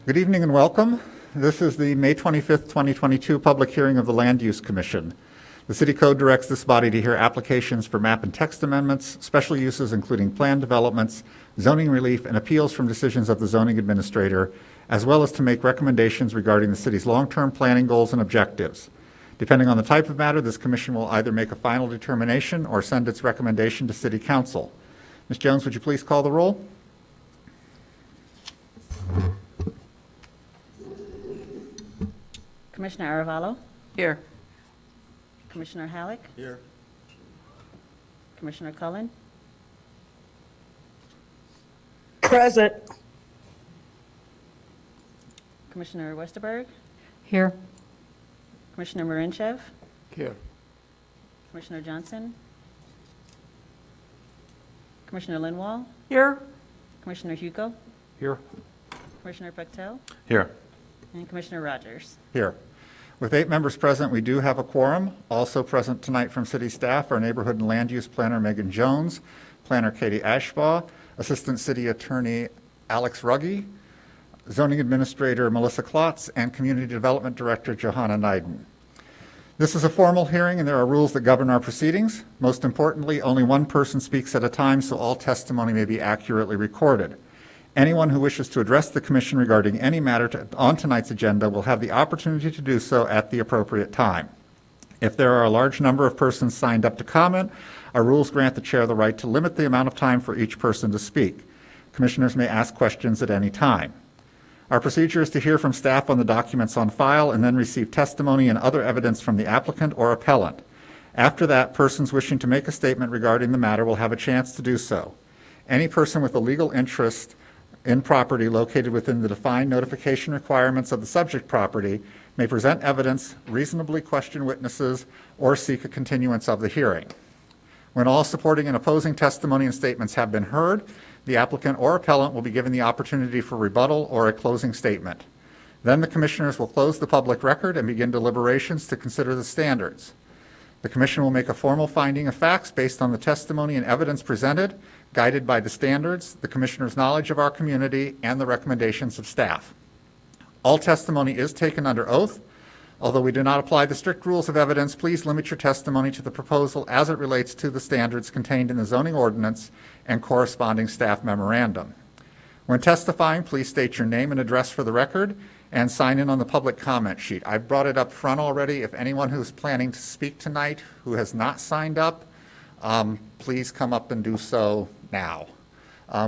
Good evening and welcome. This is the May 25th, 2022 public hearing of the Land Use Commission. The City Code directs this body to hear applications for map and text amendments, special uses including plan developments, zoning relief, and appeals from decisions of the zoning administrator, as well as to make recommendations regarding the city's long-term planning goals and objectives. Depending on the type of matter, this commission will either make a final determination or send its recommendation to City Council. Ms. Jones, would you please call the roll? Commissioner Aravallo? Here. Commissioner Halleck? Here. Commissioner Cullen? Present. Commissioner Westerberg? Here. Commissioner Marinchev? Here. Commissioner Johnson? Commissioner Linwall? Here. Commissioner Hugo? Here. Commissioner Bechtel? Here. And Commissioner Rogers. Here. With 8 members present, we do have a quorum. Also present tonight from city staff are Neighborhood and Land Use Planner Megan Jones, Planner Katie Ashbaugh, Assistant City Attorney Alex Ruggie, Zoning Administrator Melissa Klotz, and Community Development Director Johanna Neiden. This is a formal hearing and there are rules that govern our proceedings. Most importantly, only one person speaks at a time, so all testimony may be accurately recorded. Anyone who wishes to address the commission regarding any matter on tonight's agenda will have the opportunity to do so at the appropriate time. If there are a large number of persons signed up to comment, our rules grant the chair the right to limit the amount of time for each person to speak. Commissioners may ask questions at any time. Our procedure is to hear from staff on the documents on file and then receive testimony and other evidence from the applicant or appellant. After that, persons wishing to make a statement regarding the matter will have a chance to do so. Any person with a legal interest in property located within the defined notification requirements of the subject property may present evidence, reasonably question witnesses, or seek a continuance of the hearing. When all supporting and opposing testimony and statements have been heard, the applicant or appellant will be given the opportunity for rebuttal or a closing statement. Then the commissioners will close the public record and begin deliberations to consider the standards. The commission will make a formal finding of facts based on the testimony and evidence presented, guided by the standards, the commissioner's knowledge of our community, and the recommendations of staff. All testimony is taken under oath. Although we do not apply the strict rules of evidence, please limit your testimony to the proposal as it relates to the standards contained in the zoning ordinance and corresponding staff memorandum. When testifying, please state your name and address for the record and sign in on the public comment sheet. I've brought it up front already. If anyone who's planning to speak tonight who has not signed up, please come up and do so now.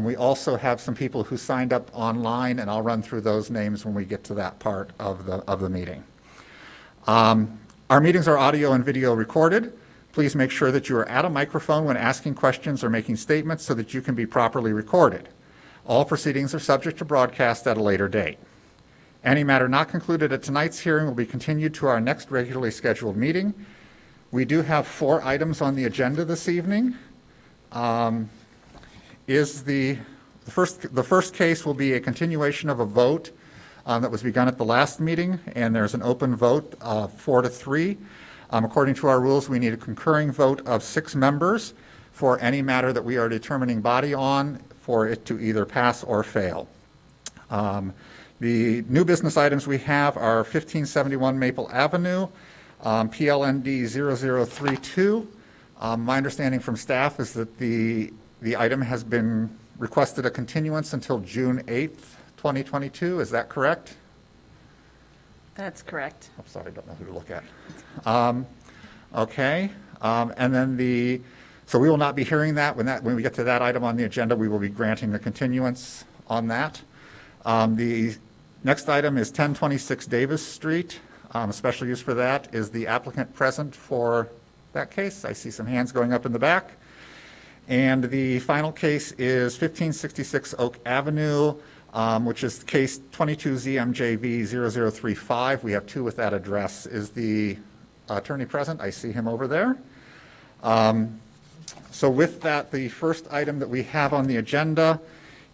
We also have some people who signed up online, and I'll run through those names when we get to that part of the meeting. Our meetings are audio and video recorded. Please make sure that you are at a microphone when asking questions or making statements so that you can be properly recorded. All proceedings are subject to broadcast at a later date. Any matter not concluded at tonight's hearing will be continued to our next regularly scheduled meeting. We do have 4 items on the agenda this evening. The first case will be a continuation of a vote that was begun at the last meeting, and there's an open vote 4-3. According to our rules, we need a concurring vote of 6 members for any matter that we are determining body on for it to either pass or fail. The new business items we have are 1571 Maple Avenue, PLND 0032. My understanding from staff is that the item has been requested a continuance until June 8th, 2022. Is that correct? That's correct. I'm sorry, I don't know who to look at. Okay. And then so we will not be hearing that. When we get to that item on the agenda, we will be granting the continuance on that. The next item is 1026 Davis Street. Special use for that. Is the applicant present for that case? I see some hands going up in the back. And the final case is 1566 Oak Avenue, which is case 22ZMJV0035. We have 2 with that address. Is the attorney present? I see him over there. So with that, the first item that we have on the agenda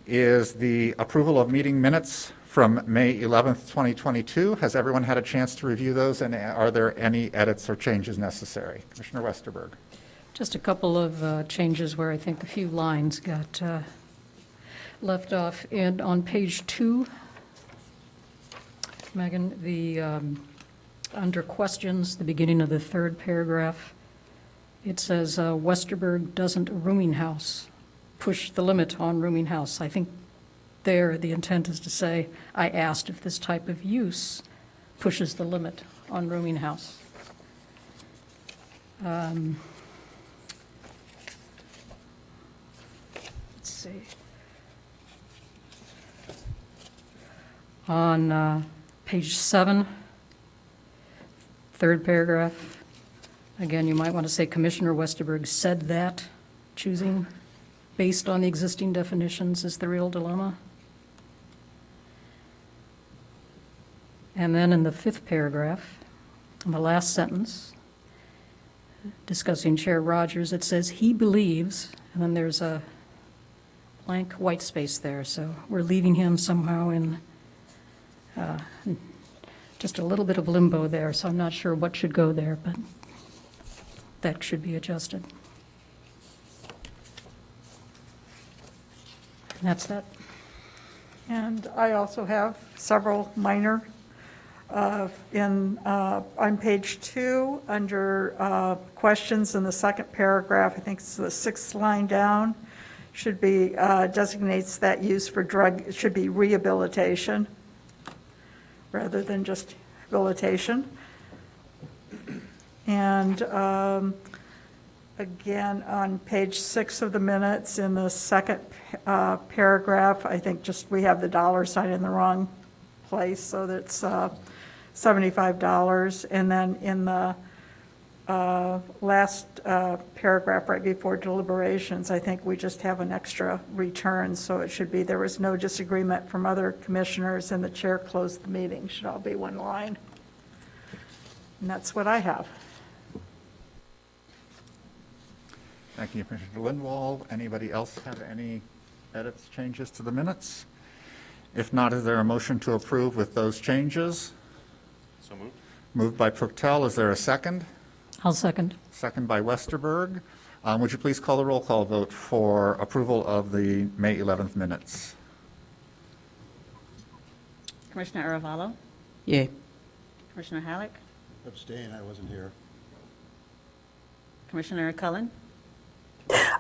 is the approval of meeting minutes from May 11th, 2022. Has everyone had a chance to review those, and are there any edits or changes necessary? Commissioner Westerberg. Just a couple of changes where I think a few lines got left off. And on page 2, Megan, under questions, the beginning of the third paragraph, it says Westerberg doesn't rooming house push the limit on rooming house. I think there, the intent is to say, I asked if this type of use pushes the limit on rooming house. Let's see. On page 7, third paragraph, again, you might want to say Commissioner Westerberg said that choosing based on the existing definitions is the real dilemma. And then in the fifth paragraph, in the last sentence, discussing Chair Rogers, it says he believes, and then there's a blank white space there, so we're leaving him somehow in just a little bit of limbo there, so I'm not sure what should go there, but that should be adjusted. And that's that. And I also have several minor on page 2, under questions in the second paragraph, I think it's the 6th line down, should be designates that use for drug, it should be rehabilitation rather than just habilitation. And again, on page 6 of the minutes, in the second paragraph, I think just we have the dollar sign in the wrong place, so that's $75. And then in the last paragraph right before deliberations, I think we just have an extra return, so it should be, there was no disagreement from other commissioners and the chair closed the meeting, should all be one line. And that's what I have. Thank you, Commissioner Lindwall. Anybody else have any edits, changes to the minutes? If not, is there a motion to approve with those changes? So moved. Moved by Proctel. Is there a second? I'll second. Second by Westerberg. Would you please call the roll call vote for approval of the May 11th minutes? Commissioner Aravalo, Yay. Commissioner Halleck, Abstain, I wasn't here. Commissioner Cullen,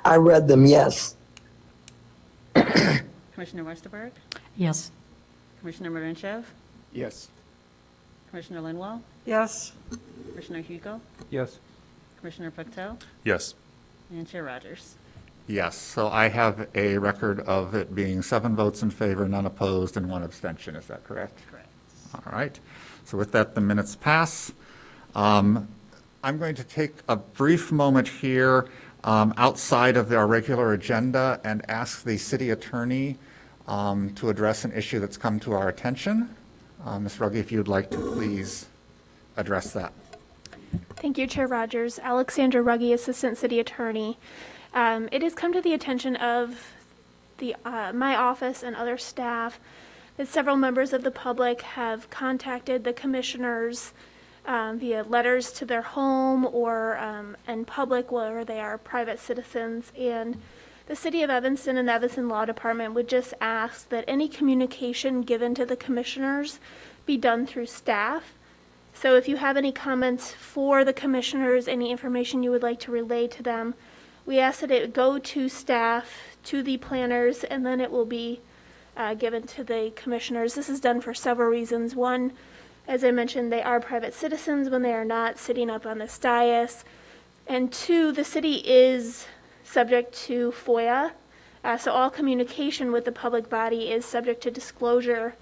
I read them, yes. Commissioner Westerberg, Yes. Commissioner Marinchev, Yes. Commissioner Linwall, Yes. Commissioner Hugo, Yes. Commissioner Pucktall, Yes. and Chair Rogers. Yes, so I have a record of it being 7 votes in favor, none opposed, and 1 abstention. Is that correct? Correct. All right. So with that, the minutes pass. I'm going to take a brief moment here outside of our regular agenda and ask the city attorney to address an issue that's come to our attention. Ms. Ruggie, if you'd like to please address that. Thank you, Chair Rogers. Alexandra Ruggie, Assistant City Attorney. It has come to the attention of my office and other staff that several members of the public have contacted the commissioners via letters to their home or in public where they are private citizens. And the City of Evanston and the Evanston Law Department would just ask that any communication given to the commissioners be done through staff. So if you have any comments for the commissioners, any information you would like to relay to them, we ask that it go to staff, to the planners, and then it will be given to the commissioners. This is done for several reasons. One, as I mentioned, they are private citizens when they are not sitting up on this dais. And 2, the city is subject to FOIA, so all communication with the public body is subject to disclosure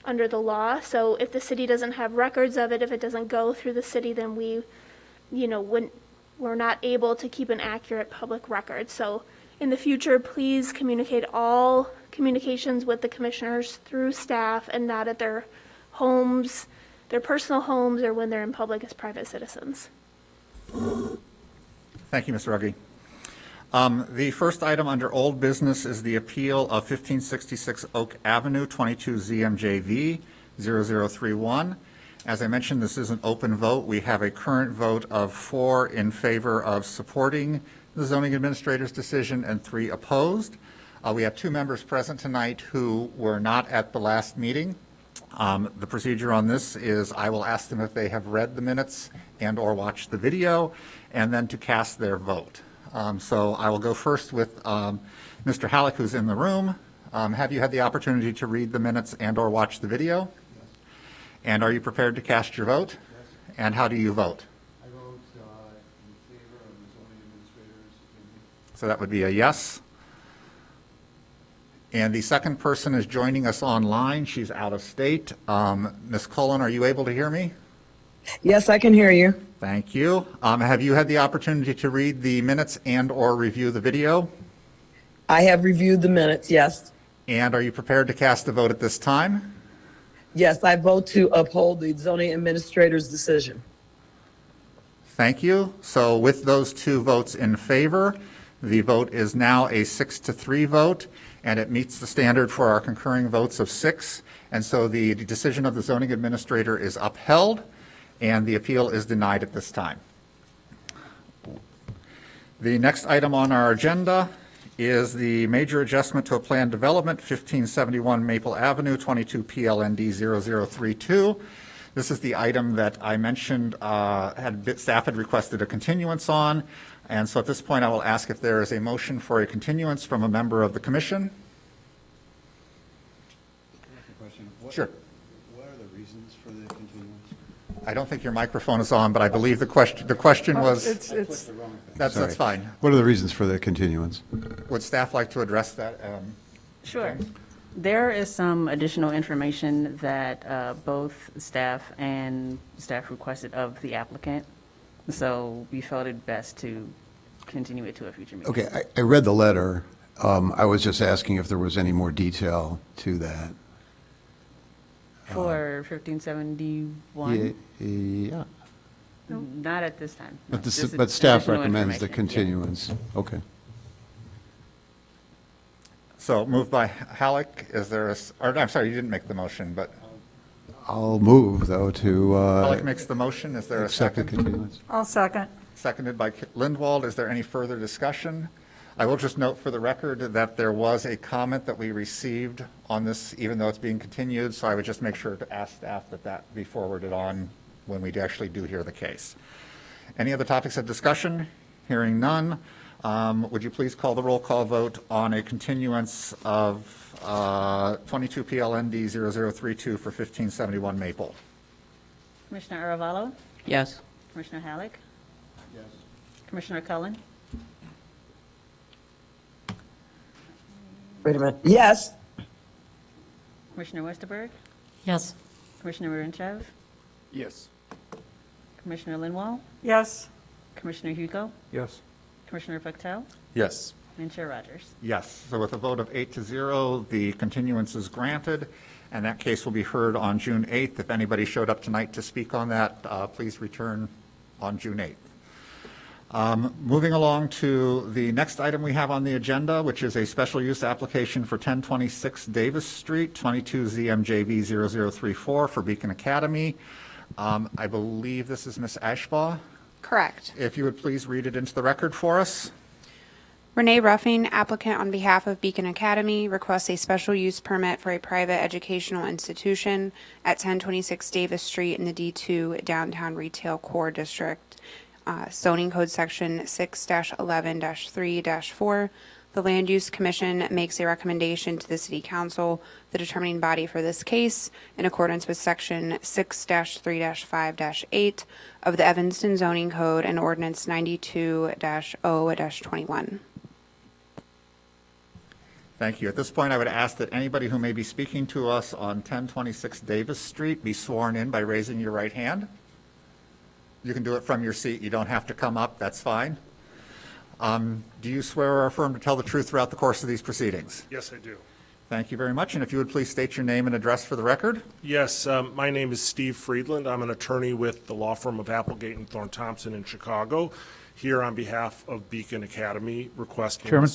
under the law. So if the city doesn't have records of it, if it doesn't go through the city, then we're not able to keep an accurate public record. So in the future, please communicate all communications with the commissioners through staff and not at their homes, their personal homes, or when they're in public as private citizens. Thank you, Ms. Ruggie. The first item under old business is the appeal of 1566 Oak Avenue, 22 ZMJV 0031. As I mentioned, this is an open vote. We have a current vote of 4 in favor of supporting the zoning administrator's decision and 3 opposed. We have 2 members present tonight who were not at the last meeting. The procedure on this is I will ask them if they have read the minutes and/or watched the video, and then to cast their vote. So I will go first with Mr. Halleck, who's in the room. Have you had the opportunity to read the minutes and/or watch the video? And are you prepared to cast your vote? And how do you vote? I vote in favor of the zoning administrator's opinion. So that would be a yes. And the second person is joining us online. She's out of state. Ms. Cullen, are you able to hear me? Yes, I can hear you. Thank you. Have you had the opportunity to read the minutes and/or review the video? I have reviewed the minutes, yes. And are you prepared to cast a vote at this time? Yes, I vote to uphold the zoning administrator's decision. Thank you. So with those two votes in favor, the vote is now a 6-3 vote, and it meets the standard for our concurring votes of 6. And so the decision of the zoning administrator is upheld, and the appeal is denied at this time. The next item on our agenda is the major adjustment to a planned development, 1571 Maple Avenue, 22 PLND 0032. This is the item that I mentioned staff had requested a continuance on. And so at this point, I will ask if there is a motion for a continuance from a member of the commission. Question. Sure. What are the reasons for the continuance? I don't think your microphone is on, but I believe the question was, It's, I clicked the wrong thing. that's Sorry. fine. What are the reasons for the continuance? Would staff like to address that? Sure. There is some additional information that both staff and staff requested of the applicant. So we felt it best to continue it to a future meeting. Okay, I read the letter. I was just asking if there was any more detail to that. For 1571, Yeah, not at this time. no. but Just but staff additional recommends the information, yeah. continuance. Okay. So moved by Halleck, is there I'm sorry, you didn't make the motion, but I'll move, though, to Halleck makes the motion. Is there a accept the second? continuance. I'll second. Seconded by Lindwald. Is there any further discussion? I will just note for the record that there was a comment that we received on this, even though it's being continued, so I would just make sure to ask staff that that be forwarded on when we actually do hear the case. Any other topics of discussion? Hearing none. Would you please call the roll call vote on a continuance of 22 PLND 0032 for 1571 Maple? Commissioner Aravallo? Yes. Commissioner Halleck? Yes. Commissioner Cullen? Wait a minute. Yes, Commissioner Westerberg? Yes. Commissioner Rinchev? Yes. Commissioner Linwall? Yes, Commissioner Hugo? Yes. Commissioner Pucktall? Yes. And Chair Rogers. Yes. So with a vote of 8-0, the continuance is granted, and that case will be heard on June 8th. If anybody showed up tonight to speak on that, please return on June 8th. Moving along to the next item we have on the agenda, which is a special use application for 1026 Davis Street, 22 ZMJV 0034 for Beacon Academy. I believe this is Ms. Ashbaugh. Correct. If you would please read it into the record for us. Renee Ruffing, applicant on behalf of Beacon Academy, requests a special use permit for a private educational institution at 1026 Davis Street in the D2 Downtown Retail Core District, zoning code section 6-11-3-4. The Land Use Commission makes a recommendation to the City Council, the determining body for this case, in accordance with section 6-3-5-8 of the Evanston Zoning Code and Ordinance 92-0-21. Thank you. At this point, I would ask that anybody who may be speaking to us on 1026 Davis Street be sworn in by raising your right hand. You can do it from your seat. You don't have to come up. That's fine. Do you swear or affirm to tell the truth throughout the course of these proceedings? Yes, I do. Thank you very much. And if you would please state your name and address for the record. Yes, my name is Steve Friedland. I'm an attorney with the law firm of Applegate and Thorne Thompson in Chicago, here on behalf of Beacon Academy, requesting. Chairman?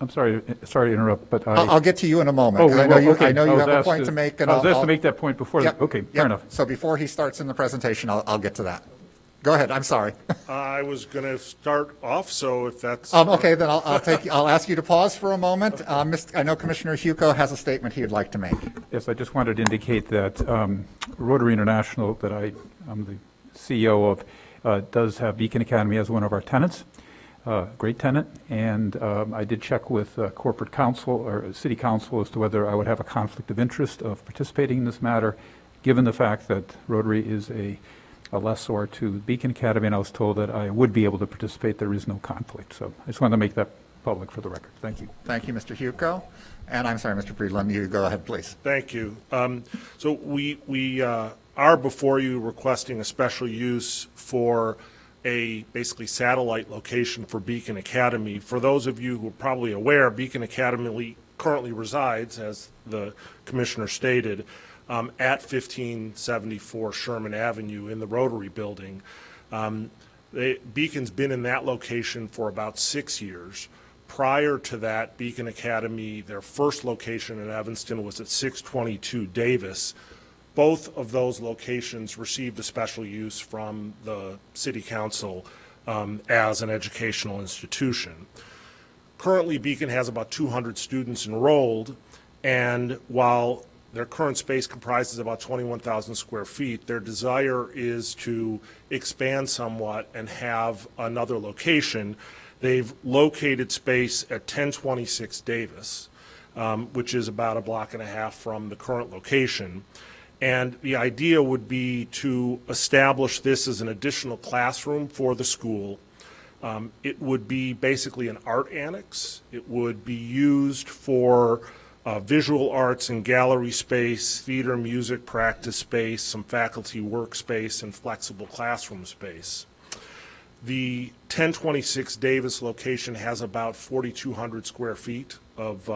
I'm sorry to interrupt, but I'll get to you in a moment. Oh, 'Cause I know you have a point to I make. was And asked to, I was asked to I'll- make that point before. Yep, Okay, yep. fair enough. So before he starts in the presentation, I'll get to that. Go ahead, I'm sorry. I was going to start off, so if that's. Okay, then I'll ask you to pause for a moment. I know Commissioner Hugo has a statement he'd like to make. Yes, I just wanted to indicate that Rotary International, that I'm the CEO of, does have Beacon Academy as one of our tenants, great tenant, and I did check with corporate counsel or city council as to whether I would have a conflict of interest of participating in this matter, given the fact that Rotary is a lessor to Beacon Academy, and I was told that I would be able to participate. There is no conflict. So I just wanted to make that public for the record. Thank you. Thank you, Mr. Hugo. And I'm sorry, Mr. Friedland, you go ahead, please. Thank you. So we are before you requesting a special use for a basically satellite location for Beacon Academy. For those of you who are probably aware, Beacon Academy currently resides, as the commissioner stated, at 1574 Sherman Avenue in the Rotary Building. Beacon's been in that location for about 6 years. Prior to that, Beacon Academy, their first location in Evanston was at 622 Davis. Both of those locations received a special use from the City Council as an educational institution. Currently, Beacon has about 200 students enrolled, and while their current space comprises about 21,000 square feet, their desire is to expand somewhat and have another location. They've located space at 1026 Davis, which is about a block and a half from the current location. And the idea would be to establish this as an additional classroom for the school. It would be basically an art annex. It would be used for visual arts and gallery space, theater, music practice space, some faculty workspace, and flexible classroom space. The 1026 Davis location has about 4,200 square feet of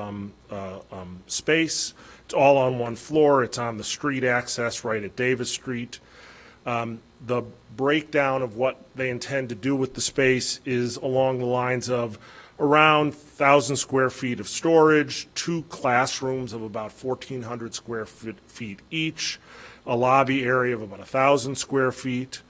space. It's all on one floor. It's on the street access right at Davis Street. The breakdown of what they intend to do with the space is along the lines of around 1,000 square feet of storage, 2 classrooms of about 1,400 square feet each, a lobby area of about 1,000 square feet,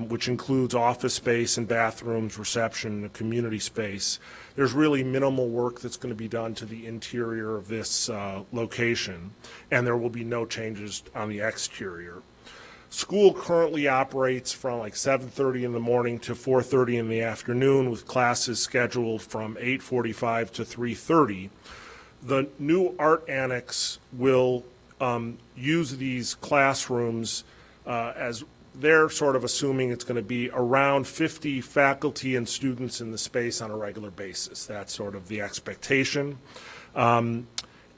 which includes office space and bathrooms, reception, and community space. There's really minimal work that's going to be done to the interior of this location, and there will be no changes on the exterior. School currently operates from like 7:30 in the morning to 4:30 in the afternoon, with classes scheduled from 8:45 to 3:30. The new art annex will use these classrooms as they're sort of assuming it's going to be around 50 faculty and students in the space on a regular basis. That's sort of the expectation.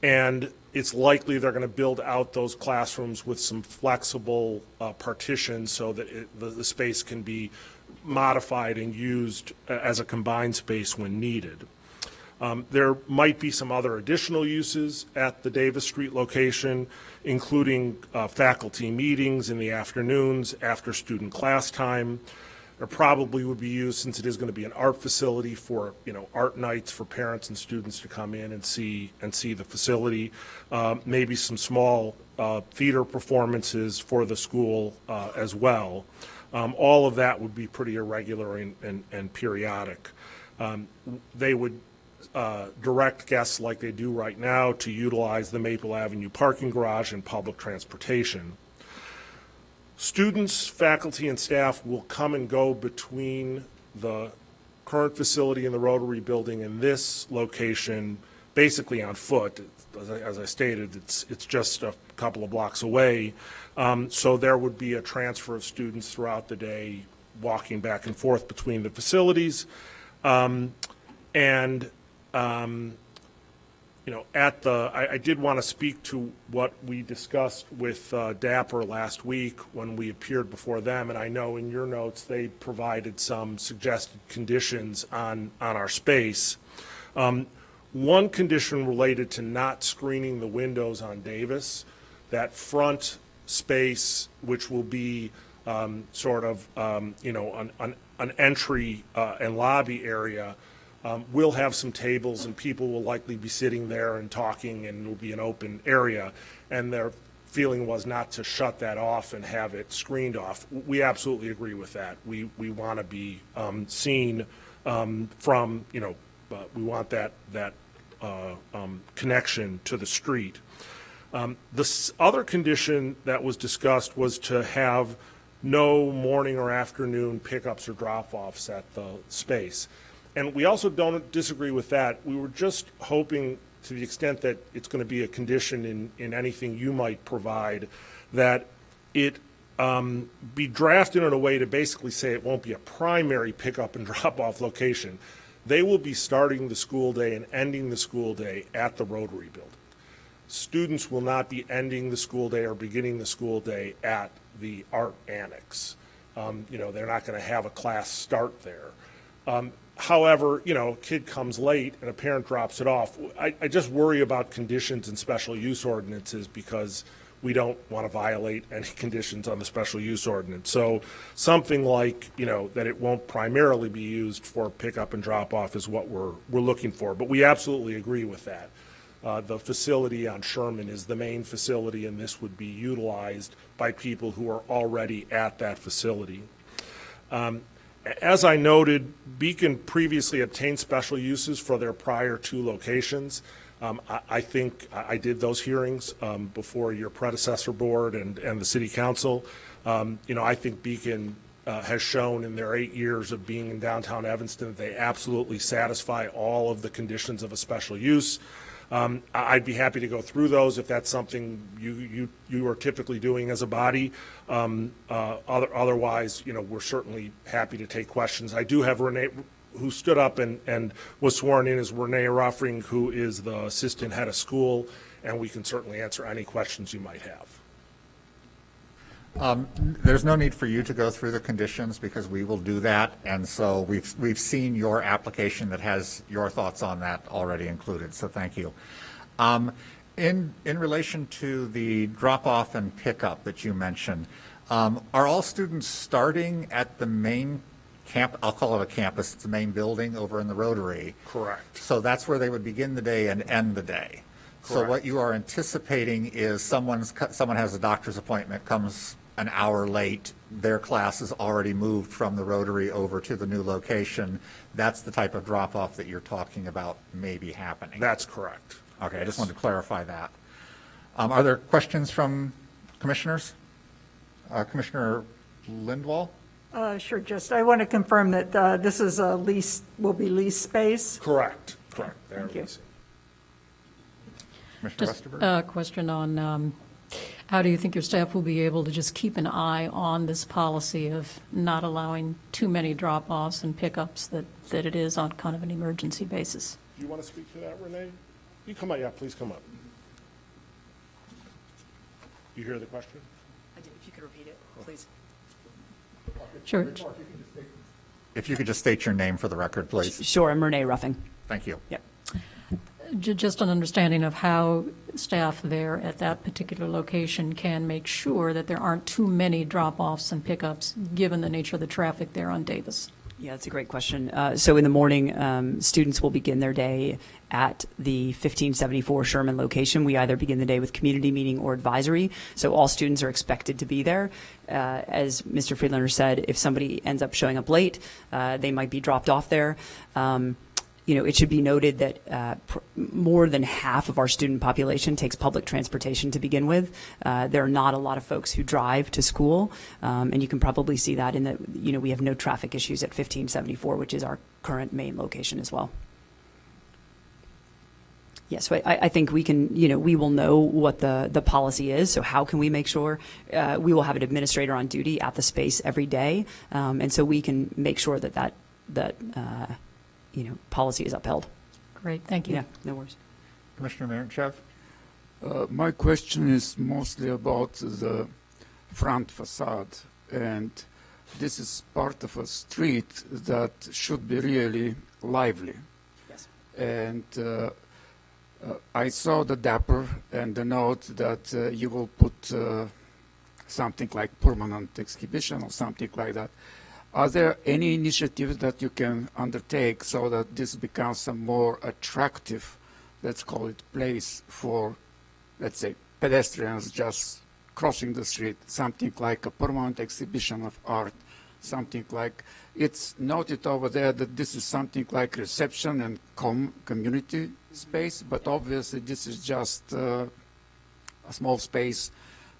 And it's likely they're going to build out those classrooms with some flexible partitions so that the space can be modified and used as a combined space when needed. There might be some other additional uses at the Davis Street location, including faculty meetings in the afternoons after student class time. There probably would be used, since it is going to be an art facility, for art nights for parents and students to come in and see the facility. Maybe some small theater performances for the school as well. All of that would be pretty irregular and periodic. They would direct guests, like they do right now, to utilize the Maple Avenue parking garage and public transportation. Students, faculty, and staff will come and go between the current facility in the Rotary Building and this location basically on foot. As I stated, it's just a couple of blocks away. So there would be a transfer of students throughout the day walking back and forth between the facilities. I did want to speak to what we discussed with Dapper last week when we appeared before them, and I know in your notes they provided some suggested conditions on our space. One condition related to not screening the windows on Davis, that front space, which will be an entry and lobby area, we'll have some tables and people will likely be sitting there and talking, and it will be an open area. And their feeling was not to shut that off and have it screened off. We absolutely agree with that. We want to be seen from, we want that connection to the street. The other condition that was discussed was to have no morning or afternoon pickups or drop-offs at the space. And we also don't disagree with that. We were just hoping, to the extent that it's going to be a condition in anything you might provide, that it be drafted in a way to basically say it won't be a primary pickup and drop-off location. They will be starting the school day and ending the school day at the Rotary Building. Students will not be ending the school day or beginning the school day at the art annex. They're not going to have a class start there. However, a kid comes late and a parent drops it off. I just worry about conditions in special use ordinances because we don't want to violate any conditions on the special use ordinance. So something like, that it won't primarily be used for pickup and drop off is what we're looking for. But we absolutely agree with that. The facility on Sherman is the main facility, and this would be utilized by people who are already at that facility. As I noted, Beacon previously obtained special uses for their prior 2 locations. I think I did those hearings before your predecessor board and the city council. I think Beacon has shown in their 8 years of being in downtown Evanston that they absolutely satisfy all of the conditions of a special use. I'd be happy to go through those if that's something you are typically doing as a body. Otherwise, we're certainly happy to take questions. I do have Renee, who stood up and was sworn in, as Renee Ruffing, who is the assistant head of school, and we can certainly answer any questions you might have. There's no need for you to go through the conditions because we will do that. And so we've seen your application that has your thoughts on that already included. So thank you. In relation to the drop-off and pickup that you mentioned, are all students starting at the main camp? I'll call it a campus. It's the main building over in the Rotary. Correct. So that's where they would begin the day and end the day. So Correct. what you are anticipating is someone has a doctor's appointment, comes an hour late, their class is already moved from the Rotary over to the new location. That's the type of drop-off that you're talking about maybe happening. That's correct. Okay, I just wanted to clarify that. Are there questions from commissioners? Commissioner Lindwall? Sure, I want to confirm that this is will be leased space. Correct. Thank you. Commissioner Just Westerberg? a question on how do you think your staff will be able to just keep an eye on this policy of not allowing too many drop-offs and pickups that it is on kind of an emergency basis? Do you want to speak to that, Renee? You come up. Yeah, please come up. You hear the question? I did. If you could repeat it, please. Sure. If you could just state your name for the record, please. Sure, I'm Renee Ruffing. Thank you. Yep. Just an understanding of how staff there at that particular location can make sure that there aren't too many drop-offs and pickups, given the nature of the traffic there on Davis. Yeah, that's a great question. So in the morning, students will begin their day at the 1574 Sherman location. We either begin the day with community meeting or advisory, so all students are expected to be there. As Mr. Friedlander said, if somebody ends up showing up late, they might be dropped off there. It should be noted that more than half of our student population takes public transportation to begin with. There are not a lot of folks who drive to school, and you can probably see that in that, we have no traffic issues at 1574, which is our current main location as well. Yes, so I think we can, we will know what the policy is. So how can we make sure we will have an administrator on duty at the space every day, and so we can make sure that policy is upheld. Great, thank you. Yeah, no worries. Commissioner Miranchev? My question is mostly about the front facade, and this is part of a street that should be really lively. Yes. And I saw the dapper and the note that you will put something like permanent exhibition or something like that. Are there any initiatives that you can undertake so that this becomes a more attractive, let's call it, place for, let's say, pedestrians just crossing the street, something like a permanent exhibition of art, something like, it's noted over there that this is something like reception and community space, but obviously this is just a small space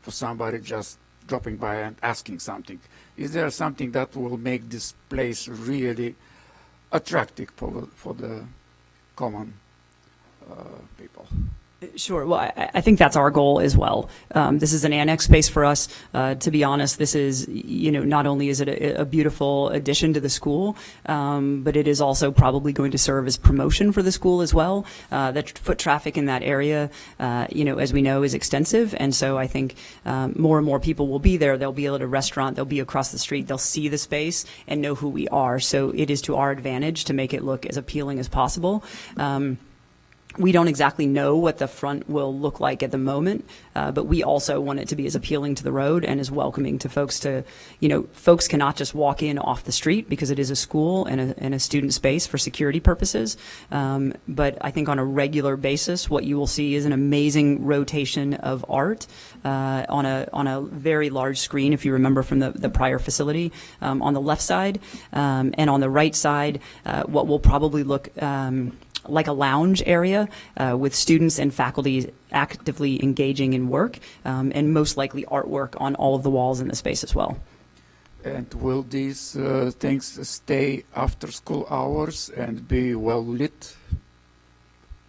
for somebody just dropping by and asking something. Is there something that will make this place really attractive for the common people? Sure. Well, I think that's our goal as well. This is an annex space for us. To be honest, this is, not only is it a beautiful addition to the school, but it is also probably going to serve as promotion for the school as well. The foot traffic in that area, as we know, is extensive. And so I think more and more people will be there. They'll be able to restaurant. They'll be across the street. They'll see the space and know who we are. So it is to our advantage to make it look as appealing as possible. We don't exactly know what the front will look like at the moment, but we also want it to be as appealing to the road and as welcoming to folks to, folks cannot just walk in off the street because it is a school and a student space for security purposes. But I think on a regular basis, what you will see is an amazing rotation of art on a very large screen, if you remember from the prior facility, on the left side. And on the right side, what will probably look like a lounge area with students and faculty actively engaging in work, and most likely artwork on all of the walls in the space as well. And will these things stay after school hours and be well lit?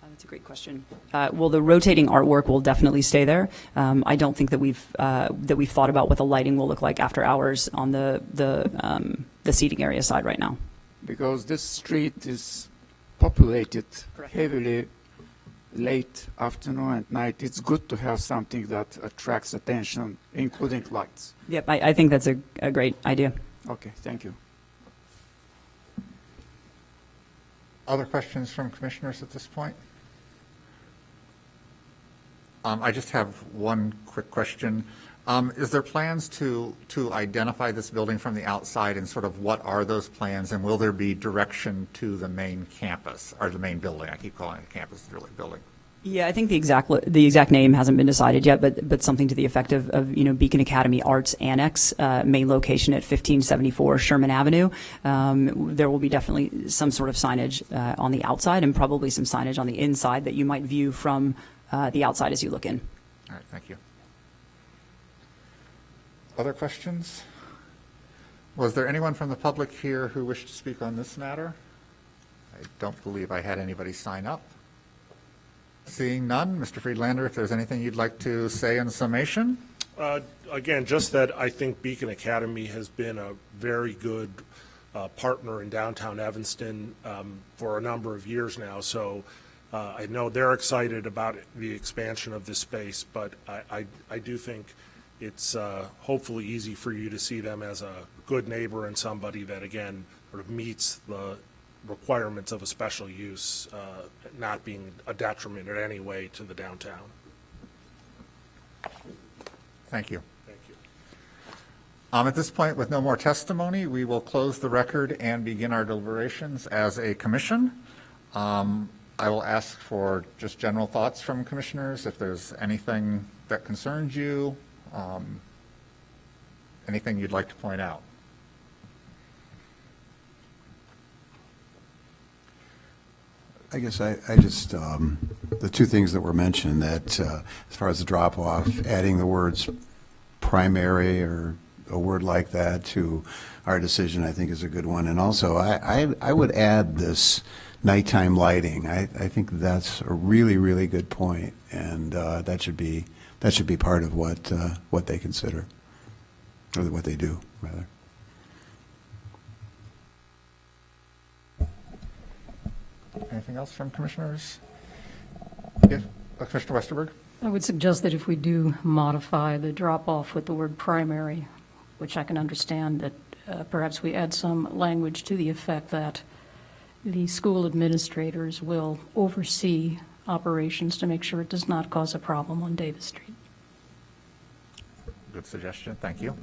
That's a great question. Well, the rotating artwork will definitely stay there. I don't think that we've thought about what the lighting will look like after hours on the seating area side right now. Because this street is populated heavily late afternoon and night. It's good to have something that attracts attention, including lights. Yep, I think that's a great idea. Okay, thank you. Other questions from commissioners at this point? I just have one quick question. Is there plans to identify this building from the outside, and sort of what are those plans, and will there be direction to the main campus, or the main building? I keep calling it a campus, it's really a building. Yeah, I think the exact name hasn't been decided yet, but something to the effect of Beacon Academy Arts Annex, main location at 1574 Sherman Avenue. There will be definitely some sort of signage on the outside, and probably some signage on the inside that you might view from the outside as you look in. All right, thank you. Other questions? Was there anyone from the public here who wished to speak on this matter? I don't believe I had anybody sign up. Seeing none, Mr. Friedlander, if there's anything you'd like to say in summation? Again, just that I think Beacon Academy has been a very good partner in downtown Evanston for a number of years now. So I know they're excited about the expansion of this space, but I do think it's hopefully easy for you to see them as a good neighbor and somebody that, again, sort of meets the requirements of a special use, not being a detriment in any way to the downtown. Thank you. Thank you. At this point, with no more testimony, we will close the record and begin our deliberations as a commission. I will ask for just general thoughts from commissioners, if there's anything that concerns you, anything you'd like to point out. I guess I just, the two things that were mentioned, that as far as the drop-off, adding the words primary or a word like that to our decision, I think is a good one. And also, I would add this nighttime lighting. I think that's a really, really good point, and that should be part of what they consider, or what they do, rather. Anything else from commissioners? Yes, Commissioner Westerberg? I would suggest that if we do modify the drop-off with the word primary, which I can understand, that perhaps we add some language to the effect that the school administrators will oversee operations to make sure it does not cause a problem on Davis Street. Good suggestion, thank you.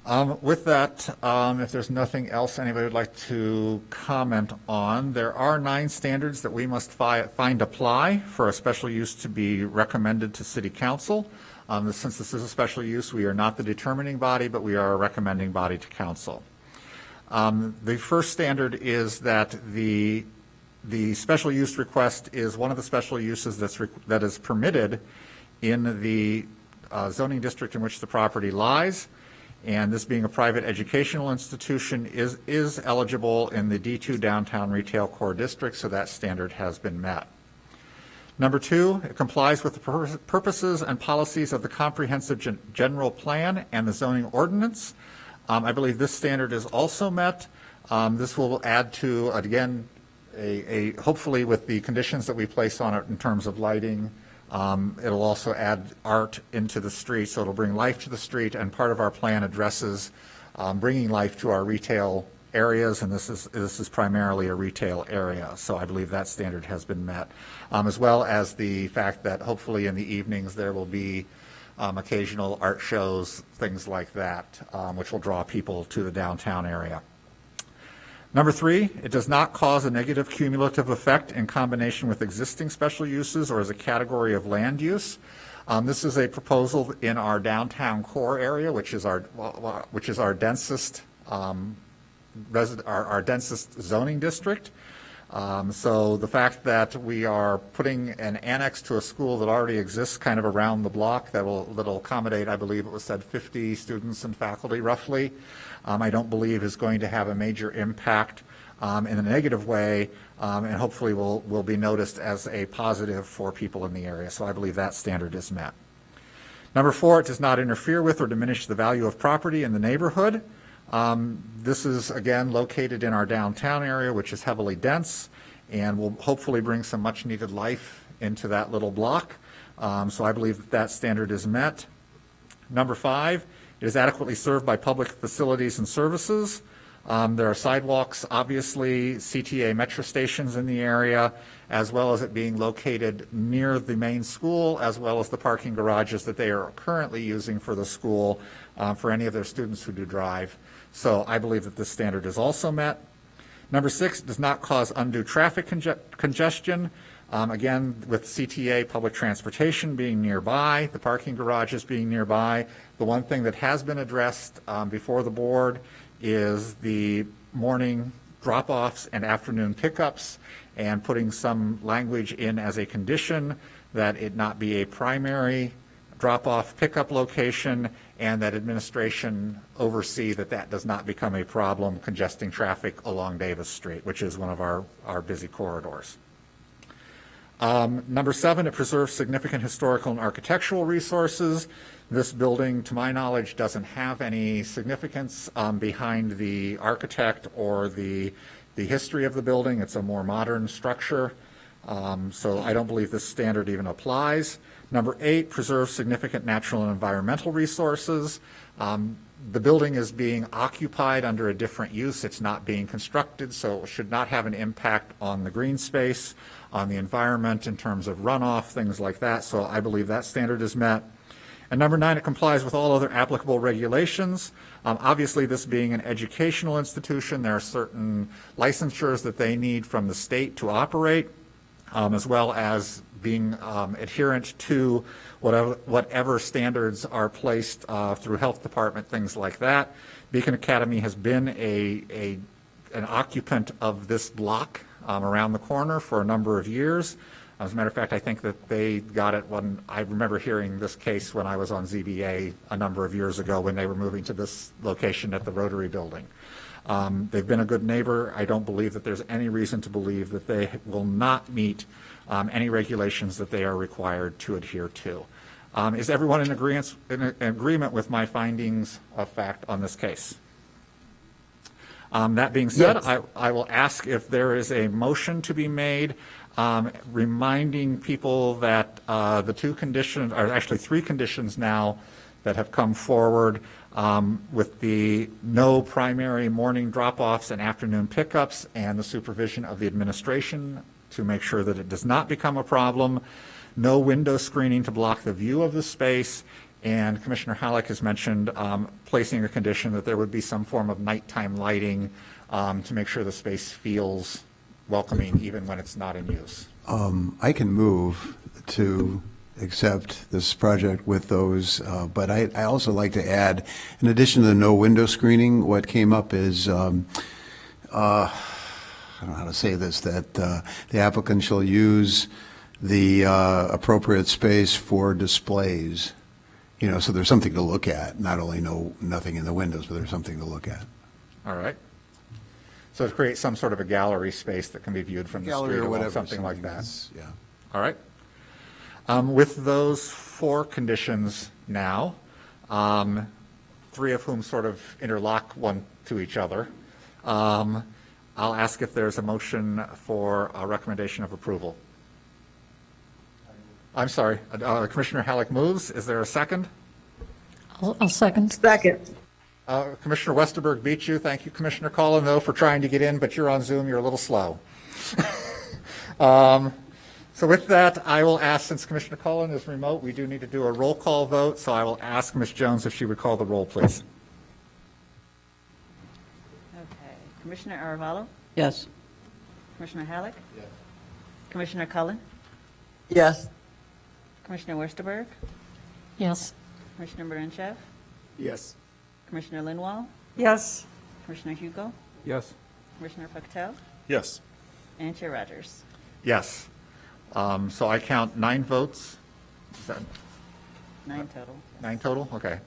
With that, if there's nothing else anybody would like to comment on, there are 9 standards that we must find apply for a special use to be recommended to City Council. Since this is a special use, we are not the determining body, but we are a recommending body to Council. The first standard is that the special use request is one of the special uses that is permitted in the zoning district in which the property lies. And this being a private educational institution is eligible in the D2 downtown retail core district, so that standard has been met. Number 2, it complies with the purposes and policies of the comprehensive general plan and the zoning ordinance. I believe this standard is also met. This will add to, again, hopefully with the conditions that we place on it in terms of lighting, it'll also add art into the street, so it'll bring life to the street, and part of our plan addresses bringing life to our retail areas, and this is primarily a retail area, so I believe that standard has been met, as well as the fact that hopefully in the evenings there will be occasional art shows, things like that, which will draw people to the downtown area. Number 3, it does not cause a negative cumulative effect in combination with existing special uses or as a category of land use. This is a proposal in our downtown core area, which is our densest our densest zoning district. So the fact that we are putting an annex to a school that already exists kind of around the block that'll accommodate, I believe it was said, 50 students and faculty roughly, I don't believe is going to have a major impact in a negative way, and hopefully will be noticed as a positive for people in the area. So I believe that standard is met. Number 4, it does not interfere with or diminish the value of property in the neighborhood. This is, again, located in our downtown area, which is heavily dense, and will hopefully bring some much-needed life into that little block. So I believe that standard is met. Number 5, it is adequately served by public facilities and services. There are sidewalks, obviously, CTA metro stations in the area, as well as it being located near the main school, as well as the parking garages that they are currently using for the school for any of their students who do drive. So I believe that this standard is also met. Number 6, does not cause undue traffic congestion. Again, with CTA public transportation being nearby, the parking garages being nearby, the one thing that has been addressed before the board is the morning drop-offs and afternoon pickups, and putting some language in as a condition that it not be a primary drop-off pickup location, and that administration oversee that does not become a problem congesting traffic along Davis Street, which is one of our busy corridors. Number 7, it preserves significant historical and architectural resources. This building, to my knowledge, doesn't have any significance behind the architect or the history of the building. It's a more modern structure, so I don't believe this standard even applies. Number 8, preserves significant natural and environmental resources. The building is being occupied under a different use. It's not being constructed, so it should not have an impact on the green space, on the environment in terms of runoff, things like that. So I believe that standard is met. And number 9, it complies with all other applicable regulations. Obviously, this being an educational institution, there are certain licensures that they need from the state to operate, as well as being adherent to whatever standards are placed through health department, things like that. Beacon Academy has been an occupant of this block around the corner for a number of years. As a matter of fact, I think that they got it when I remember hearing this case when I was on ZBA a number of years ago when they were moving to this location at the Rotary Building. They've been a good neighbor. I don't believe that there's any reason to believe that they will not meet any regulations that they are required to adhere to. Is everyone in agreement with my findings of fact on this case? That being said, yes. I will ask if there is a motion to be made reminding people that the 2 conditions, or actually 3 conditions now that have come forward with the no primary morning drop-offs and afternoon pickups, and the supervision of the administration to make sure that it does not become a problem, no window screening to block the view of the space, And Commissioner Halleck has mentioned placing a condition that there would be some form of nighttime lighting to make sure the space feels welcoming even when it's not in use. I can move to accept this project with those, but I also like to add, in addition to the no window screening, what came up is, I don't know how to say this, that the applicant shall use the appropriate space for displays. You know, so there's something to look at, not only nothing in the windows, but there's something to look at. All right. So to create some sort of a gallery space that can be viewed from the Gallery street or whatever, something like that. Yeah. All right. With those 4 conditions now, 3 of whom sort of interlock one to each other, I'll ask if there's a motion for a recommendation of approval. I'm sorry, Commissioner Halleck moves. Is there a second? I'll second. Second. Commissioner Westerberg beat you. Thank you, Commissioner Cullen, though, for trying to get in, but you're on Zoom. You're a little slow. So with that, I will ask, since Commissioner Cullen is remote, we do need to do a roll call vote, so I will ask Ms. Jones if she would call the roll, please. Okay. Commissioner Aravallo? Yes. Commissioner Halleck? Yes. Commissioner Cullen? Yes. Commissioner Westerberg? Yes. Commissioner Barenchev? Yes. Commissioner Linwall? Yes. Commissioner Hugo? Yes. Commissioner Patel? Yes. And Chair Rogers? Yes. So I count 9 votes. Is that 9 total. 9 total? Okay.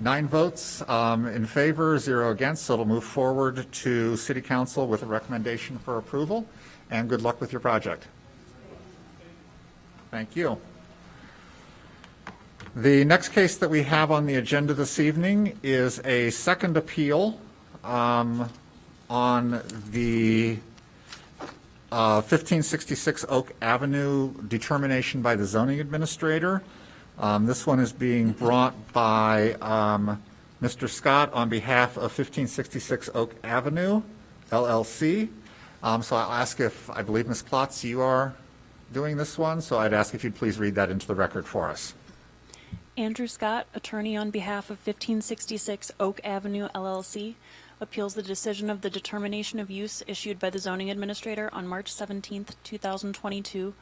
9 votes in favor, 0 against, so it'll move forward to City Council with a recommendation for approval, and good luck with your project. Thank you. The next case that we have on the agenda this evening is a second appeal on the 1566 Oak Avenue determination by the zoning administrator. This one is being brought by Mr. Scott on behalf of 1566 Oak Avenue, LLC. So I'll ask if, I believe, Ms. Klotz, you are doing this one, so I'd ask if you'd please read that into the record for us. Andrew Scott, attorney on behalf of 1566 Oak Avenue, LLC, appeals the decision of the determination of use issued by the zoning administrator on March 17th, 2022,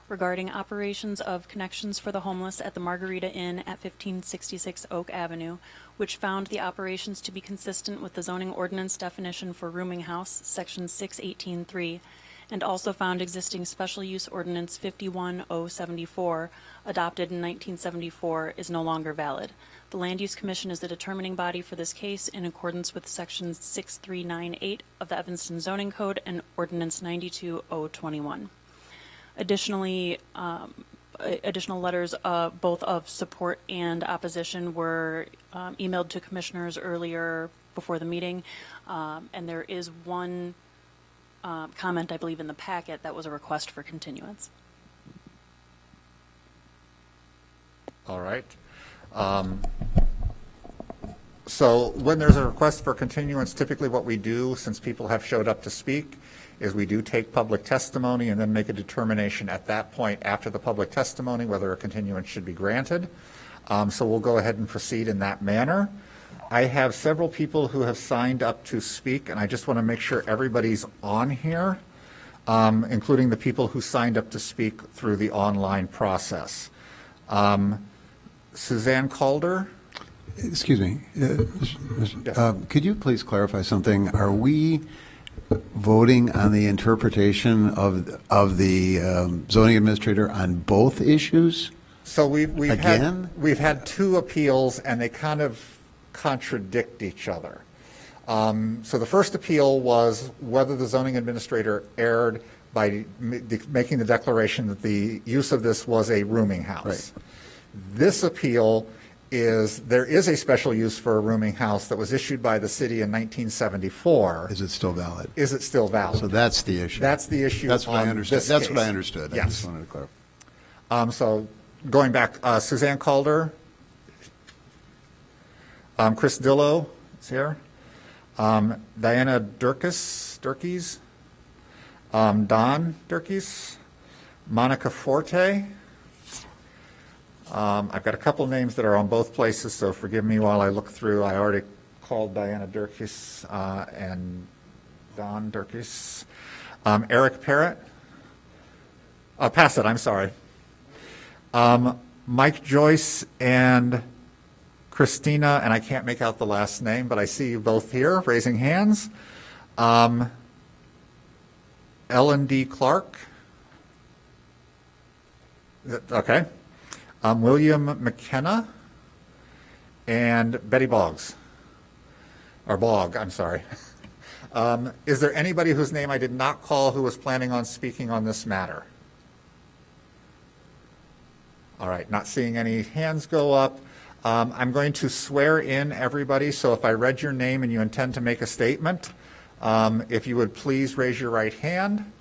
regarding operations of Connections for the Homeless at the Margarita Inn at 1566 Oak Avenue, which found the operations to be consistent with the zoning ordinance definition for rooming house, section 618.3, and also found existing special use ordinance 51074, adopted in 1974, is no longer valid. The Land Use Commission is the determining body for this case in accordance with section 6398 of the Evanston Zoning Code and ordinance 92021. Additionally, additional letters both of support and opposition were emailed to commissioners earlier before the meeting, and there is one comment, I believe, in the packet that was a request for continuance. All right. So when there's a request for continuance, typically what we do, since people have showed up to speak, is we do take public testimony and then make a determination at that point after the public testimony whether a continuance should be granted. So we'll go ahead and proceed in that manner. I have several people who have signed up to speak, and I just want to make sure everybody's on here, including the people who signed up to speak through the online process. Suzanne Calder. Excuse me. Could you please clarify something? Are we voting on the interpretation of the zoning administrator on both issues? So we've Again? had 2 appeals, and they kind of contradict each other. So the first appeal was whether the zoning administrator erred by making the declaration that the use of this was a rooming house. Right. This appeal is, there is a special use for a rooming house that was issued by the city in 1974. Is it still valid? Is it still valid? So that's the issue. That's the issue. That's what I on understood. this That's case. what I understood. I Yes. just wanted to clarify. So going back, Suzanne Calder, Chris Dillo is here, Diana Durkes, Don Durkes, Monica Forte, I've got a couple names that are on both places, so forgive me while I look through. I already called Diana Durkis and Don Durkis. Eric Parrott. Passett, I'm sorry. Mike Joyce and Christina, and I can't make out the last name, but I see you both here raising hands. Ellen D. Clark. Okay. William McKenna and Betty Boggs. Or Bogg, I'm sorry. Is there anybody whose name I did not call who was planning on speaking on this matter? All right, not seeing any hands go up. I'm going to swear in everybody, so if I read your name and you intend to make a statement, if you would please raise your right hand.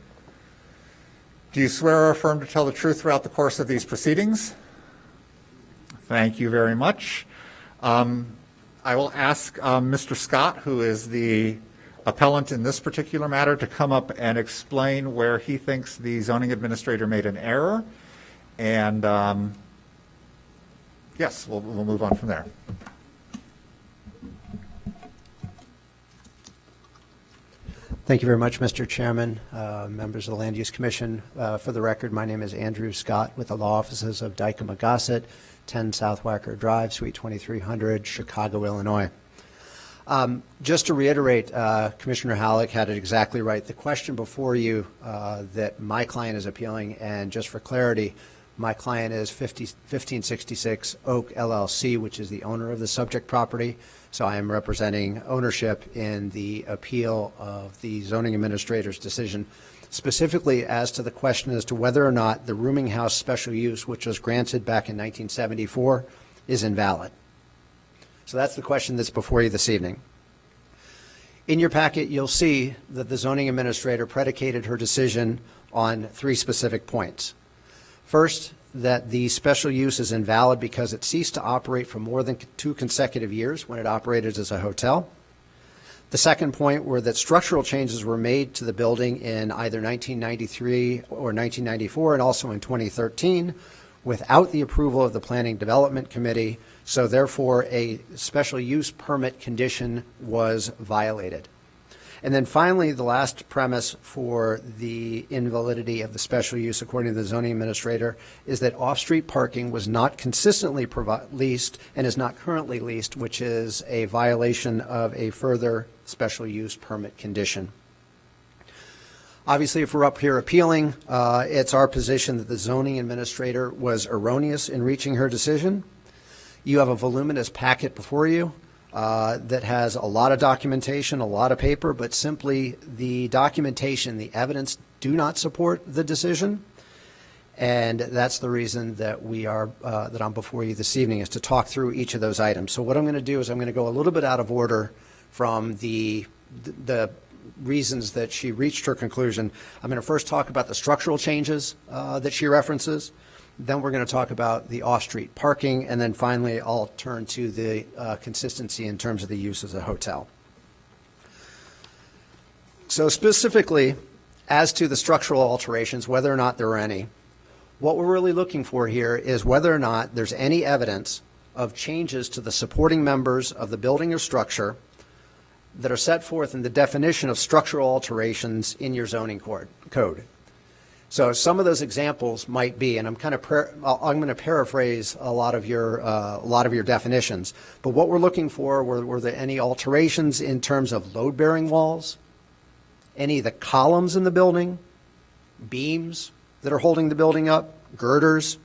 Do you swear or affirm to tell the truth throughout the course of these proceedings? Thank you very much. I will ask Mr. Scott, who is the appellant in this particular matter, to come up and explain where he thinks the zoning administrator made an error. And yes, we'll move on from there. Thank you very much, Mr. Chairman, members of the Land Use Commission. For the record, my name is Andrew Scott with the law offices of Dykema Gossett, 10 South Wacker Drive, Suite 2300, Chicago, Illinois. Just to reiterate, Commissioner Halleck had it exactly right. The question before you that my client is appealing, and just for clarity, my client is 1566 Oak LLC, which is the owner of the subject property. So I am representing ownership in the appeal of the zoning administrator's decision, specifically as to the question as to whether or not the rooming house special use, which was granted back in 1974, is invalid. So that's the question that's before you this evening. In your packet, you'll see that the zoning administrator predicated her decision on 3 specific points. First, that the special use is invalid because it ceased to operate for more than 2 consecutive years when it operated as a hotel. The second point were that structural changes were made to the building in either 1993 or 1994 and also in 2013 without the approval of the Planning Development Committee, so therefore a special use permit condition was violated. And then finally, the last premise for the invalidity of the special use, according to the zoning administrator, is that off-street parking was not consistently leased and is not currently leased, which is a violation of a further special use permit condition. Obviously, if we're up here appealing, it's our position that the zoning administrator was erroneous in reaching her decision. You have a voluminous packet before you that has a lot of documentation, a lot of paper, but simply the documentation, the evidence do not support the decision. And that's the reason that we are, that I'm before you this evening, is to talk through each of those items. So what I'm going to do is I'm going to go a little bit out of order from the reasons that she reached her conclusion. I'm going to first talk about the structural changes that she references. Then we're going to talk about the off-street parking, and then finally I'll turn to the consistency in terms of the use as a hotel. So specifically, as to the structural alterations, whether or not there are any, what we're really looking for here is whether or not there's any evidence of changes to the supporting members of the building or structure that are set forth in the definition of structural alterations in your zoning code. So some of those examples might be, and I'm going to paraphrase a lot of your definitions. But what we're looking for were there any alterations in terms of load-bearing walls, any of the columns in the building, beams that are holding the building up, girders,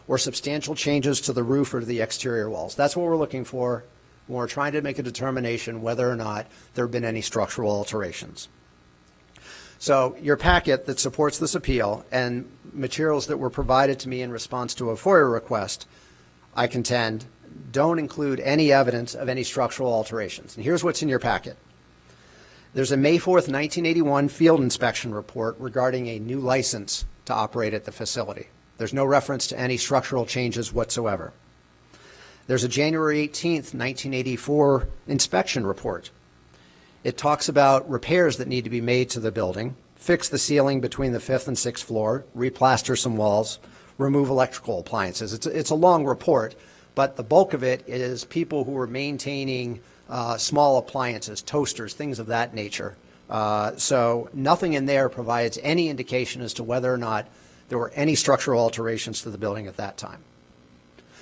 or substantial changes to the roof or to the exterior walls. That's what we're looking for when we're trying to make a determination whether or not there have been any structural alterations. So your packet that supports this appeal and materials that were provided to me in response to a FOIA request, I contend, don't include any evidence of any structural alterations. And here's what's in your packet. There's a May 4th, 1981 field inspection report regarding a new license to operate at the facility. There's no reference to any structural changes whatsoever. There's a January 18th, 1984 inspection report. It talks about repairs that need to be made to the building, fix the ceiling between the 5th and 6th floor, replaster some walls, remove electrical appliances. It's a long report, but the bulk of it is people who are maintaining small appliances, toasters, things of that nature. So nothing in there provides any indication as to whether or not there were any structural alterations to the building at that time.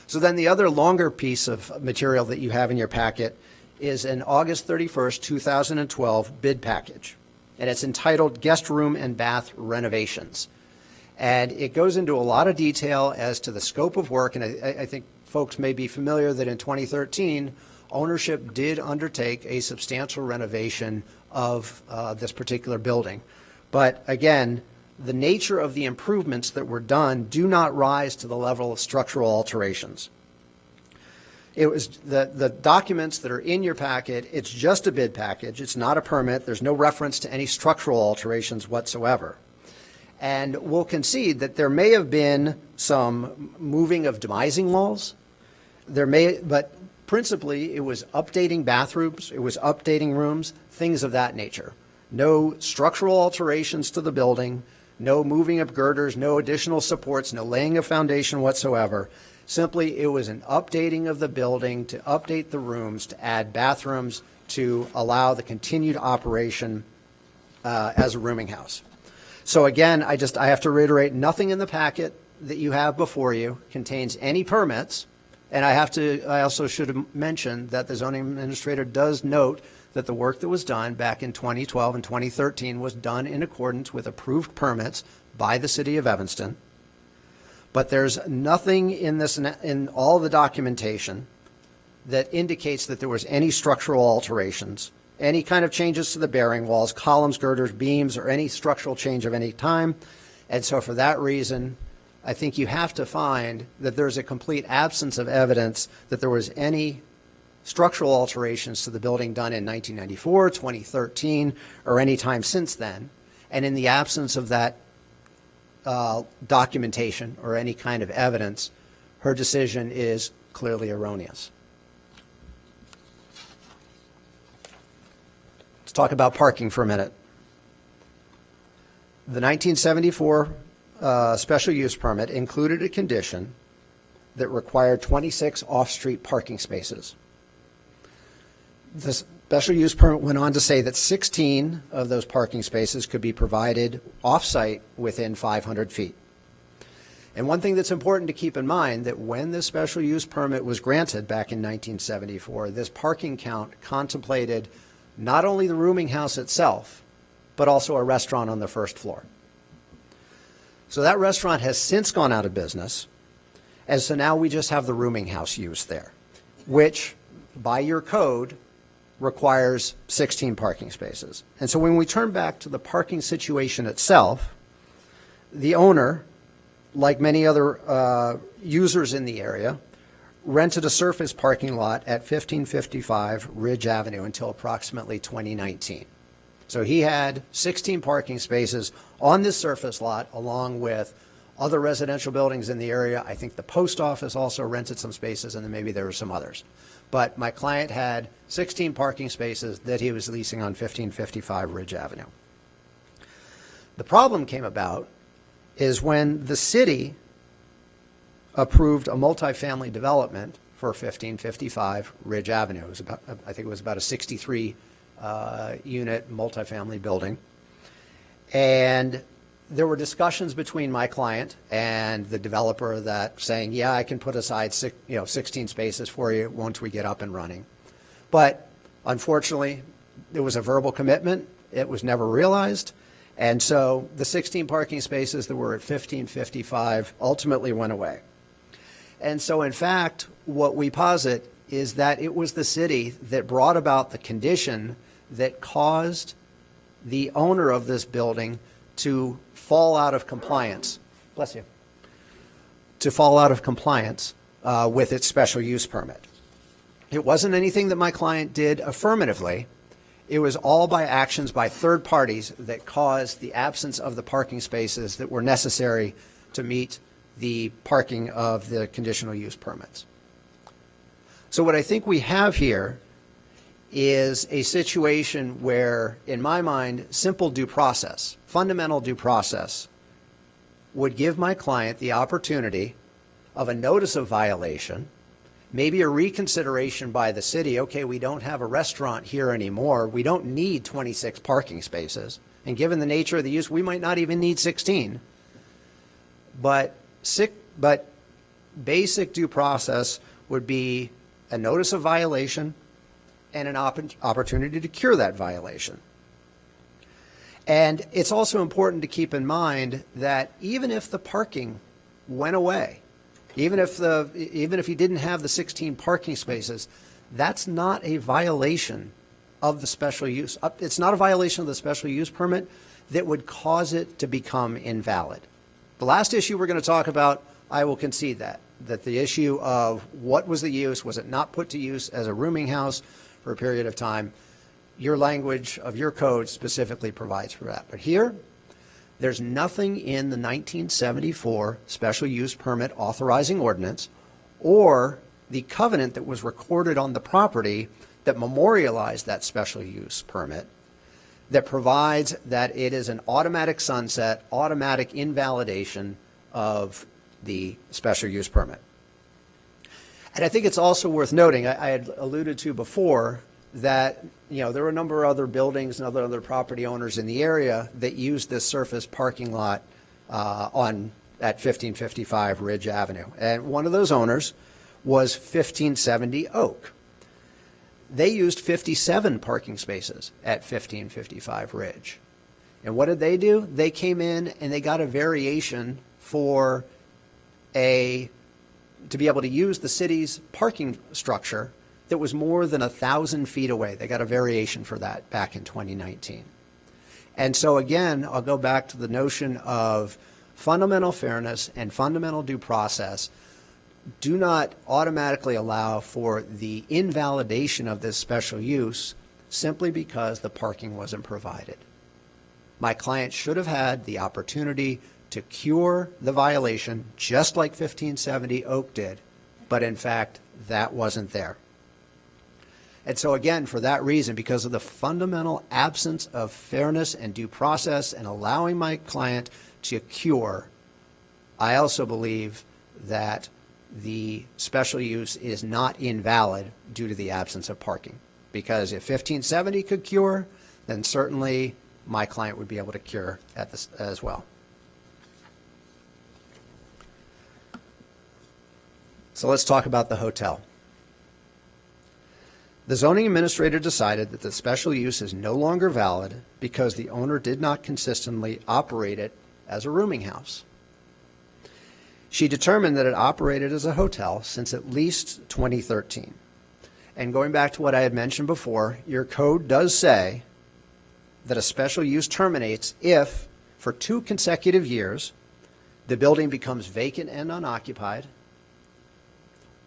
So then the other longer piece of material that you have in your packet is an August 31st, 2012 bid package, and it's entitled Guest Room and Bath Renovations. And it goes into a lot of detail as to the scope of work, and I think folks may be familiar that in 2013, ownership did undertake a substantial renovation of this particular building. But again, the nature of the improvements that were done do not rise to the level of structural alterations. It was the documents that are in your packet, it's just a bid package, it's not a permit, there's no reference to any structural alterations whatsoever. And we'll concede that there may have been some moving of demising walls, but principally it was updating bathrooms, it was updating rooms, things of that nature. No structural alterations to the building, no moving of girders, no additional supports, no laying of foundation whatsoever. Simply, it was an updating of the building to update the rooms, to add bathrooms, to allow the continued operation as a rooming house. So again, I have to reiterate, nothing in the packet that you have before you contains any permits. And I also should mention that the zoning administrator does note that the work that was done back in 2012 and 2013 was done in accordance with approved permits by the city of Evanston. But there's nothing in all the documentation that indicates that there was any structural alterations, any kind of changes to the bearing walls, columns, girders, beams, or any structural change of any time. And so for that reason, I think you have to find that there's a complete absence of evidence that there was any structural alterations to the building done in 1994, 2013, or any time since then. And in the absence of that documentation or any kind of evidence, her decision is clearly erroneous. Let's talk about parking for a minute. The 1974 special use permit included a condition that required 26 off-street parking spaces. The special use permit went on to say that 16 of those parking spaces could be provided off-site within 500 feet. And one thing that's important to keep in mind, that when this special use permit was granted back in 1974, this parking count contemplated not only the rooming house itself, but also a restaurant on the first floor. So that restaurant has since gone out of business, and so now we just have the rooming house use there, which by your code requires 16 parking spaces. And so when we turn back to the parking situation itself, the owner, like many other users in the area, rented a surface parking lot at 1555 Ridge Avenue until approximately 2019. So he had 16 parking spaces on this surface lot along with other residential buildings in the area. I think the post office also rented some spaces, and then maybe there were some others. But my client had 16 parking spaces that he was leasing on 1555 Ridge Avenue. The problem came about is when the city approved a multifamily development for 1555 Ridge Avenue. It was about, I think it was about a 63 unit multifamily building. And there were discussions between my client and the developer that saying, yeah, I can put aside 16 spaces for you once we get up and running. But unfortunately, there was a verbal commitment. It was never realized. And so the 16 parking spaces that were at 1555 ultimately went away. And so in fact, what we posit is that it was the city that brought about the condition that caused the owner of this building to fall out of compliance, bless you, to fall out of compliance with its special use permit. It wasn't anything that my client did affirmatively. It was all by actions by third parties that caused the absence of the parking spaces that were necessary to meet the parking of the conditional use permits. So what I think we have here is a situation where, in my mind, simple due process, fundamental due process, would give my client the opportunity of a notice of violation, maybe a reconsideration by the city. Okay, we don't have a restaurant here anymore. We don't need 26 parking spaces. And given the nature of the use, we might not even need 16. But basic due process would be a notice of violation and an opportunity to cure that violation. And it's also important to keep in mind that even if the parking went away, even if you didn't have the 16 parking spaces, that's not a violation of the special use. It's not a violation of the special use permit that would cause it to become invalid. The last issue we're going to talk about, I will concede that the issue of what was the use, was it not put to use as a rooming house for a period of time, your language of your code specifically provides for that. But here, there's nothing in the 1974 special use permit authorizing ordinance or the covenant that was recorded on the property that memorialized that special use permit that provides that it is an automatic sunset, automatic invalidation of the special use permit. And I think it's also worth noting, I had alluded to before, that there were a number of other buildings and other property owners in the area that used this surface parking lot at 1555 Ridge Avenue. And one of those owners was 1570 Oak. They used 57 parking spaces at 1555 Ridge. And what did they do? They came in and they got a variation to be able to use the city's parking structure that was more than 1,000 feet away. They got a variation for that back in 2019. And so again, I'll go back to the notion of fundamental fairness and fundamental due process. Do not automatically allow for the invalidation of this special use simply because the parking wasn't provided. My client should have had the opportunity to cure the violation just like 1570 Oak did, but in fact, that wasn't there. And so again, for that reason, because of the fundamental absence of fairness and due process and allowing my client to cure, I also believe that the special use is not invalid due to the absence of parking. Because if 1570 could cure, then certainly my client would be able to cure at this as well. So let's talk about the hotel. The zoning administrator decided that the special use is no longer valid because the owner did not consistently operate it as a rooming house. She determined that it operated as a hotel since at least 2013. And going back to what I had mentioned before, your code does say that a special use terminates if, for 2 consecutive years, the building becomes vacant and unoccupied,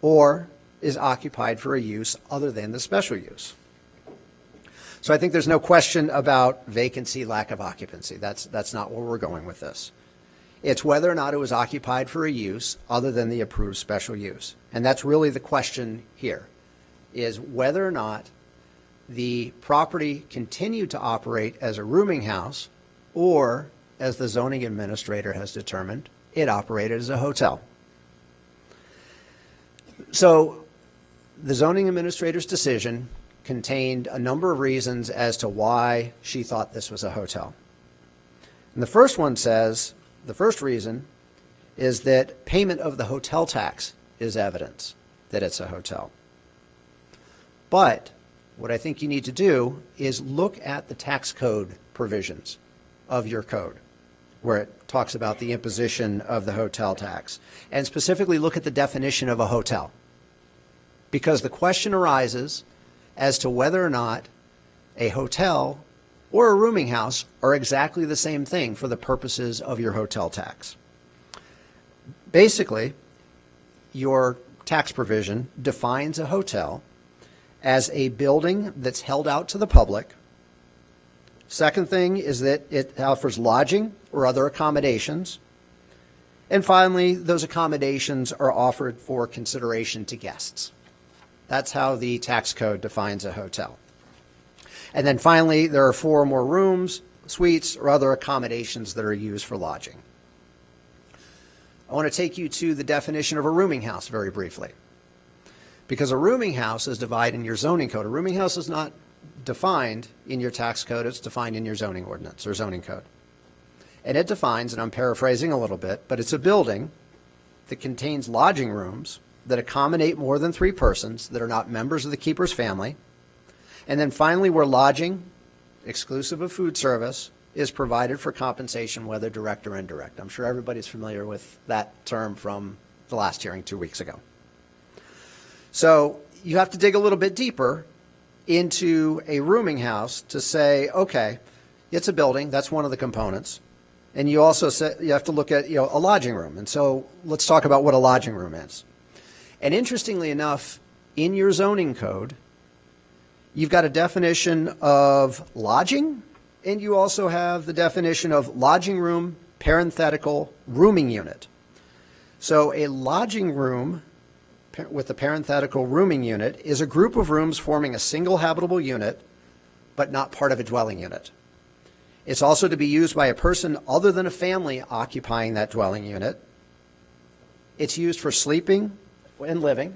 or is occupied for a use other than the special use. So I think there's no question about vacancy, lack of occupancy. That's not where we're going with this. It's whether or not it was occupied for a use other than the approved special use. And that's really the question here, is whether or not the property continued to operate as a rooming house or, as the zoning administrator has determined, it operated as a hotel. So the zoning administrator's decision contained a number of reasons as to why she thought this was a hotel. And the first reason is that payment of the hotel tax is evidence that it's a hotel. But what I think you need to do is look at the tax code provisions of your code, where it talks about the imposition of the hotel tax, and specifically look at the definition of a hotel. Because the question arises as to whether or not a hotel or a rooming house are exactly the same thing for the purposes of your hotel tax. Basically, your tax provision defines a hotel as a building that's held out to the public. Second thing is that it offers lodging or other accommodations. And finally, those accommodations are offered for consideration to guests. That's how the tax code defines a hotel. And then finally, there are 4 more rooms, suites, or other accommodations that are used for lodging. I want to take you to the definition of a rooming house very briefly. Because a rooming house is divided in your zoning code. A rooming house is not defined in your tax code, it's defined in your zoning ordinance or zoning code. And it defines, and I'm paraphrasing a little bit, but it's a building that contains lodging rooms that accommodate more than 3 persons that are not members of the keeper's family. And then finally, where lodging, exclusive of food service, is provided for compensation, whether direct or indirect. I'm sure everybody's familiar with that term from the last hearing 2 weeks ago. So you have to dig a little bit deeper into a rooming house to say, okay, it's a building, that's one of the components. And you also say, you have to look at, a lodging room. And so let's talk about what a lodging room is. And interestingly enough, in your zoning code, you've got a definition of lodging, and you also have the definition of lodging room, parenthetical, rooming unit. So a lodging room with a parenthetical rooming unit is a group of rooms forming a single habitable unit, but not part of a dwelling unit. It's also to be used by a person other than a family occupying that dwelling unit. It's used for sleeping and living.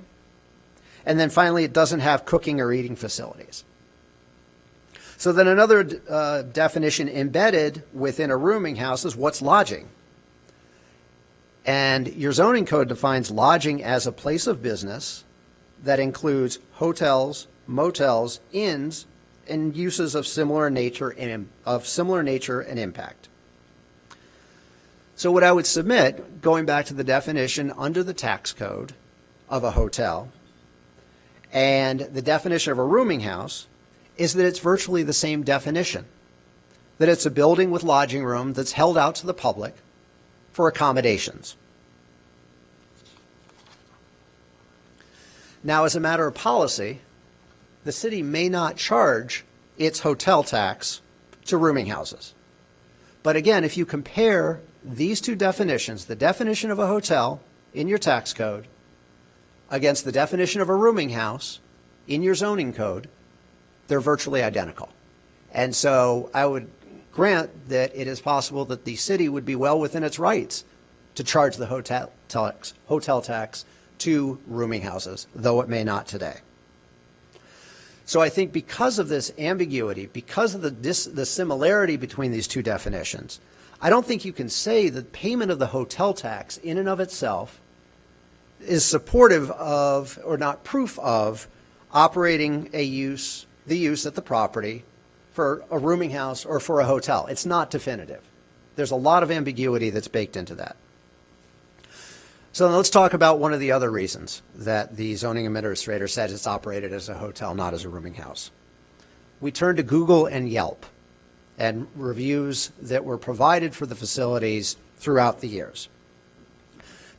And then finally, it doesn't have cooking or eating facilities. So then another definition embedded within a rooming house is what's lodging. And your zoning code defines lodging as a place of business that includes hotels, motels, inns, and uses of similar nature and impact. So what I would submit, going back to the definition under the tax code of a hotel and the definition of a rooming house, is that it's virtually the same definition, that it's a building with lodging room that's held out to the public for accommodations. Now, as a matter of policy, the city may not charge its hotel tax to rooming houses. But again, if you compare these two definitions, the definition of a hotel in your tax code against the definition of a rooming house in your zoning code, they're virtually identical. And so I would grant that it is possible that the city would be well within its rights to charge the hotel tax to rooming houses, though it may not today. So I think because of this ambiguity, because of the similarity between these two definitions, I don't think you can say that payment of the hotel tax in and of itself is supportive of, or not proof of, operating the use at the property for a rooming house or for a hotel. It's not definitive. There's a lot of ambiguity that's baked into that. So let's talk about one of the other reasons that the zoning administrator said it's operated as a hotel, not as a rooming house. We turn to Google and Yelp and reviews that were provided for the facilities throughout the years.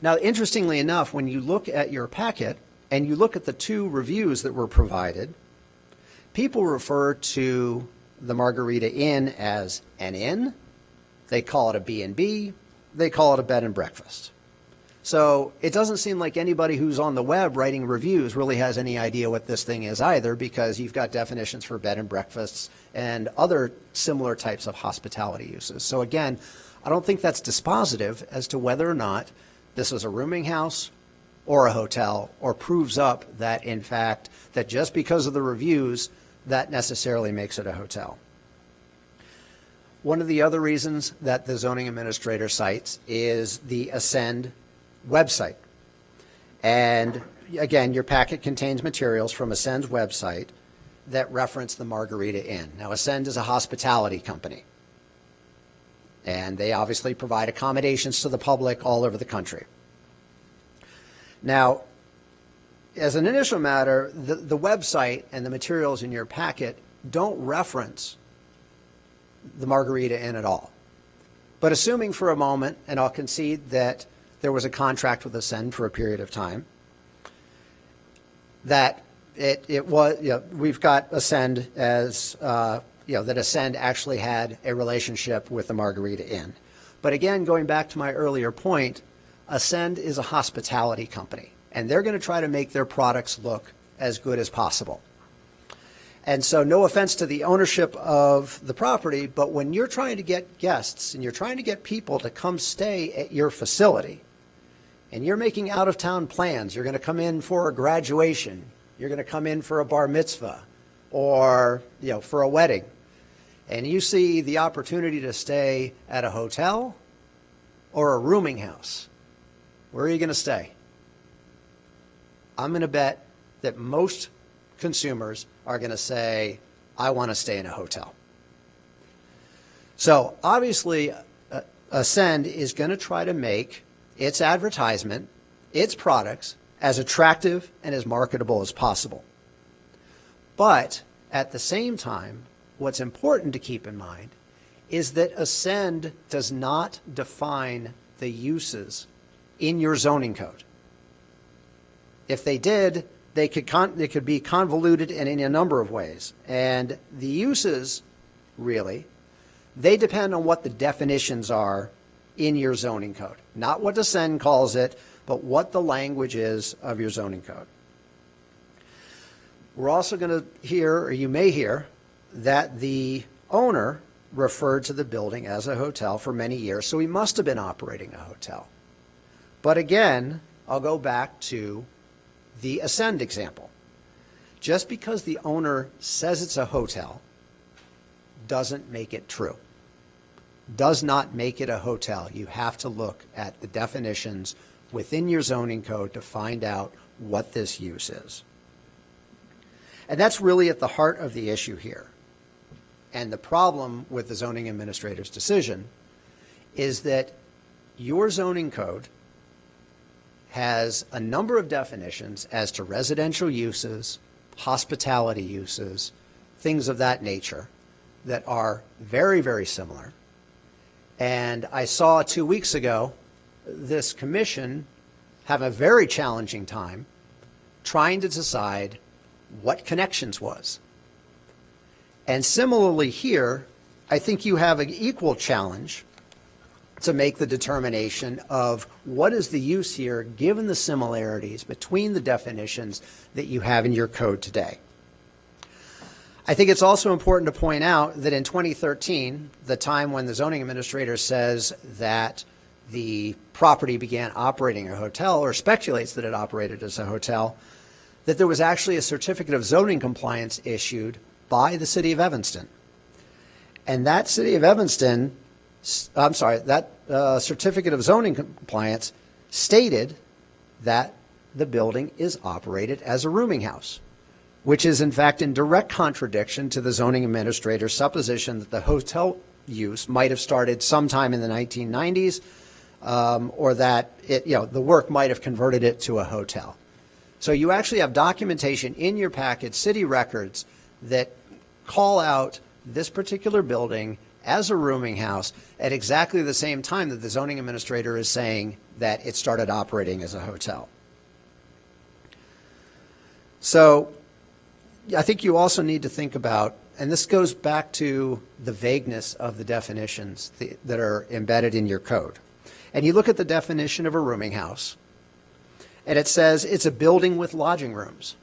Now, interestingly enough, when you look at your packet and you look at the 2 reviews that were provided, people refer to the Margarita Inn as an inn. They call it a B&B. They call it a bed and breakfast. So it doesn't seem like anybody who's on the web writing reviews really has any idea what this thing is either, because you've got definitions for bed and breakfasts and other similar types of hospitality uses. So again, I don't think that's dispositive as to whether or not this is a rooming house or a hotel, or proves up that, in fact, that just because of the reviews, that necessarily makes it a hotel. One of the other reasons that the zoning administrator cites is the Ascend website. And again, your packet contains materials from Ascend's website that reference the Margarita Inn. Now, Ascend is a hospitality company, and they obviously provide accommodations to the public all over the country. Now, as an initial matter, the website and the materials in your packet don't reference the Margarita Inn at all. But assuming for a moment, and I'll concede that there was a contract with Ascend for a period of time, that it was, we've got Ascend as, that Ascend actually had a relationship with the Margarita Inn. But again, going back to my earlier point, Ascend is a hospitality company, and they're going to try to make their products look as good as possible. And so no offense to the ownership of the property, but when you're trying to get guests and you're trying to get people to come stay at your facility, and you're making out-of-town plans, you're going to come in for a graduation, you're going to come in for a bar mitzvah, or for a wedding, and you see the opportunity to stay at a hotel or a rooming house, where are you going to stay? I'm going to bet that most consumers are going to say, I want to stay in a hotel. So obviously, Ascend is going to try to make its advertisement, its products, as attractive and as marketable as possible. But at the same time, what's important to keep in mind is that Ascend does not define the uses in your zoning code. If they did, they could be convoluted in a number of ways. And the uses, really, they depend on what the definitions are in your zoning code. Not what Ascend calls it, but what the language is of your zoning code. We're also going to hear, or you may hear, that the owner referred to the building as a hotel for many years, so he must have been operating a hotel. But again, I'll go back to the Ascend example. Just because the owner says it's a hotel doesn't make it true. Does not make it a hotel. You have to look at the definitions within your zoning code to find out what this use is. And that's really at the heart of the issue here. And the problem with the zoning administrator's decision is that your zoning code has a number of definitions as to residential uses, hospitality uses, things of that nature that are very, very similar. And I saw 2 weeks ago this commission have a very challenging time trying to decide what connections was. And similarly here, I think you have an equal challenge to make the determination of what is the use here given the similarities between the definitions that you have in your code today. I think it's also important to point out that in 2013, the time when the zoning administrator says that the property began operating a hotel or speculates that it operated as a hotel, that there was actually a certificate of zoning compliance issued by the city of Evanston. And that city of Evanston, that certificate of zoning compliance stated that the building is operated as a rooming house, which is in fact in direct contradiction to the zoning administrator's supposition that the hotel use might have started sometime in the 1990s, or that the work might have converted it to a hotel. So you actually have documentation in your packet, city records, that call out this particular building as a rooming house at exactly the same time that the zoning administrator is saying that it started operating as a hotel. So I think you also need to think about, and this goes back to the vagueness of the definitions that are embedded in your code. And you look at the definition of a rooming house, and it says it's a building with lodging rooms.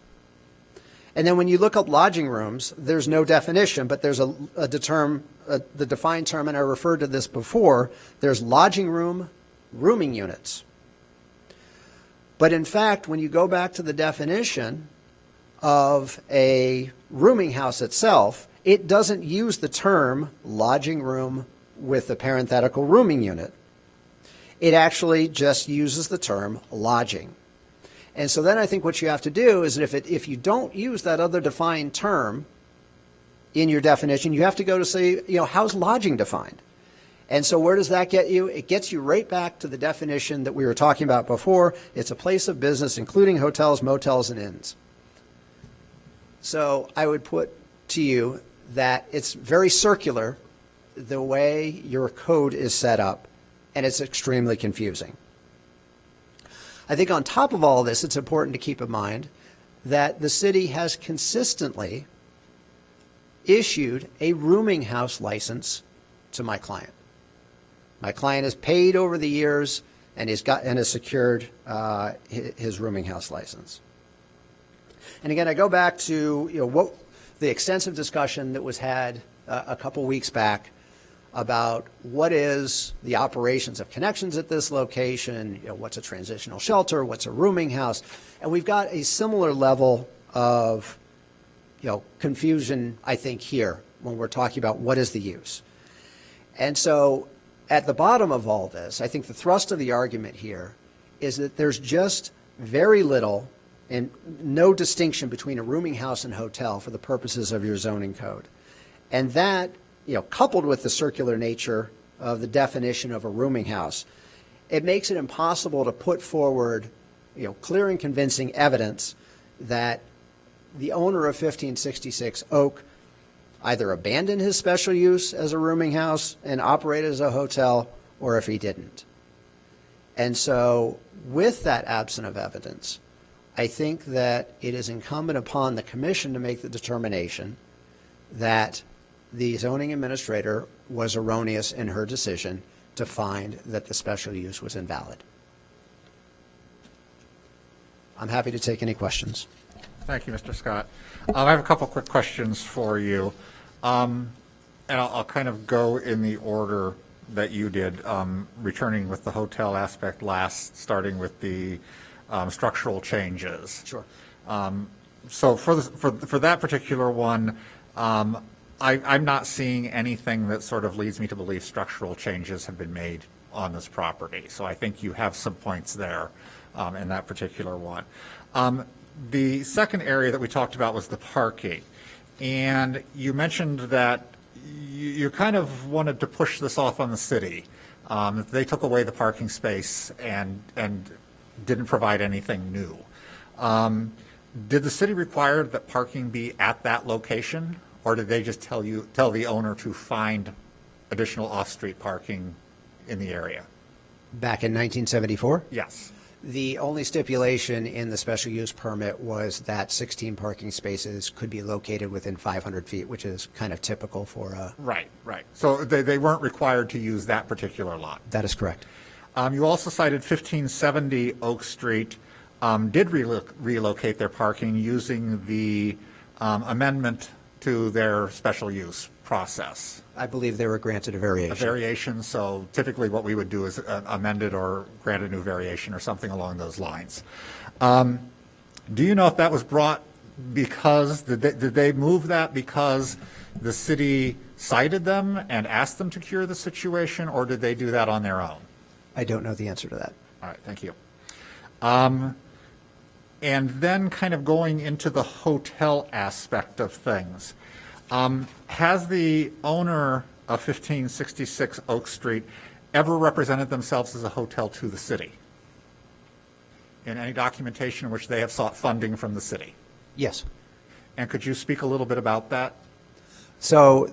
And then when you look up lodging rooms, there's no definition, but there's the defined term, and I referred to this before, there's lodging room, rooming units. But in fact, when you go back to the definition of a rooming house itself, it doesn't use the term lodging room with a parenthetical rooming unit. It actually just uses the term lodging. And so then I think what you have to do is that if you don't use that other defined term in your definition, you have to go to say, how's lodging defined? And so where does that get you? It gets you right back to the definition that we were talking about before. It's a place of business, including hotels, motels, and inns. So I would put to you that it's very circular the way your code is set up, and it's extremely confusing. I think on top of all of this, it's important to keep in mind that the city has consistently issued a rooming house license to my client. My client has paid over the years and has secured his rooming house license. And again, I go back to what the extensive discussion that was had a couple weeks back about what is the operations of connections at this location, what's a transitional shelter, what's a rooming house, and we've got a similar level of confusion, I think, here when we're talking about what is the use. And so at the bottom of all this, I think the thrust of the argument here is that there's just very little and no distinction between a rooming house and hotel for the purposes of your zoning code. And that, coupled with the circular nature of the definition of a rooming house, it makes it impossible to put forward, clear and convincing evidence that the owner of 1566 Oak either abandoned his special use as a rooming house and operated as a hotel, or if he didn't. And so with that absence of evidence, I think that it is incumbent upon the commission to make the determination that the zoning administrator was erroneous in her decision to find that the special use was invalid. I'm happy to take any questions. Thank you, Mr. Scott. I have a couple quick questions for you. And I'll kind of go in the order that you did, returning with the hotel aspect last, starting with the structural changes. Sure. So for that particular one, I'm not seeing anything that sort of leads me to believe structural changes have been made on this property. So I think you have some points there in that particular one. The second area that we talked about was the parking. And you mentioned that you kind of wanted to push this off on the city. They took away the parking space and didn't provide anything new. Did the city require that parking be at that location, or did they just tell the owner to find additional off-street parking in the area? Back in 1974? Yes. The only stipulation in the special use permit was that 16 parking spaces could be located within 500 feet, which is kind of typical for a... Right. So they weren't required to use that particular lot. That is correct. You also cited 1570 Oak Street did relocate their parking using the amendment to their special use process. I believe they were granted a variation. A variation, so typically what we would do is amend it or grant a new variation or something along those lines. Do you know if that was brought because, did they move that because the city cited them and asked them to cure the situation, or did they do that on their own? I don't know the answer to that. All right, thank you. And then kind of going into the hotel aspect of things. Has the owner of 1566 Oak Street ever represented themselves as a hotel to the city in any documentation in which they have sought funding from the city? Yes. And could you speak a little bit about that? So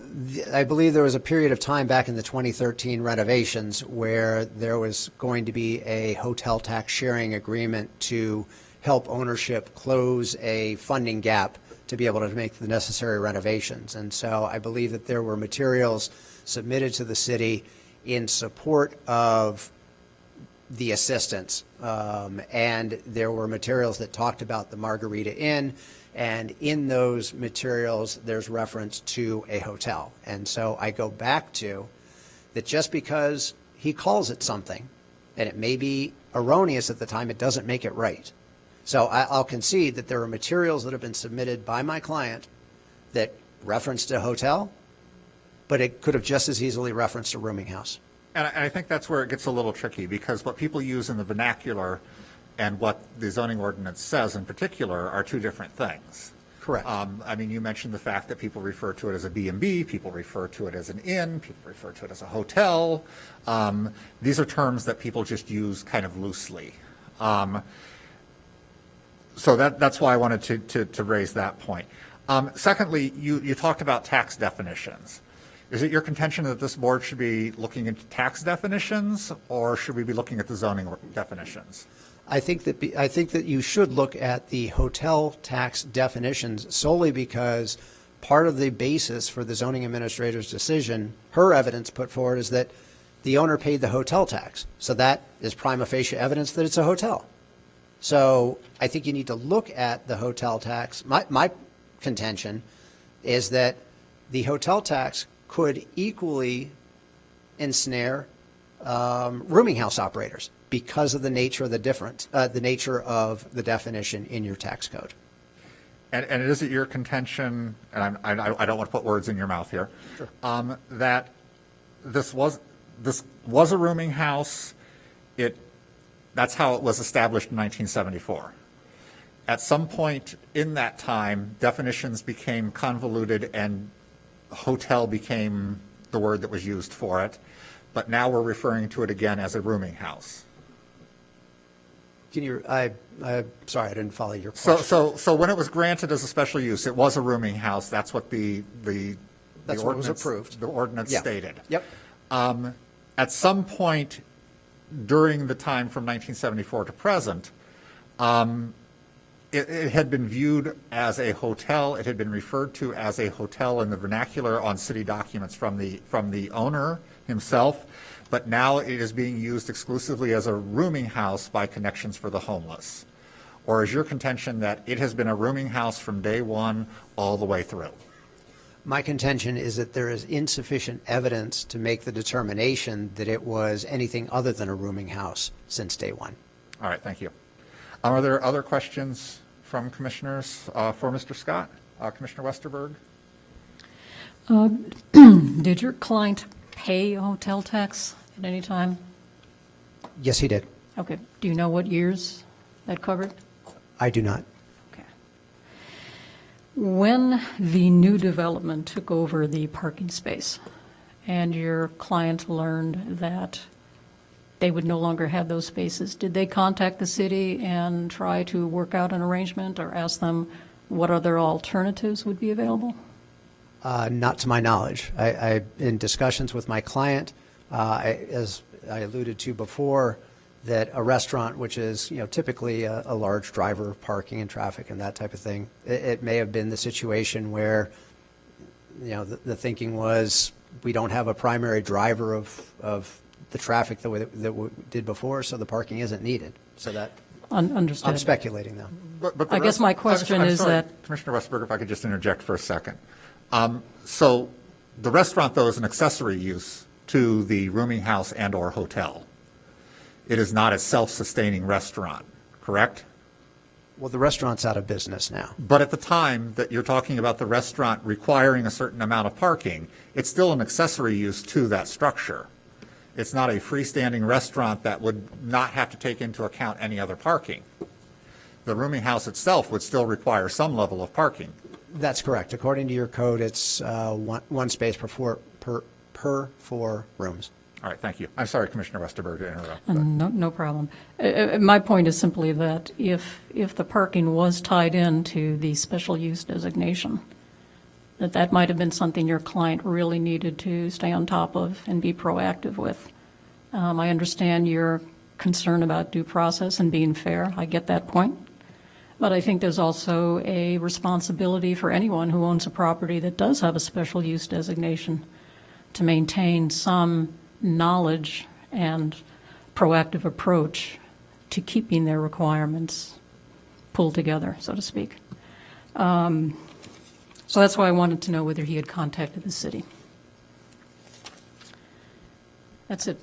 I believe there was a period of time back in the 2013 renovations where there was going to be a hotel tax sharing agreement to help ownership close a funding gap to be able to make the necessary renovations. And so I believe that there were materials submitted to the city in support of the assistance. And there were materials that talked about the Margarita Inn, and in those materials, there's reference to a hotel. And so I go back to that just because he calls it something, and it may be erroneous at the time, it doesn't make it right. So I'll concede that there are materials that have been submitted by my client that referenced a hotel, but it could have just as easily referenced a rooming house. And I think that's where it gets a little tricky, because what people use in the vernacular and what the zoning ordinance says in particular are two different things. Correct. I mean, you mentioned the fact that people refer to it as a B&B, people refer to it as an inn, people refer to it as a hotel. These are terms that people just use kind of loosely. So that's why I wanted to raise that point. Secondly, you talked about tax definitions. Is it your contention that this board should be looking into tax definitions, or should we be looking at the zoning definitions? I think that you should look at the hotel tax definitions solely because part of the basis for the zoning administrator's decision, her evidence put forward, is that the owner paid the hotel tax. So that is prima facie evidence that it's a hotel. So I think you need to look at the hotel tax. My contention is that the hotel tax could equally ensnare rooming house operators because of the nature of the nature of the definition in your tax code. And it is your contention, and I don't want to put words in your mouth here, that this was a rooming house. That's how it was established in 1974. At some point in that time, definitions became convoluted and hotel became the word that was used for it. But now we're referring to it again as a rooming house. Can you, sorry, I didn't follow your question. So when it was granted as a special use, it was a rooming house. That's what the That's what was approved. The ordinance Yeah. stated. Yep. At some point during the time from 1974 to present, it had been viewed as a hotel. It had been referred to as a hotel in the vernacular on city documents from the owner himself, but now it is being used exclusively as a rooming house by Connections for the Homeless. Or is your contention that it has been a rooming house from day one all the way through? My contention is that there is insufficient evidence to make the determination that it was anything other than a rooming house since day one. All right, thank you. Are there other questions from commissioners for Mr. Scott? Commissioner Westerberg? Did your client pay a hotel tax at any time? Yes, he did. Okay. Do you know what years that covered? I do not. Okay. When the new development took over the parking space and your client learned that they would no longer have those spaces, did they contact the city and try to work out an arrangement or ask them what other alternatives would be available? Not to my knowledge. In discussions with my client, as I alluded to before, that a restaurant, which is typically a large driver of parking and traffic and that type of thing, it may have been the situation where the thinking was we don't have a primary driver of the traffic that we did before, so the parking isn't needed. So that Understood. I'm speculating though. But I guess my question I'm is sorry, that Commissioner Westberg, if I could just interject for a second. So the restaurant, though, is an accessory use to the rooming house and or hotel. It is not a self-sustaining restaurant, correct? Well, the restaurant's out of business now. But at the time that you're talking about the restaurant requiring a certain amount of parking, it's still an accessory use to that structure. It's not a freestanding restaurant that would not have to take into account any other parking. The rooming house itself would still require some level of parking. That's correct. According to your code, it's one space per 4 rooms. All right, thank you. I'm sorry, Commissioner Westerberg, to interrupt. no problem. My point is simply that if the parking was tied into the special use designation, that might have been something your client really needed to stay on top of and be proactive with. I understand your concern about due process and being fair. I get that point. But I think there's also a responsibility for anyone who owns a property that does have a special use designation to maintain some knowledge and proactive approach to keeping their requirements pulled together, so to speak. So that's why I wanted to know whether he had contacted the city. That's it.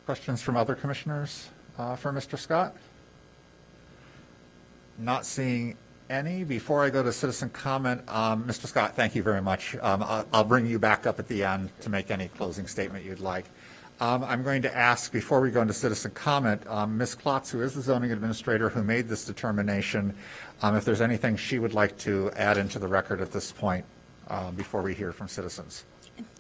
Questions from other commissioners for Mr. Scott? Not seeing any. Before I go to citizen comment, Mr. Scott, thank you very much. I'll bring you back up at the end to make any closing statement you'd like. I'm going to ask, before we go into citizen comment, Ms. Klotz, who is the zoning administrator who made this determination, if there's anything she would like to add into the record at this point before we hear from citizens.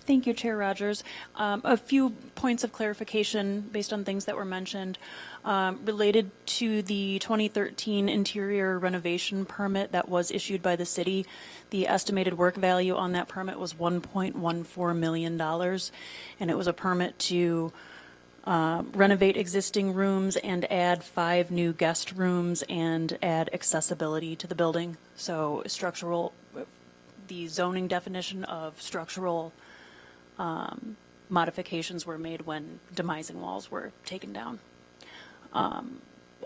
Thank you, Chair Rogers. A few points of clarification based on things that were mentioned related to the 2013 interior renovation permit that was issued by the city. The estimated work value on that permit was $1.14 million, and it was a permit to renovate existing rooms and add 5 new guest rooms and add accessibility to the building. So the zoning definition of structural modifications were made when demising walls were taken down.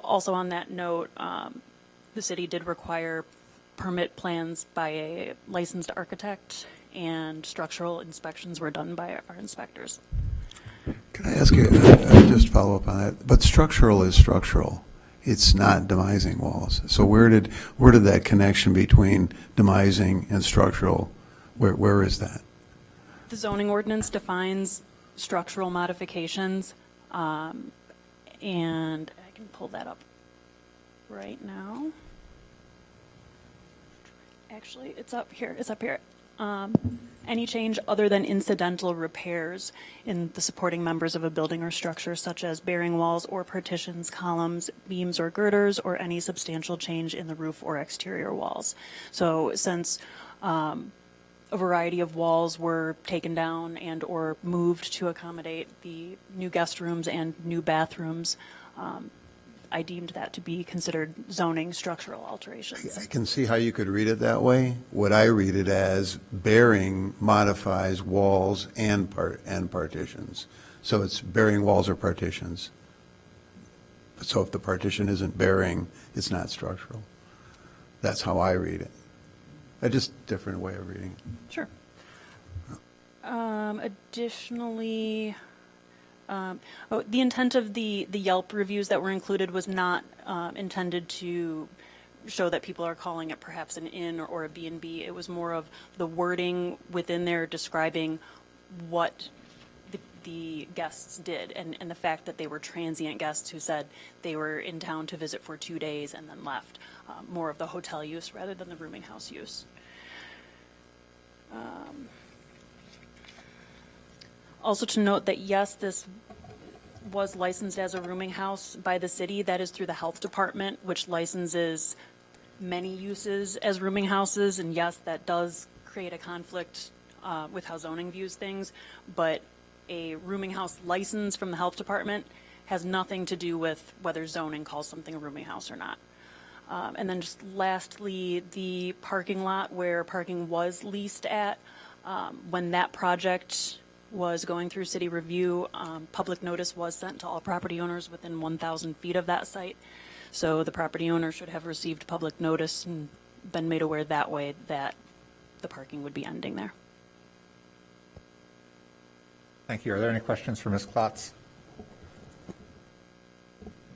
Also on that note, the city did require permit plans by a licensed architect, and structural inspections were done by our inspectors. Can I ask you, just follow up on that? But structural is structural. It's not demising walls. So where did that connection between demising and structural, where is that? The zoning ordinance defines structural modifications, and I can pull that up right now. Actually, it's up here. It's up here. Any change other than incidental repairs in the supporting members of a building or structure, such as bearing walls or partitions, columns, beams, or girders, or any substantial change in the roof or exterior walls. So since a variety of walls were taken down and or moved to accommodate the new guest rooms and new bathrooms, I deemed that to be considered zoning structural alterations. I can see how you could read it that way. What I read it as, bearing modifies walls and partitions. So it's bearing walls or partitions. So if the partition isn't bearing, it's not structural. That's how I read it. A just different way of reading it. Sure. Additionally, the intent of the Yelp reviews that were included was not intended to show that people are calling it perhaps an inn or a B&B. It was more of the wording within there describing what the guests did, and the fact that they were transient guests who said they were in town to visit for 2 days and then left. More of the hotel use rather than the rooming house use. Also to note that yes, this was licensed as a rooming house by the city. That is through the health department, which licenses many uses as rooming houses. And yes, that does create a conflict with how zoning views things. But a rooming house license from the health department has nothing to do with whether zoning calls something a rooming house or not. And then just lastly, the parking lot where parking was leased at, when that project was going through city review, public notice was sent to all property owners within 1,000 feet of that site. So the property owner should have received public notice and been made aware that way that the parking would be ending there. Thank you. Are there any questions for Ms. Klotz?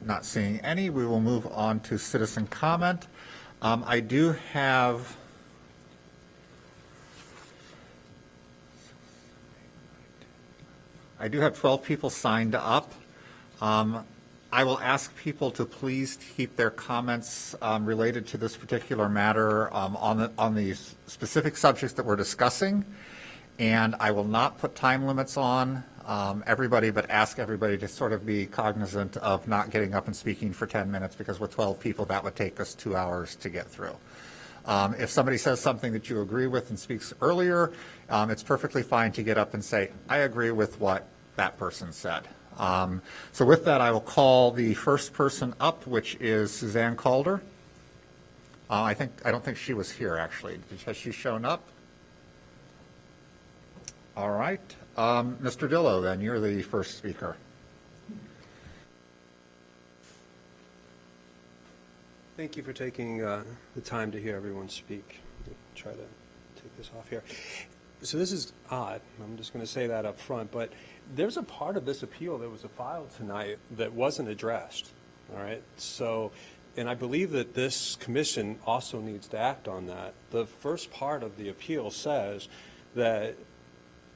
Not seeing any. We will move on to citizen comment. I do have I do have 12 people signed up. I will ask people to please keep their comments related to this particular matter on the specific subjects that we're discussing, and I will not put time limits on everybody, but ask everybody to sort of be cognizant of not getting up and speaking for 10 minutes, because with 12 people, that would take us 2 hours to get through. If somebody says something that you agree with and speaks earlier, it's perfectly fine to get up and say, I agree with what that person said. So with that, I will call the first person up, which is Suzanne Calder. I don't think she was here, actually. Has she shown up? All right. Mr. Dillo, then, you're the first speaker. Thank you for taking the time to hear everyone speak. I'll try to take this off here. So this is odd. I'm just going to say that up front, but there's a part of this appeal that was filed tonight that wasn't addressed. All right. So, and I believe that this commission also needs to act on that. The first part of the appeal says that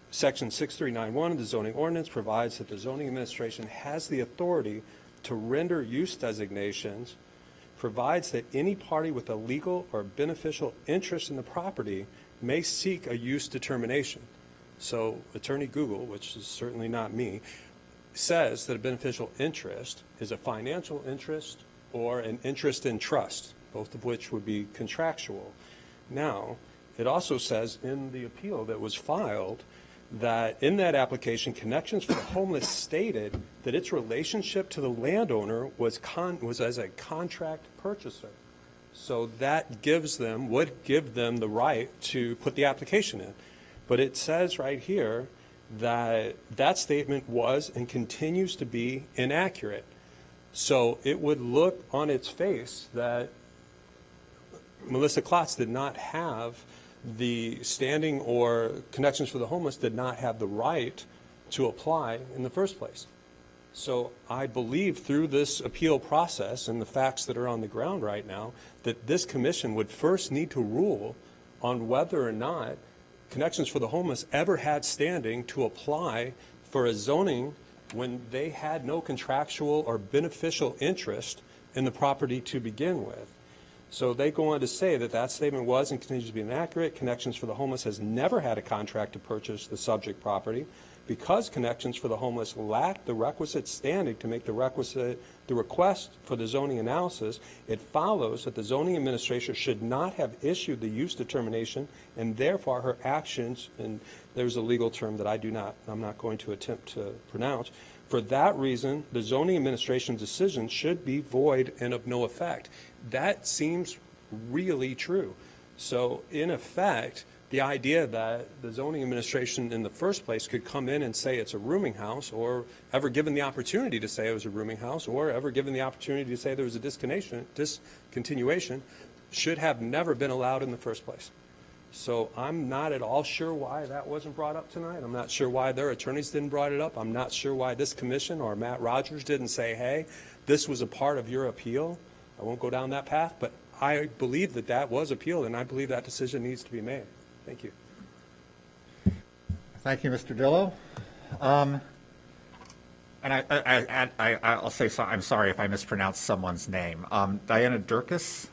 Section 6391 of the zoning ordinance provides that the zoning administration has the authority to render use designations, provides that any party with a legal or beneficial interest in the property may seek a use determination. So Attorney Google, which is certainly not me, says that a beneficial interest is a financial interest or an interest in trust, both of which would be contractual. Now, it also says in the appeal that was filed that in that application, Connections for the Homeless stated that its relationship to the landowner was as a contract purchaser. So that would give them the right to put the application in. But it says right here that that statement was and continues to be inaccurate. So it would look on its face that Melissa Klotz did not have the standing or Connections for the Homeless did not have the right to apply in the first place. So I believe through this appeal process and the facts that are on the ground right now, that this commission would first need to rule on whether or not Connections for the Homeless ever had standing to apply for a zoning when they had no contractual or beneficial interest in the property to begin with. So they go on to say that that statement was and continues to be inaccurate. Connections for the Homeless has never had a contract to purchase the subject property. Because Connections for the Homeless lacked the requisite standing to make the request for the zoning analysis, it follows that the zoning administrator should not have issued the use determination, and therefore her actions, and there's a legal term that I'm not going to attempt to pronounce. For that reason, the zoning administration's decision should be void and of no effect. That seems really true. So in effect, the idea that the zoning administration in the first place could come in and say it's a rooming house, or ever given the opportunity to say it was a rooming house, or ever given the opportunity to say there was a discontinuation, should have never been allowed in the first place. So I'm not at all sure why that wasn't brought up tonight. I'm not sure why their attorneys didn't brought it up. I'm not sure why this commission or Matt Rogers didn't say, hey, this was a part of your appeal. I won't go down that path, but I believe that that was appealed, and I believe that decision needs to be made. Thank you. Thank you, Mr. Dillow. And I'll say so. I'm sorry if I mispronounced someone's name. Diana Durkis.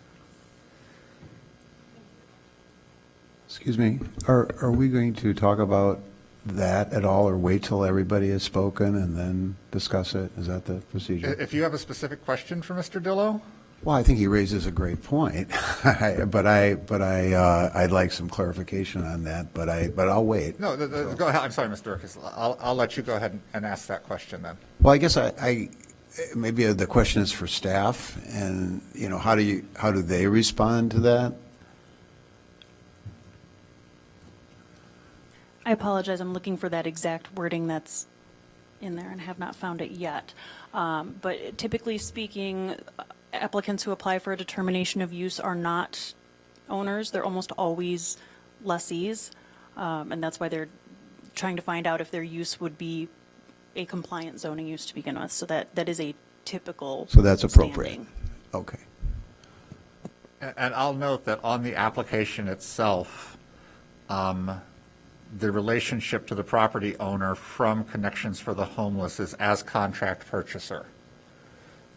Excuse me, are we going to talk about that at all, or wait till everybody has spoken and then discuss it? Is that the procedure? If you have a specific question for Mr. Dillow? Well, I think he raises a great point, but I'd like some clarification on that, but I'll wait. No, go ahead. I'm sorry, Mr. Durkis. I'll let you go ahead and ask that question then. Well, I guess maybe the question is for staff, and how do they respond to that? I apologize. I'm looking for that exact wording that's in there and have not found it yet. But typically speaking, applicants who apply for a determination of use are not owners. They're almost always lessees. And that's why they're trying to find out if their use would be a compliant zoning use to begin with. So that is a typical So that's appropriate. standing. Okay. And I'll note that on the application itself, the relationship to the property owner from Connections for the Homeless is as contract purchaser.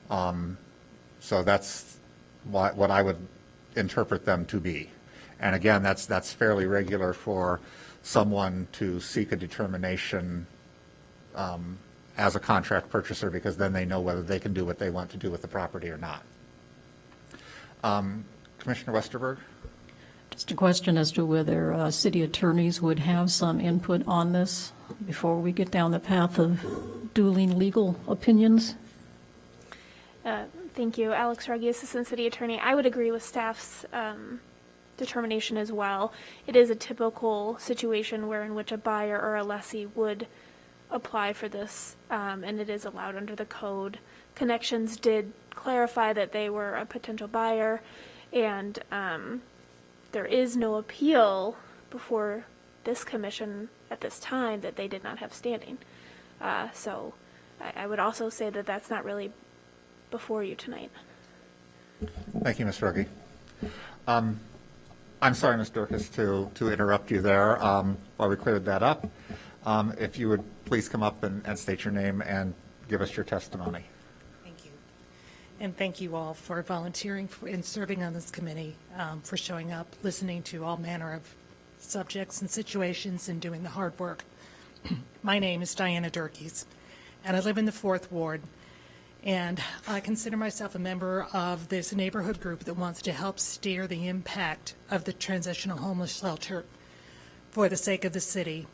So that's what I would interpret them to be. And again, that's fairly regular for someone to seek a determination as a contract purchaser, because then they know whether they can do what they want to do with the property or not. Commissioner Westerberg? Just a question as to whether city attorneys would have some input on this before we get down the path of dueling legal opinions. Thank you. Alex Ruggie, Assistant City Attorney. I would agree with staff's determination as well. It is a typical situation in which a buyer or a lessee would apply for this, and it is allowed under the code. Connections did clarify that they were a potential buyer, and there is no appeal before this commission at this time that they did not have standing. So I would also say that that's not really before you tonight. Thank you, Ms. Ruggie. I'm sorry, Ms. Durkis, to interrupt you there while we cleared that up. If you would please come up and state your name and give us your testimony. Thank you. And thank you all for volunteering and serving on this committee, for showing up, listening to all manner of subjects and situations, and doing the hard work. My name is Diana Durkis, and I live in the 4th Ward. And I consider myself a member of this neighborhood group that wants to help steer the impact of the transitional homeless shelter for the sake of the city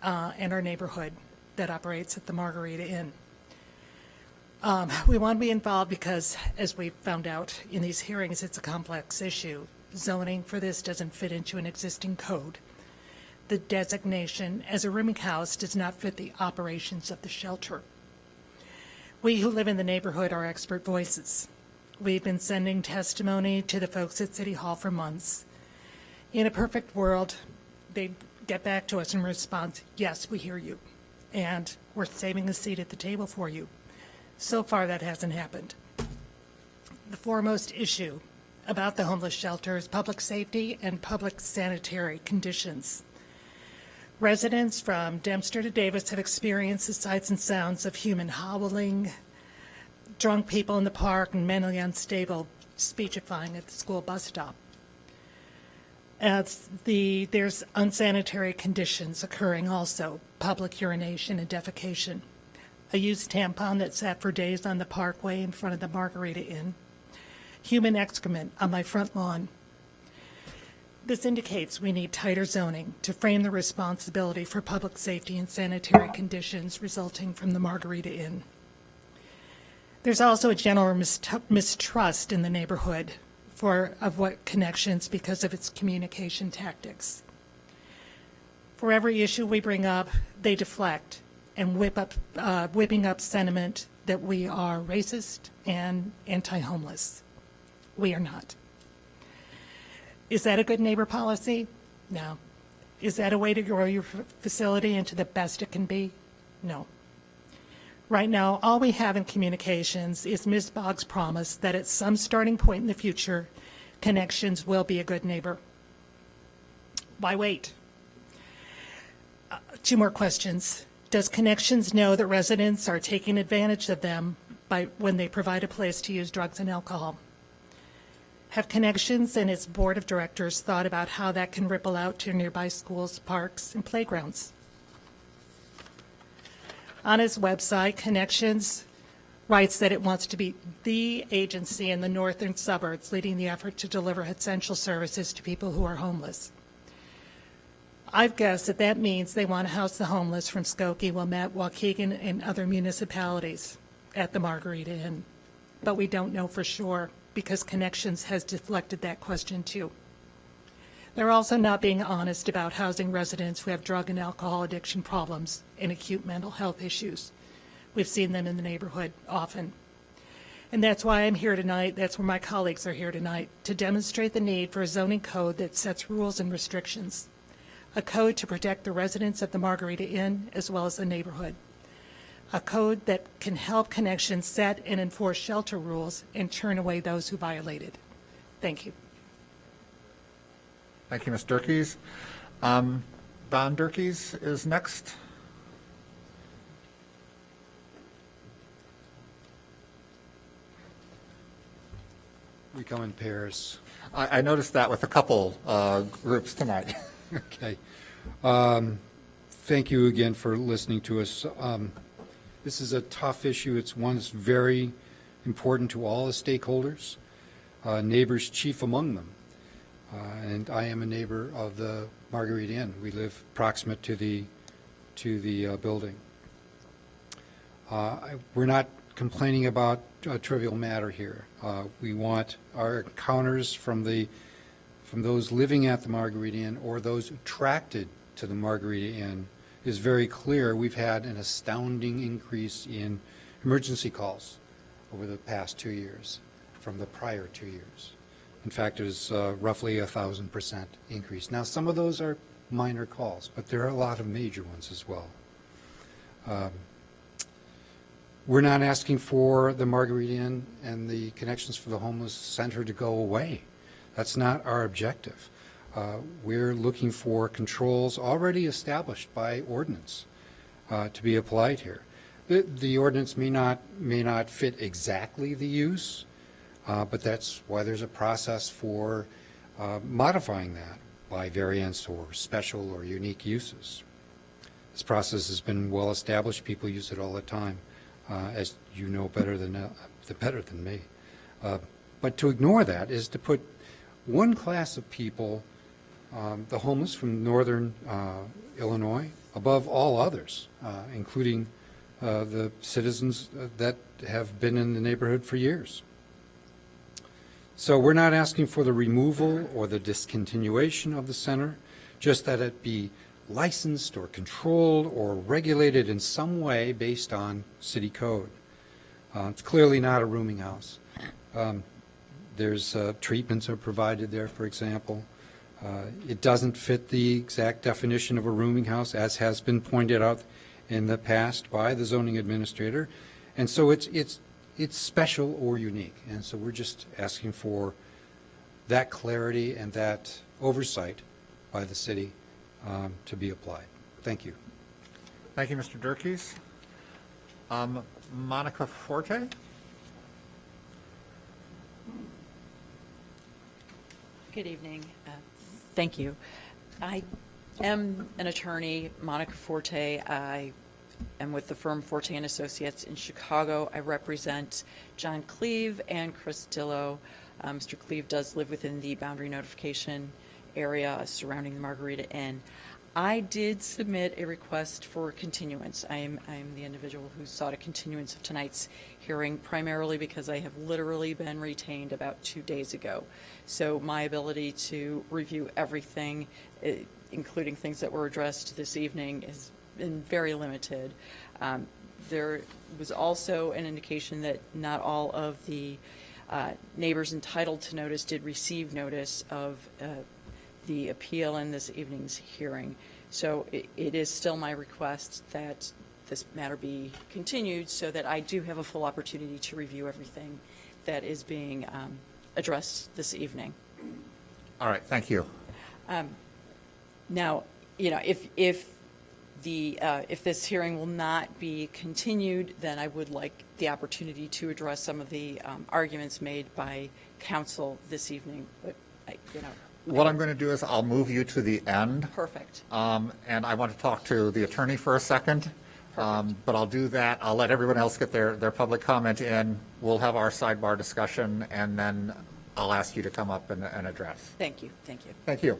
and our neighborhood that operates at the Margarita Inn. We want to be involved because, as we found out in these hearings, it's a complex issue. Zoning for this doesn't fit into an existing code. The designation as a rooming house does not fit the operations of the shelter. We who live in the neighborhood are expert voices. We've been sending testimony to the folks at City Hall for months, In a perfect world, they'd get back to us and respond, yes, we hear you, and we're saving a seat at the table for you. So far, that hasn't happened. The foremost issue about the homeless shelter is public safety and public sanitary conditions. Residents from Dempster to Davis have experienced the sights and sounds of human howling, drunk people in the park, and mentally unstable speechifying at the school bus stop. There's unsanitary conditions occurring also, public urination and defecation. A used tampon that sat for days on the parkway in front of the Margarita Inn. Human excrement on my front lawn. This indicates we need tighter zoning to frame the responsibility for public safety and sanitary conditions resulting from the Margarita Inn. There's also a general mistrust in the neighborhood of what Connections because of its communication tactics. For every issue we bring up, they deflect and whipping up sentiment that we are racist and anti-homeless. We are not. Is that a good neighbor policy? No. Is that a way to grow your facility into the best it can be? No. Right now, all we have in communications is Ms. Boggs' promise that at some starting point in the future, Connections will be a good neighbor. Why wait? 2 more questions. Does Connections know that residents are taking advantage of them when they provide a place to use drugs and alcohol? Have Connections and its board of directors thought about how that can ripple out to nearby schools, parks, and playgrounds? On its website, Connections writes that it wants to be the agency in the northern suburbs leading the effort to deliver essential services to people who are homeless. I've guessed that that means they want to house the homeless from Skokie, Wilmette, Waukegan, and other municipalities at the Margarita Inn. But we don't know for sure because Connections has deflected that question too. They're also not being honest about housing residents who have drug and alcohol addiction problems and acute mental health issues. We've seen them in the neighborhood often. And that's why I'm here tonight, that's where my colleagues are here tonight, to demonstrate the need for a zoning code that sets rules and restrictions. A code to protect the residents of the Margarita Inn as well as the neighborhood. A code that can help Connections set and enforce shelter rules and turn away those who violate it. Thank you. Thank you, Ms. Durkees. Don Durkees is next. We come in pairs. I noticed that with a couple groups tonight. Okay. Thank you again for listening to us. This is a tough issue. It's one that's very important to all the stakeholders, neighbors chief among them. And I am a neighbor of the Margarita Inn. We live proximate to the building. We're not complaining about a trivial matter here. We want our encounters from those living at the Margarita Inn or those attracted to the Margarita Inn is very clear. We've had an astounding increase in emergency calls over the past 2 years from the prior 2 years. In fact, there's roughly 1,000% increase. Now, some of those are minor calls, but there are a lot of major ones as well. We're not asking for the Margarita Inn and the Connections for the Homeless Center to go away. That's not our objective. We're looking for controls already established by ordinance to be applied here. The ordinance may not fit exactly the use, but that's why there's a process for modifying that by variance or special or unique uses. This process has been well established. People use it all the time, as you know better than me. But to ignore that is to put one class of people, the homeless from northern Illinois, above all others, including the citizens that have been in the neighborhood for years. So we're not asking for the removal or the discontinuation of the center, just that it be licensed or controlled or regulated in some way based on city code. It's clearly not a rooming house. There's treatments are provided there, for example. It doesn't fit the exact definition of a rooming house, as has been pointed out in the past by the zoning administrator. And so it's special or unique. And so we're just asking for that clarity and that oversight by the city to be applied. Thank you. Thank you, Mr. Durkes. Monica Forte? Good evening. Thank you. I am an attorney, Monica Forte. I am with the firm Forte and Associates in Chicago. I represent John Cleve and Chris Dillo. Mr. Cleve does live within the boundary notification area surrounding the Margarita Inn. I did submit a request for continuance. I am the individual who sought a continuance of tonight's hearing, primarily because I have literally been retained about 2 days ago. So my ability to review everything, including things that were addressed this evening, has been very limited. There was also an indication that not all of the neighbors entitled to notice did receive notice of the appeal in this evening's hearing. So it is still my request that this matter be continued so that I do have a full opportunity to review everything that is being addressed this evening. All right, thank you. Now, you know, if this hearing will not be continued, then I would like the opportunity to address some of the arguments made by counsel this evening. But What I'm going to do is I'll move you to the end. Perfect. And I want to talk to the attorney for a second. But I'll do that. I'll let everyone else get their public comment in. We'll have our sidebar discussion, and then I'll ask you to come up and address. Thank you. Thank you. Thank you.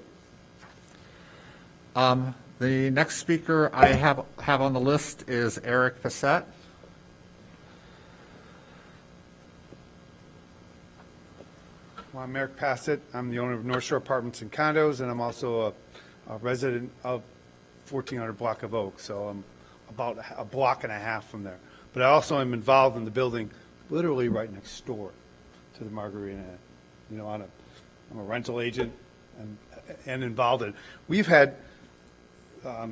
The next speaker I have on the list is Eric Passett. Well, I'm Eric Passett. I'm the owner of North Shore Apartments and Condos, and I'm also a resident of 1400 Block of Oak, so I'm about a block and a half from there. But I also am involved in the building literally right next door to the Margarita Inn. You know, I'm a rental agent and involved in it. We've had,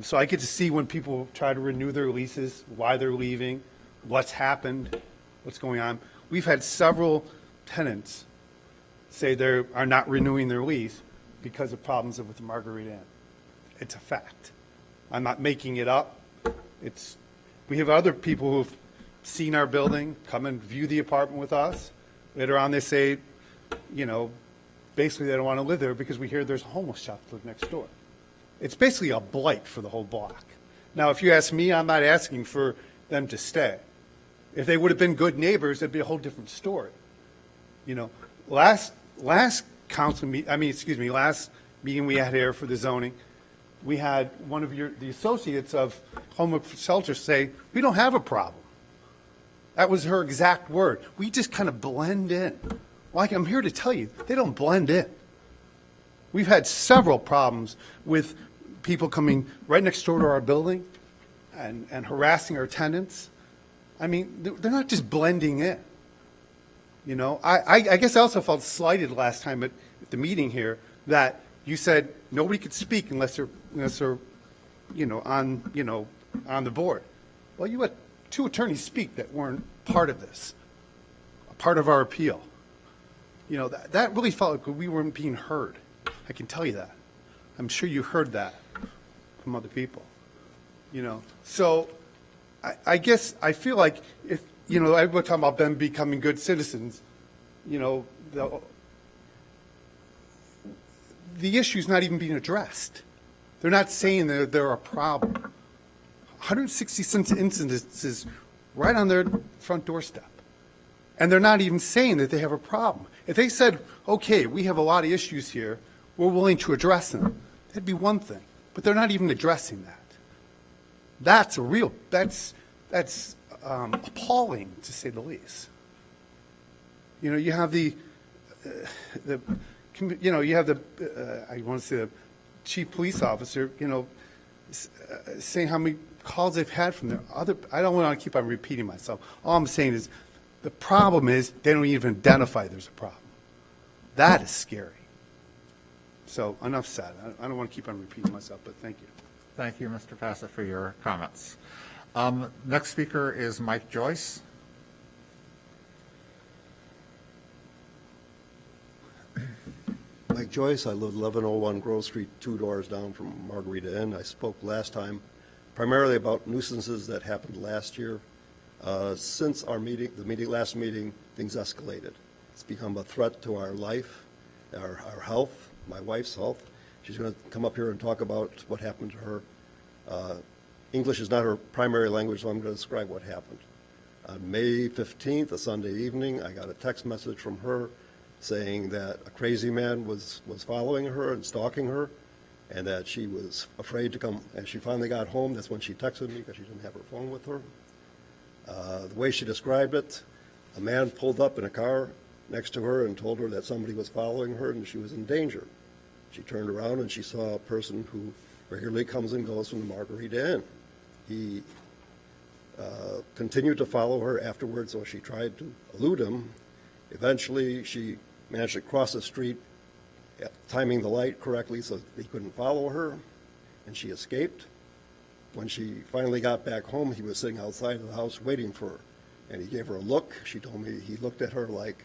so I get to see when people try to renew their leases, why they're leaving, what's happened, what's going on. We've had several tenants say they are not renewing their lease because of problems with the Margarita Inn. It's a fact. I'm not making it up. We have other people who've seen our building, come and view the apartment with us. Later on, they say, you know, basically they don't want to live there because we hear there's a homeless shop live next door. It's basically a blight for the whole block. Now, if you ask me, I'm not asking for them to stay. If they would have been good neighbors, it'd be a whole different story. You know, last council meeting, last meeting we had here for the zoning, we had one of the associates of homeless shelters say, we don't have a problem. That was her exact word. We just kind of blend in. Like, I'm here to tell you, they don't blend in. We've had several problems with people coming right next door to our building and harassing our tenants. I mean, they're not just blending in. You know, I guess I also felt slighted last time at the meeting here that you said nobody could speak unless they're on the board. Well, you had two attorneys speak that weren't part of this, a part of our appeal. You know, that really felt like we weren't being heard. I can tell you that. I'm sure you heard that from other people. You know, so I guess I feel like if, you know, everyone talking about them becoming good citizens, you know, the issue's not even being addressed. They're not saying that they're a problem. 160 instances right on their front doorstep. And they're not even saying that they have a problem. If they said, okay, we have a lot of issues here, we're willing to address them, that'd be one thing. But they're not even addressing that. That's appalling, to say the least. You know, you have I want to say the chief police officer, you know, saying how many calls they've had from their other, I don't want to keep on repeating myself. All I'm saying is the problem is they don't even identify there's a problem. That is scary. So enough said. I don't want to keep on repeating myself, but thank you. Thank you, Mr. Passett, for your comments. Next speaker is Mike Joyce. Mike Joyce, I live 1101 Grove Street, 2 doors down from Margarita Inn. I spoke last time primarily about nuisances that happened last year. Since our meeting, last meeting, things escalated. It's become a threat to our life, our health, my wife's health. She's going to come up here and talk about what happened to her. English is not her primary language, so I'm going to describe what happened. On May 15th, a Sunday evening, I got a text message from her saying that a crazy man was following her and stalking her, and that she was afraid to come. And she finally got home. That's when she texted me because she didn't have her phone with her. The way she described it, a man pulled up in a car next to her and told her that somebody was following her and she was in danger. She turned around and she saw a person who regularly comes and goes from the Margarita Inn. He continued to follow her afterwards, so she tried to elude him. Eventually, she managed to cross the street, timing the light correctly so he couldn't follow her, and she escaped. When she finally got back home, he was sitting outside of the house waiting for her, and he gave her a look. She told me he looked at her like,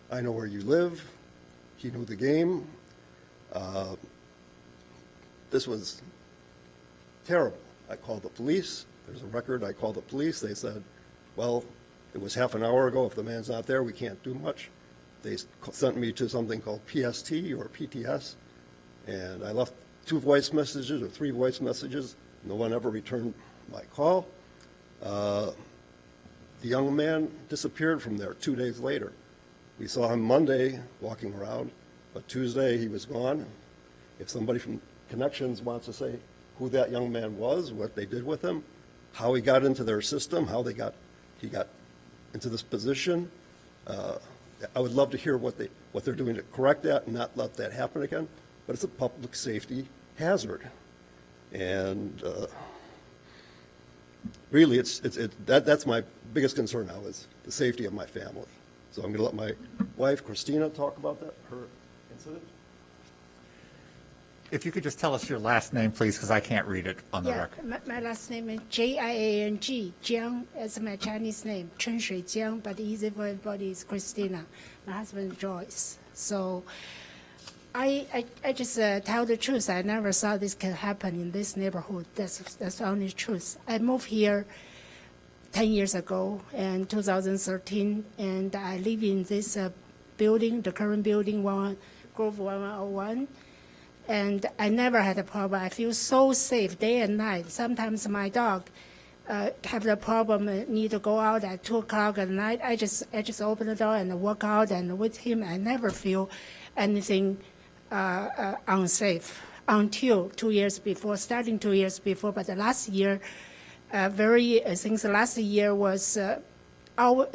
I know where you live. He knew the game. This was terrible. I called the police. There's a record. I called the police. They said, well, it was half an hour ago. If the man's not there, we can't do much. They sent me to something called PST or PTS, and I left 2 voice messages or 3 voice messages. No one ever returned my call. The young man disappeared from there 2 days later. We saw him Monday walking around, but Tuesday he was gone. If somebody from Connections wants to say who that young man was, what they did with him, how he got into their system, how he got into this position, I would love to hear what they're doing to correct that and not let that happen again. But it's a public safety hazard, and really, that's my biggest concern now is the safety of my family. So I'm going to let my wife, Christina, talk about that, her incident. If you could just tell us your last name, please, because I can't read it on the record. My last name is Jiang. Jiang is my Chinese name, Chenshui Jiang, but easy for everybody is Christina. My husband Joyce. So I just tell the truth. I never thought this could happen in this neighborhood. That's the only truth. I moved here 10 years ago in 2013, and I live in this building, the current building, Grove 101. And I never had a problem. I feel so safe day and night. Sometimes my dog have the problem, need to go out at 2 o'clock at night. I just open the door and walk out, and with him, I never feel anything unsafe until 2 years before, starting 2 years before. But the last year, since last year was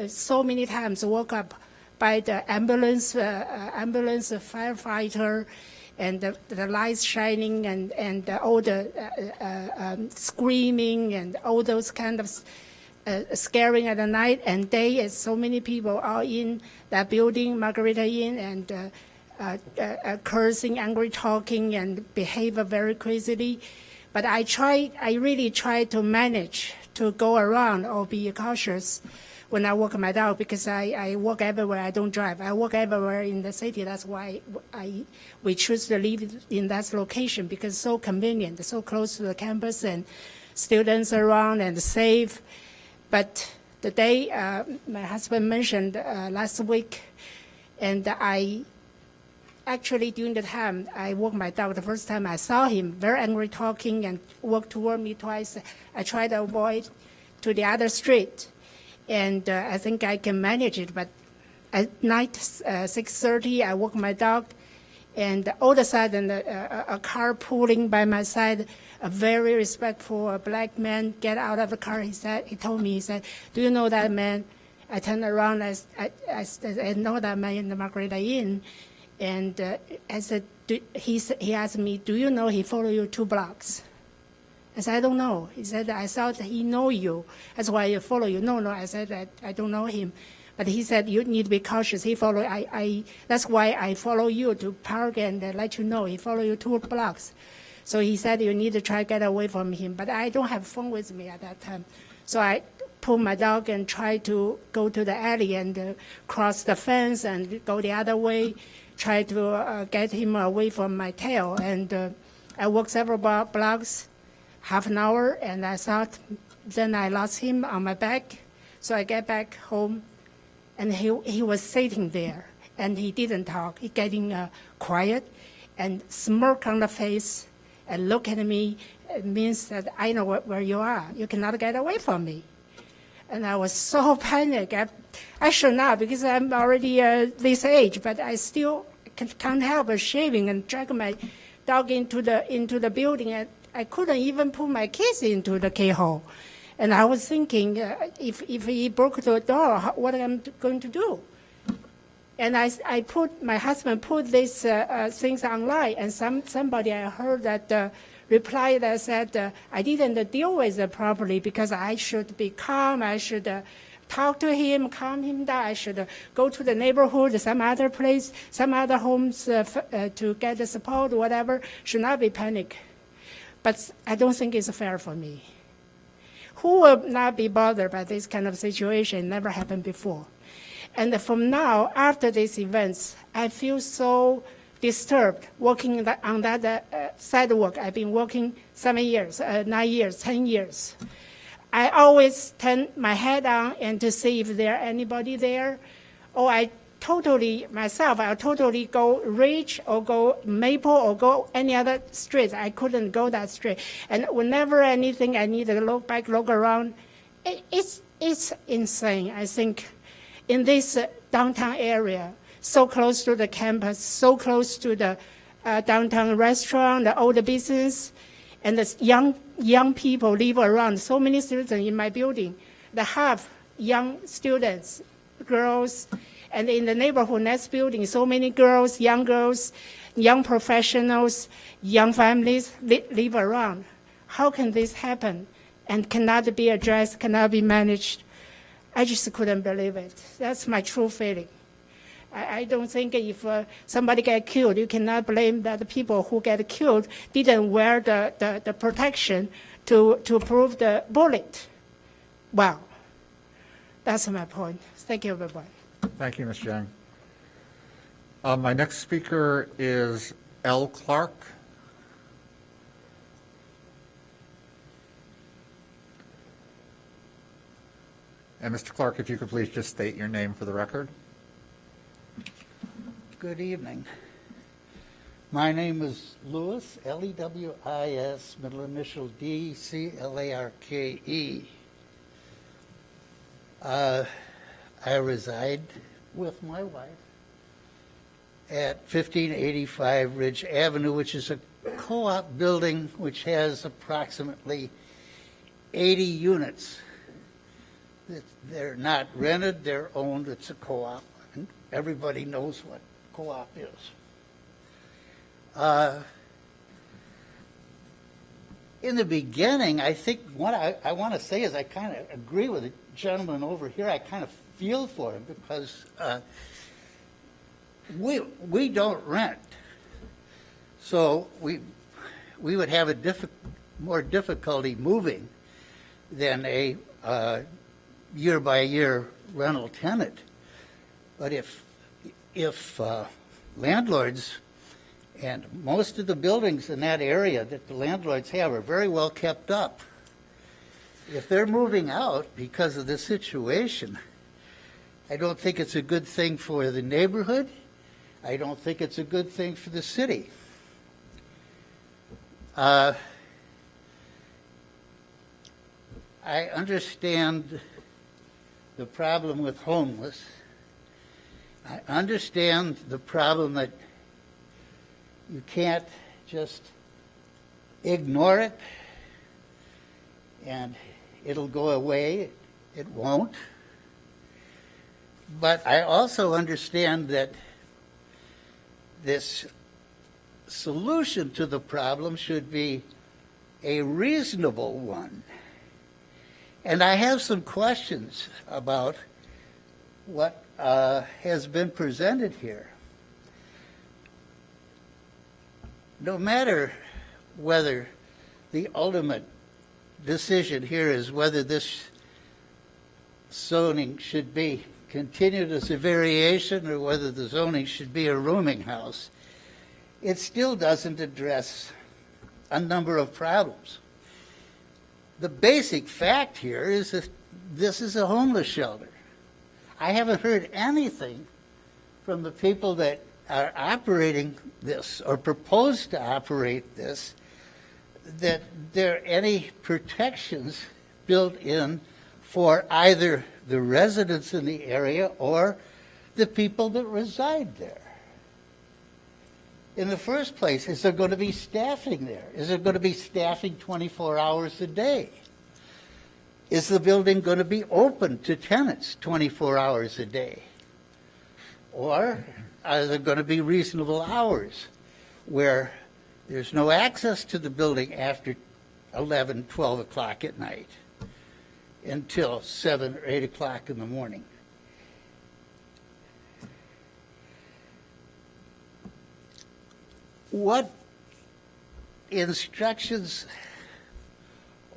so many times woke up by the ambulance firefighter, and the lights shining and all the screaming and all those kind of scaring at the night and day, as so many people are in that building, Margarita Inn, and cursing, angry talking, and behave very crazily. But I really try to manage to go around or be cautious when I walk my dog, because I walk everywhere. I don't drive. I walk everywhere in the city. That's why we choose to live in that location, because it's so convenient, so close to the campus and students around and safe. But the day my husband mentioned last week, and I actually during the time I walked my dog, the first time I saw him very angry talking and walked toward me twice. I tried to avoid to the other street. And I think I can manage it. But at night, 6:30, I walk my dog, and all of a sudden, a car pulling by my side, a very respectful black man get out of the car. He told me, do you know that man? I turned around, I know that man in the Margarita Inn. And I said, he asked me, do you know he followed you 2 blocks? I said, I don't know. He said, I thought he know you. That's why I follow you. No, I said, I don't know him. But he said, you need to be cautious. He followed, that's why I follow you to park and let you know. He followed you 2 blocks. So he said, you need to try to get away from him. But I don't have phone with me at that time. So I pulled my dog and tried to go to the alley and cross the fence and go the other way, try to get him away from my tail. And I walked several blocks, half an hour, and I thought, then I lost him on my back. So I get back home, and he was sitting there, and he didn't talk. He getting quiet and smirk on the face and look at me. It means that I know where you are. You cannot get away from me. And I was so panicked. I should not, because I'm already this age, but I still can't help but shaving and drag my dog into the building. And I couldn't even put my kids into the keyhole. And I was thinking, if he broke the door, what am I going to do? And my husband put these things online, and somebody I heard that reply that said, I didn't deal with it properly because I should be calm, I should talk to him, calm him down, I should go to the neighborhood, some other place, some other homes to get the support, whatever, should not be panic. But I don't think it's fair for me. Who will not be bothered by this kind of situation? Never happened before. And from now, after these events, I feel so disturbed walking on that sidewalk. I've been walking 7 years, 9 years, 10 years. I always turn my head on and to see if there anybody there. Or I'll totally go Ridge or go Maple or go any other street. I couldn't go that street. And whenever anything, I need to look back, look around. It's insane, I think. In this downtown area, so close to the campus, so close to the downtown restaurant, the old business, and the young people live around. So many students in my building, they have young students, girls, and in the neighborhood next building, so many girls, young professionals, young families live around. How can this happen and cannot be addressed, cannot be managed? I just couldn't believe it. That's my true feeling. I don't think if somebody get killed, you cannot blame that the people who get killed didn't wear the protection to prove the bullet. Wow. That's my point. Thank you, everyone. Thank you, Ms. Jiang. My next speaker is L. Clark. And Mr. Clark, if you could please just state your name for the record. Good evening. My name is Lewis, Lewis, middle initial D, Clarke. I reside with my wife at 1585 Ridge Avenue, which is a co-op building which has approximately 80 units. They're not rented, they're owned, it's a co-op. And everybody knows what co-op is. In the beginning, I think what I want to say is I kind of agree with the gentleman over here. I kind of feel for him because we don't rent. So we would have more difficulty moving than a year-by-year rental tenant. But if landlords, and most of the buildings in that area that the landlords have are very well kept up, if they're moving out because of the situation, I don't think it's a good thing for the neighborhood. I don't think it's a good thing for the city. I understand the problem with homeless. I understand the problem that you can't just ignore it and it'll go away. It won't. But I also understand that this solution to the problem should be a reasonable one. And I have some questions about what has been presented here. No matter whether the ultimate decision here is whether this zoning should be continued as a variation or whether the zoning should be a rooming house, it still doesn't address a number of problems. The basic fact here is that this is a homeless shelter. I haven't heard anything from the people that are operating this or propose to operate this that there are any protections built in for either the residents in the area or the people that reside there. In the first place, is there going to be staffing there? Is there going to be staffing 24 hours a day? Is the building going to be open to tenants 24 hours a day? Or are there going to be reasonable hours where there's no access to the building after 11, 12 o'clock at night until 7 or 8 o'clock in the morning? What instructions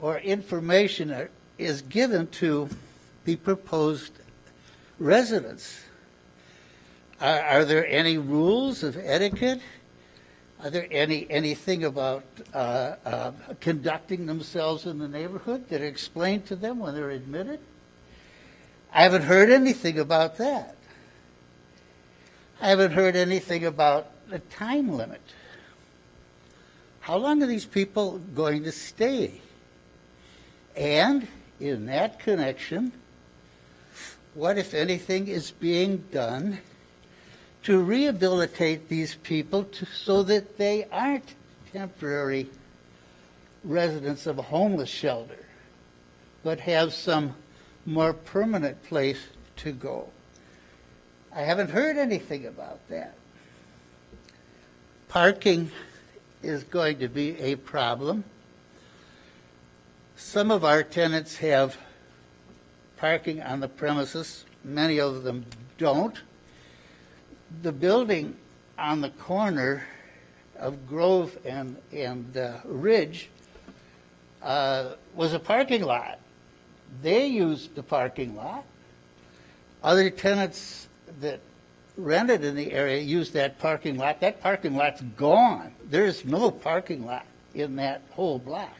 or information is given to the proposed residents? Are there any rules of etiquette? Are there anything about conducting themselves in the neighborhood that are explained to them when they're admitted? I haven't heard anything about that. I haven't heard anything about the time limit. How long are these people going to stay? And in that connection, what, if anything, is being done to rehabilitate these people so that they aren't temporary residents of a homeless shelter, but have some more permanent place to go? I haven't heard anything about that. Parking is going to be a problem. Some of our tenants have parking on the premises. Many of them don't. The building on the corner of Grove and Ridge was a parking lot. They used the parking lot. Other tenants that rented in the area used that parking lot. That parking lot's gone. There's no parking lot in that whole block.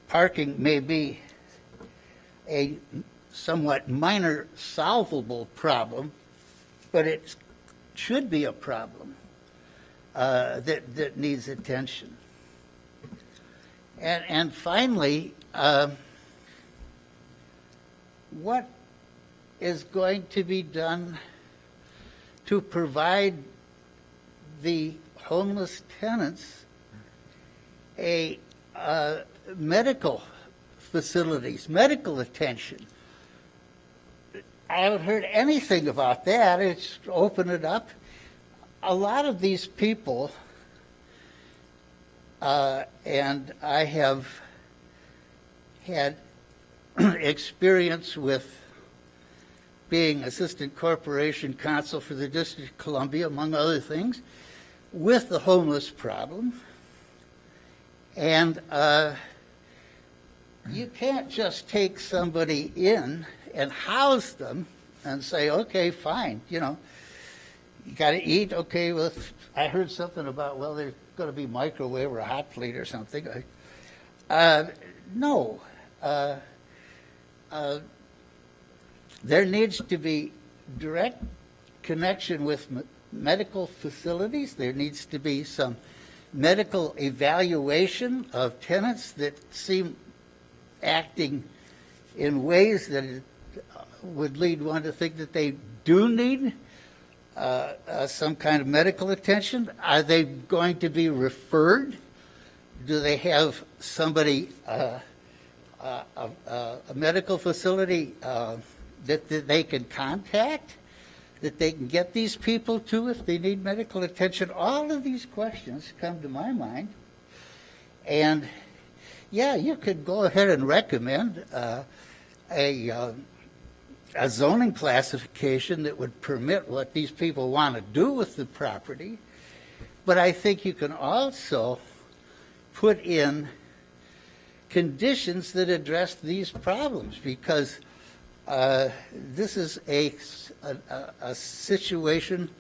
Parking may be a somewhat minor solvable problem, but it should be a problem that needs attention. And finally, what is going to be done to provide the homeless tenants a medical facilities, medical attention? I haven't heard anything about that. It's open it up. A lot of these people, and I have had experience with being assistant corporation counsel for the District of Columbia, among other things, with the homeless problem. And you can't just take somebody in and house them and say, okay, fine, you got to eat. Okay, well, I heard something about, well, there's going to be microwave or a hot plate or something. No. There needs to be direct connection with medical facilities. There needs to be some medical evaluation of tenants that seem acting in ways that would lead one to think that they do need some kind of medical attention. Are they going to be referred? Do they have somebody, a medical facility that they can contact, that they can get these people to if they need medical attention? All of these questions come to my mind. And yeah, you could go ahead and recommend a a zoning classification that would permit what these people want to do with the property. But I think you can also put in conditions that address these problems, because this is a situation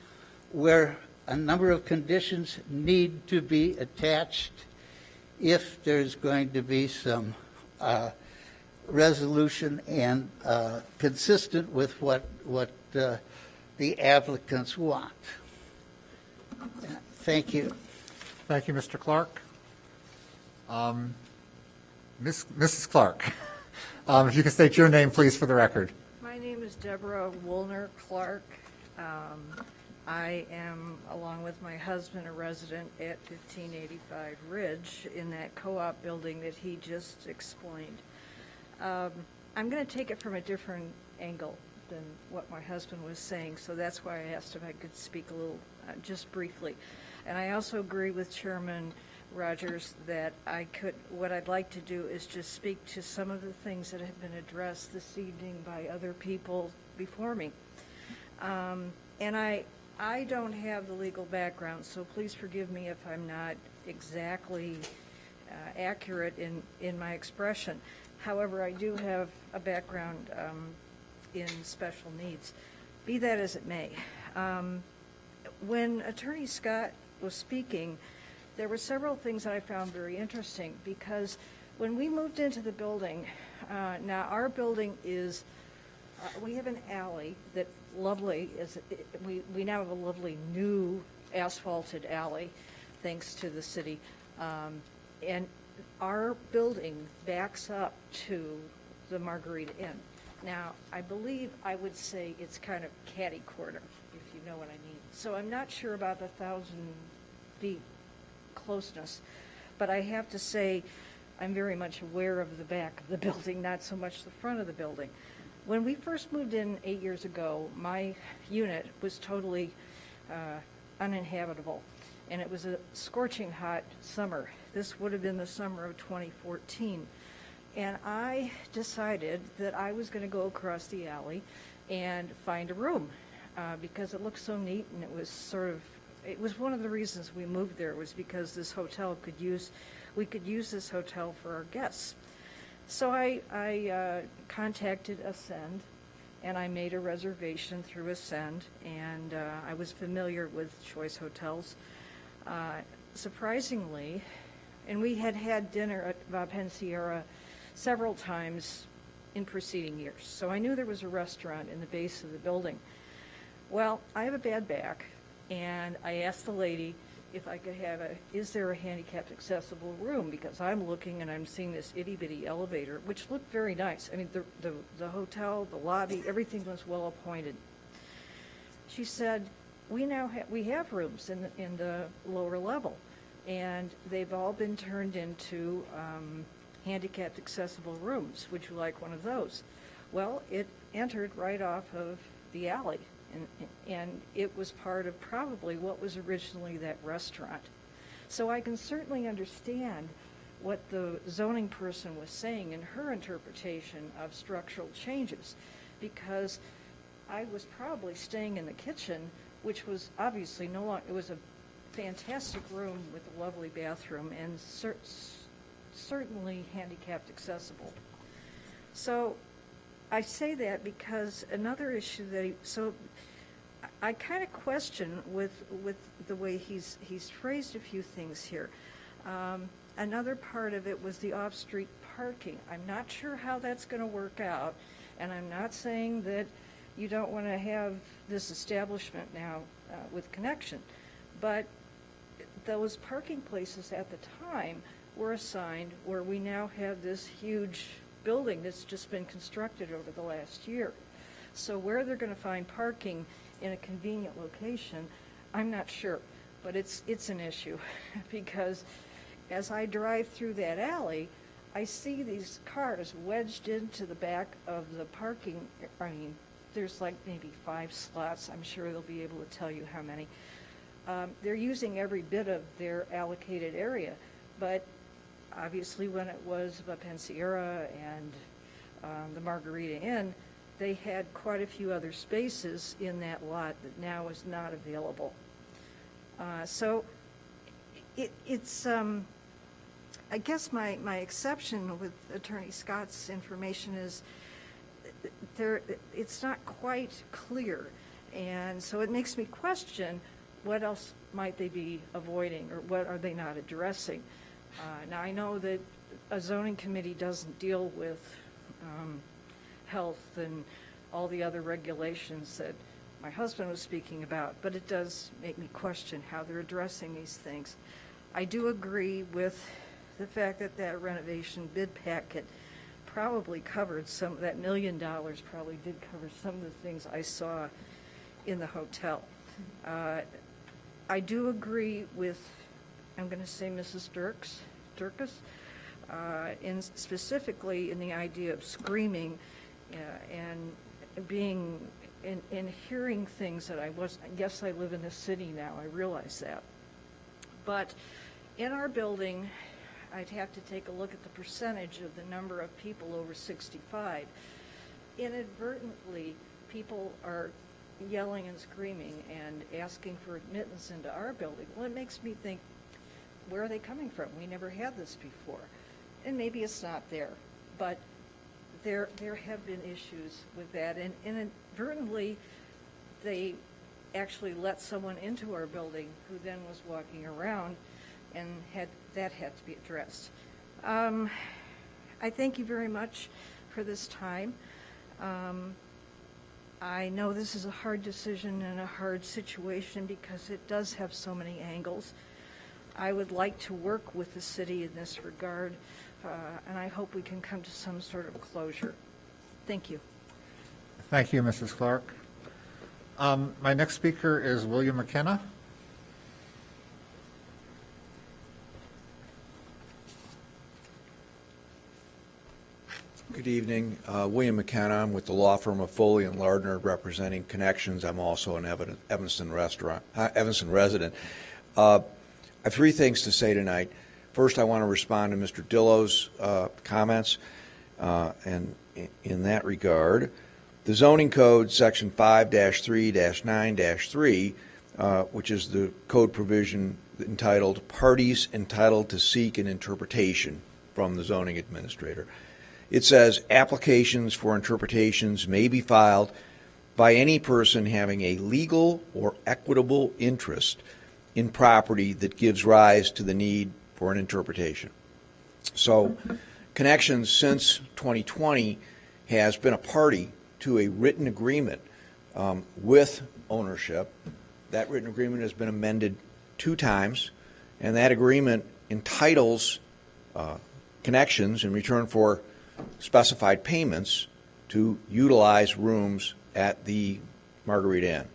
where a number of conditions need to be attached if there's going to be some resolution and consistent with what the applicants want. Thank you. Thank you, Mr. Clark. Mrs. Clark, if you can state your name, please, for the record. My name is Deborah Woolner Clark. I am, along with my husband, a resident at 1585 Ridge in that co-op building that he just explained. I'm going to take it from a different angle than what my husband was saying, so that's why I asked if I could speak a little, just briefly. And I also agree with Chairman Rogers that what I'd like to do is just speak to some of the things that have been addressed this evening by other people before me. And I don't have the legal background, so please forgive me if I'm not exactly accurate in my expression. However, I do have a background in special needs. Be that as it may, when Attorney Scott was speaking, there were several things that I found very interesting, because when we moved into the building, now our building is, we have an alley that lovely is, we now have a lovely new asphalted alley, thanks to the city. And our building backs up to the Margarita Inn. Now, I believe I would say it's kind of catty corner, if you know what I mean. So I'm not sure about the 1,000 feet closeness, but I have to say I'm very much aware of the back of the building, not so much the front of the building. When we first moved in 8 years ago, my unit was totally uninhabitable, and it was a scorching hot summer. This would have been the summer of 2014. And I decided that I was going to go across the alley and find a room because it looked so neat, and it was one of the reasons we moved there, was because this hotel we could use this hotel for our guests. So I contacted Ascend, and I made a reservation through Ascend, and I was familiar with Choice Hotels. Surprisingly, and we had dinner at Va Pensiera several times in preceding years, so I knew there was a restaurant in the base of the building. Well, I have a bad back, and I asked the lady if I could have is there a handicapped accessible room, because I'm looking and I'm seeing this itty-bitty elevator, which looked very nice. I mean, the hotel, the lobby, everything was well appointed. She said, we have rooms in the lower level, and they've all been turned into handicapped accessible rooms. Would you like one of those? Well, it entered right off of the alley, and it was part of probably what was originally that restaurant. So I can certainly understand what the zoning person was saying in her interpretation of structural changes, because I was probably staying in the kitchen, which was obviously no longer, it was a fantastic room with a lovely bathroom and certainly handicapped accessible. So I say that because another issue so I kind of question with the way he's phrased a few things here. Another part of it was the off-street parking. I'm not sure how that's going to work out, and I'm not saying that you don't want to have this establishment now with connection, but those parking places at the time were assigned where we now have this huge building that's just been constructed over the last year. So where they're going to find parking in a convenient location, I'm not sure, but it's an issue because as I drive through that alley, I see these cars wedged into the back of the parking. I mean, there's like maybe 5 slots. I'm sure they'll be able to tell you how many. They're using every bit of their allocated area, but obviously when it was Va Pensiera and the Margarita Inn, they had quite a few other spaces in that lot that now is not available. So it's, I guess my exception with Attorney Scott's information is it's not quite clear. And so it makes me question what else might they be avoiding, or what are they not addressing? Now, I know that a zoning committee doesn't deal with health and all the other regulations that my husband was speaking about, but it does make me question how they're addressing these things. I do agree with the fact that that renovation bid packet probably covered some, that $1 million probably did cover some of the things I saw in the hotel. I do agree with, I'm going to say Mrs. Durkis, specifically in the idea of screaming and being, in hearing things that I wasn't, yes, I live in the city now, I realize that. But in our building, I'd have to take a look at the percentage of the number of people over 65. Inadvertently, people are yelling and screaming and asking for admittance into our building. Well, it makes me think, where are they coming from? We never had this before. And maybe it's not there, but there have been issues with that. And inadvertently, they actually let someone into our building who then was walking around, and that had to be addressed. I thank you very much for this time. I know this is a hard decision and a hard situation because it does have so many angles. I would like to work with the city in this regard, and I hope we can come to some sort of closure. Thank you. Thank you, Mrs. Clark. My next speaker is William McKenna. Good evening. William McKenna. I'm with the law firm of Foley and Lardner representing Connections. I'm also an Evanston resident. I have three things to say tonight. First, I want to respond to Mr. Dillo's comments. And in that regard, the zoning code, section 5-3-9-3, which is the code provision entitled Parties Entitled to Seek an Interpretation from the zoning administrator. It says applications for interpretations may be filed by any person having a legal or equitable interest in property that gives rise to the need for an interpretation. So Connections since 2020 has been a party to a written agreement with ownership. That written agreement has been amended 2 times, and that agreement entitles Connections in return for specified payments to utilize rooms at the Marguerite Inn.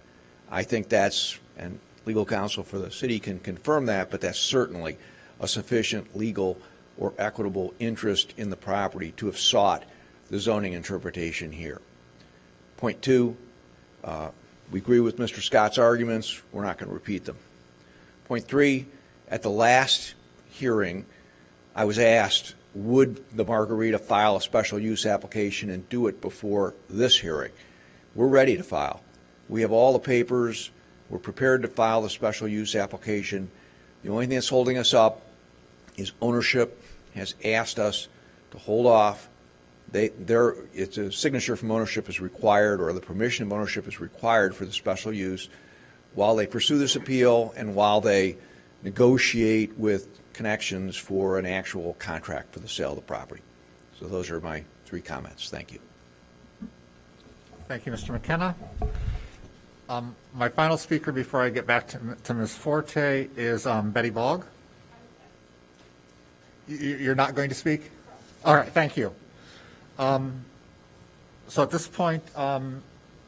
I think that's, and legal counsel for the city can confirm that, but that's certainly a sufficient legal or equitable interest in the property to have sought the zoning interpretation here. Point 2, we agree with Mr. Scott's arguments. We're not going to repeat them. Point 3, at the last hearing, I was asked, would the Margarita file a special use application and do it before this hearing? We're ready to file. We have all the papers. We're prepared to file the special use application. The only thing that's holding us up is ownership has asked us to hold off. It's a signature from ownership is required, or the permission of ownership is required for the special use while they pursue this appeal and while they negotiate with Connections for an actual contract for the sale of the property. So those are my 3 comments. Thank you. Thank you, Mr. McKenna. My final speaker before I get back to Ms. Forte is Betty Bogg. You're not going to speak? All right, thank you. So at this point,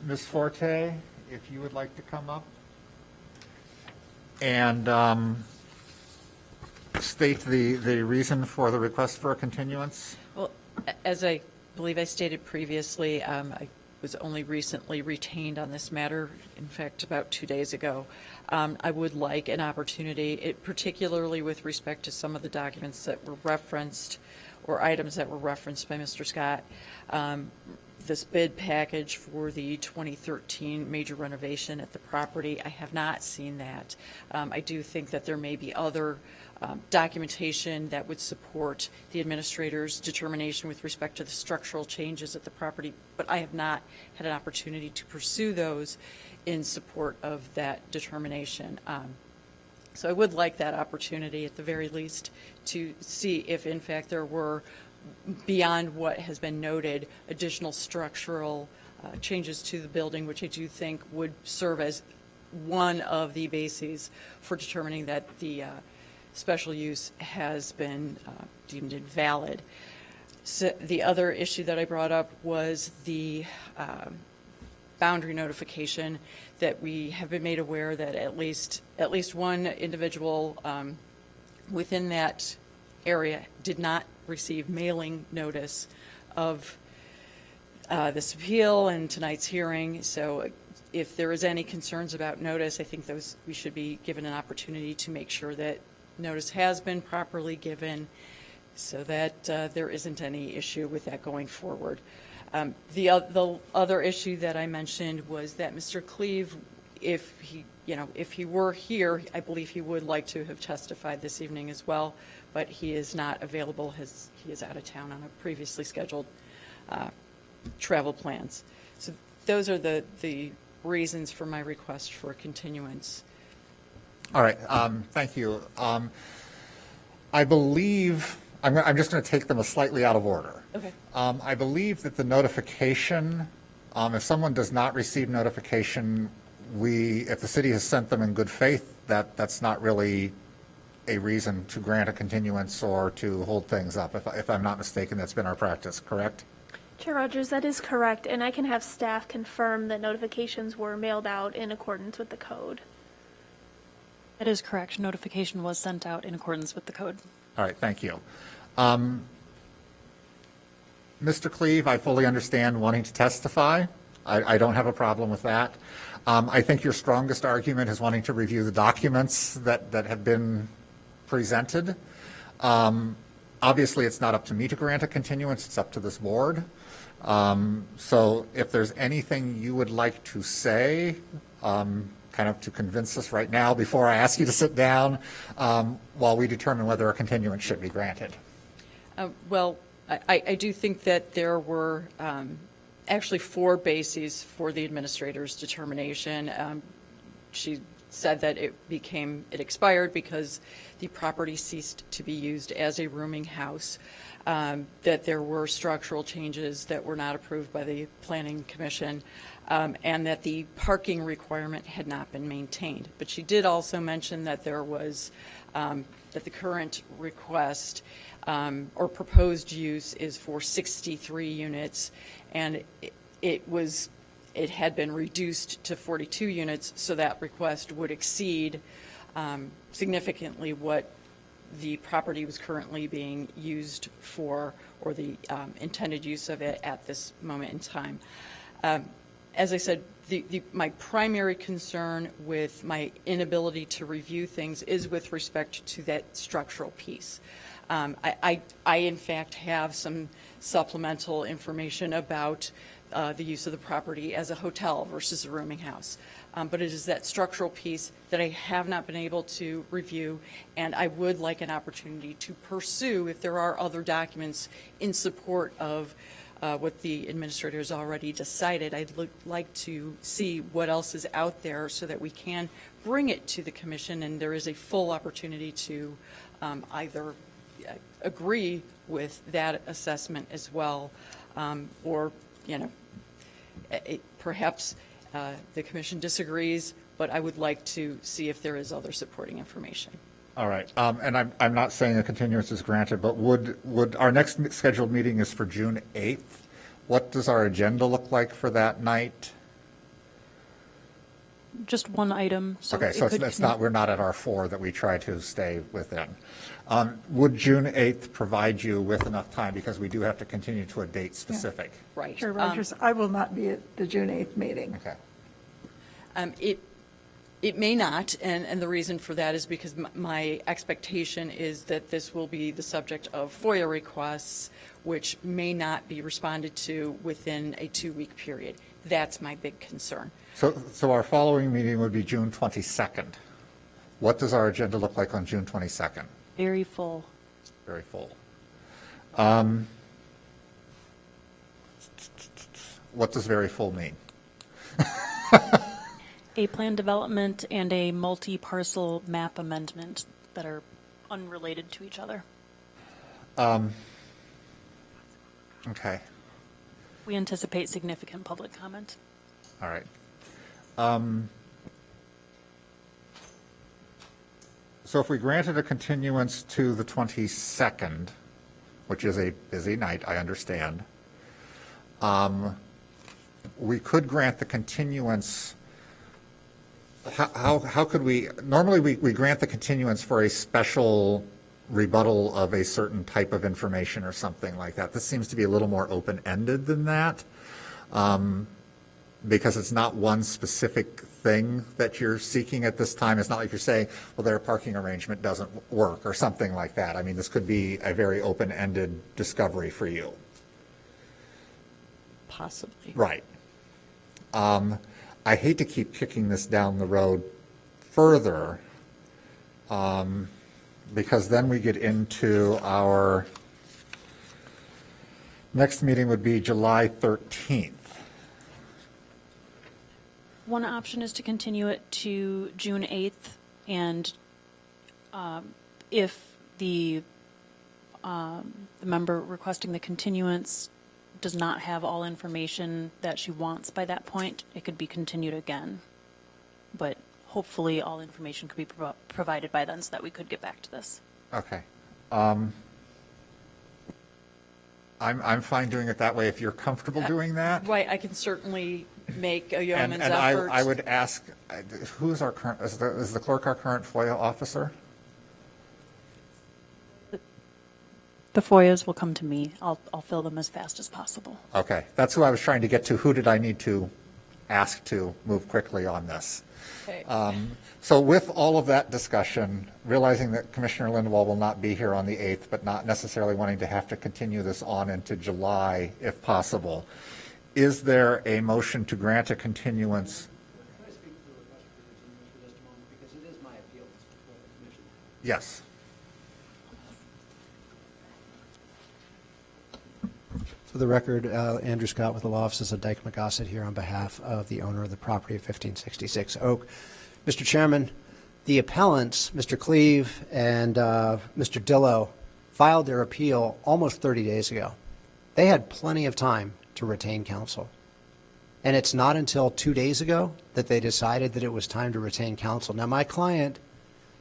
Ms. Forte, if you would like to come up and state the reason for the request for a continuance. Well, as I believe I stated previously, I was only recently retained on this matter, in fact, about 2 days ago. I would like an opportunity, particularly with respect to some of the documents that were referenced or items that were referenced by Mr. Scott, this bid package for the 2013 major renovation at the property. I have not seen that. I do think that there may be other documentation that would support the administrator's determination with respect to the structural changes at the property, but I have not had an opportunity to pursue those in support of that determination. So I would like that opportunity at the very least to see if in fact there were, beyond what has been noted, additional structural changes to the building, which I do think would serve as one of the bases for determining that the special use has been deemed invalid. So the other issue that I brought up was the boundary notification, that we have been made aware that at least one individual within that area did not receive mailing notice of this appeal and tonight's hearing. So if there is any concerns about notice, I think those we should be given an opportunity to make sure that notice has been properly given so that there isn't any issue with that going forward. The other issue that I mentioned was that Mr. Cleve, if he were here, I believe he would like to have testified this evening as well, but he is not available. He is out of town on a previously scheduled travel plans. So those are the reasons for my request for continuance. All right, thank you. I believe, I'm just going to take them slightly out of order. Okay. I believe that the notification, if someone does not receive notification, if the city has sent them in good faith, that's not really a reason to grant a continuance or to hold things up. If I'm not mistaken, that's been our practice, correct? Chair Rogers, that is correct, and I can have staff confirm that notifications were mailed out in accordance with the code. That is correct. Notification was sent out in accordance with the code. All right, thank you. Mr. Cleve, I fully understand wanting to testify. I don't have a problem with that. I think your strongest argument is wanting to review the documents that have been presented. Obviously, it's not up to me to grant a continuance. It's up to this board. So if there's anything you would like to say, kind of to convince us right now before I ask you to sit down, while we determine whether a continuance should be granted. Well, I do think that there were actually 4 bases for the administrator's determination. She said that it expired because the property ceased to be used as a rooming house, that there were structural changes that were not approved by the Planning Commission, and that the parking requirement had not been maintained. But she did also mention that there was, that the current request or proposed use is for 63 units, and it had been reduced to 42 units, so that request would exceed significantly what the property was currently being used for, or the intended use of it at this moment in time. As I said, my primary concern with my inability to review things is with respect to that structural piece. I in fact have some supplemental information about the use of the property as a hotel versus a rooming house. But it is that structural piece that I have not been able to review, and I would like an opportunity to pursue if there are other documents in support of what the administrator has already decided. I'd like to see what else is out there so that we can bring it to the commission, and there is a full opportunity to either agree with that assessment as well, or, perhaps the commission disagrees, but I would like to see if there is other supporting information. All right, and I'm not saying a continuance is granted, but would our next scheduled meeting is for June 8th. What does our agenda look like for that night? Just one item. Okay, so we're not at our 4 that we try to stay within. Would June 8th provide you with enough time, because we do have to continue to a date specific? Yeah. Right. Chair Rogers, I will not be at the June 8th meeting. Okay. It may not, and the reason for that is because my expectation is that this will be the subject of FOIA requests, which may not be responded to within a 2-week period. That's my big concern. So our following meeting would be June 22nd. What does our agenda look like on June 22nd? Very full. Very full. What does very full mean? A plan development and a multi-parcel map amendment that are unrelated to each other. Okay, We anticipate significant public comment. all right. So if we granted a continuance to the 22nd, which is a busy night, I understand, we could grant the continuance. How could we, normally we grant the continuance for a special rebuttal of a certain type of information or something like that. This seems to be a little more open-ended than that, because it's not one specific thing that you're seeking at this time. It's not like you're saying, well, their parking arrangement doesn't work or something like that. I mean, this could be a very open-ended discovery for you. Possibly. Right. I hate to keep kicking this down the road further, because then we get into our next meeting would be July 13th. One option is to continue it to June 8th, and if the member requesting the continuance does not have all information that she wants by that point, it could be continued again. But hopefully all information could be provided by then so that we could get back to this. Okay. I'm fine doing it that way if you're comfortable doing that. Right, I can certainly make a And yeoman's effort. I would ask, who is our current, is the clerk our current FOIA officer? The FOIAs will come to me. I'll fill them as fast as possible. Okay, that's who I was trying to get to. Who did I need to ask to move quickly on this? Okay. So with all of that discussion, realizing that Commissioner Lindwall will not be here on the 8th, but not necessarily wanting to have to continue this on into July if possible, is there a motion to grant a continuance? Can I speak to the request for continuance for just a moment? Because it is my appeal before the commission. Yes. For the record, Andrew Scott with the Law Offices of Dyke McGossett here on behalf of the owner of the property of 1566 Oak. Mr. Chairman, the appellants, Mr. Cleve and Mr. Dillow, filed their appeal almost 30 days ago. They had plenty of time to retain counsel. And it's not until 2 days ago that they decided that it was time to retain counsel. Now, my client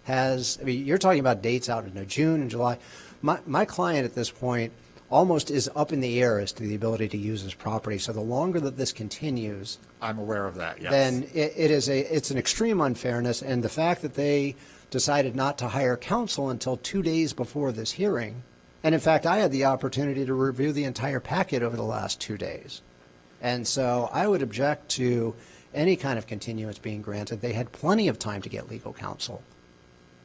has, I mean, you're talking about dates out in June and July. My client at this point almost is up in the air as to the ability to use his property. So the longer that this continues, I'm aware of that, yes. then it's an extreme unfairness. And the fact that they decided not to hire counsel until 2 days before this hearing, and in fact, I had the opportunity to review the entire packet over the last 2 days. And so I would object to any kind of continuance being granted. They had plenty of time to get legal counsel.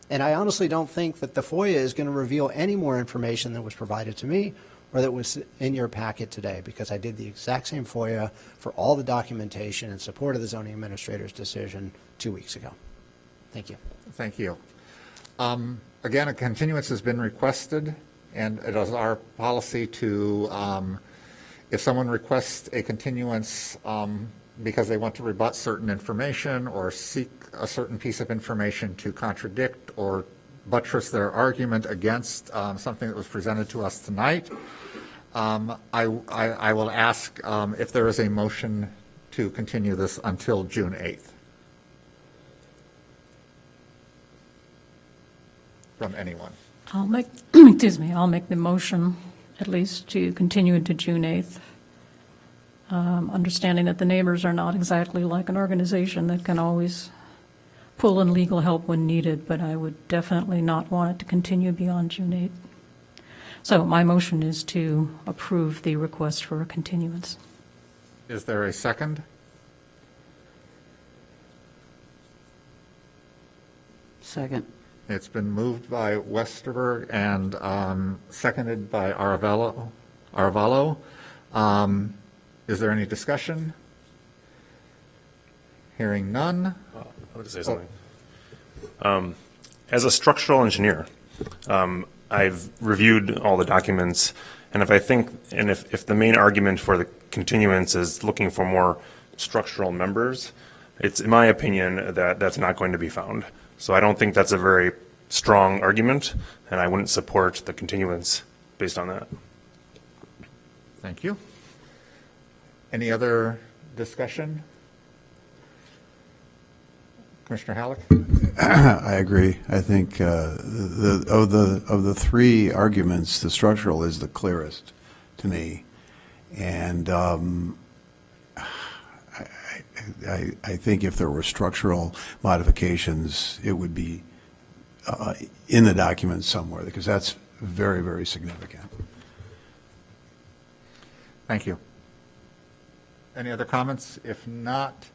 And I honestly don't think that the FOIA is going to reveal any more information than was provided to me or that was in your packet today, because I did the exact same FOIA for all the documentation in support of the zoning administrator's decision 2 weeks ago. Thank you. Thank you. Again, a continuance has been requested, and it is our policy to, if someone requests a continuance because they want to rebut certain information or seek a certain piece of information to contradict or buttress their argument against something that was presented to us tonight, I will ask if there is a motion to continue this until June 8th. From anyone. I'll make, excuse me, I'll make the motion at least to continue it to June 8th. Understanding that the neighbors are not exactly like an organization that can always pull in legal help when needed, but I would definitely not want it to continue beyond June 8th. So my motion is to approve the request for a continuance. Is there a second? Second. It's been moved by Westerberg and seconded by Aravello. Arvalo. Is there any discussion? Hearing none. I want to say something. As a structural engineer, I've reviewed all the documents, and if the main argument for the continuance is looking for more structural members, it's in my opinion that that's not going to be found. So I don't think that's a very strong argument, and I wouldn't support the continuance based on that. Thank you. Any other discussion? Commissioner Halleck? I agree. I think of the three arguments, the structural is the clearest to me. And I think if there were structural modifications, it would be in the document somewhere, because that's very, very significant. Thank you. Any other comments? If not,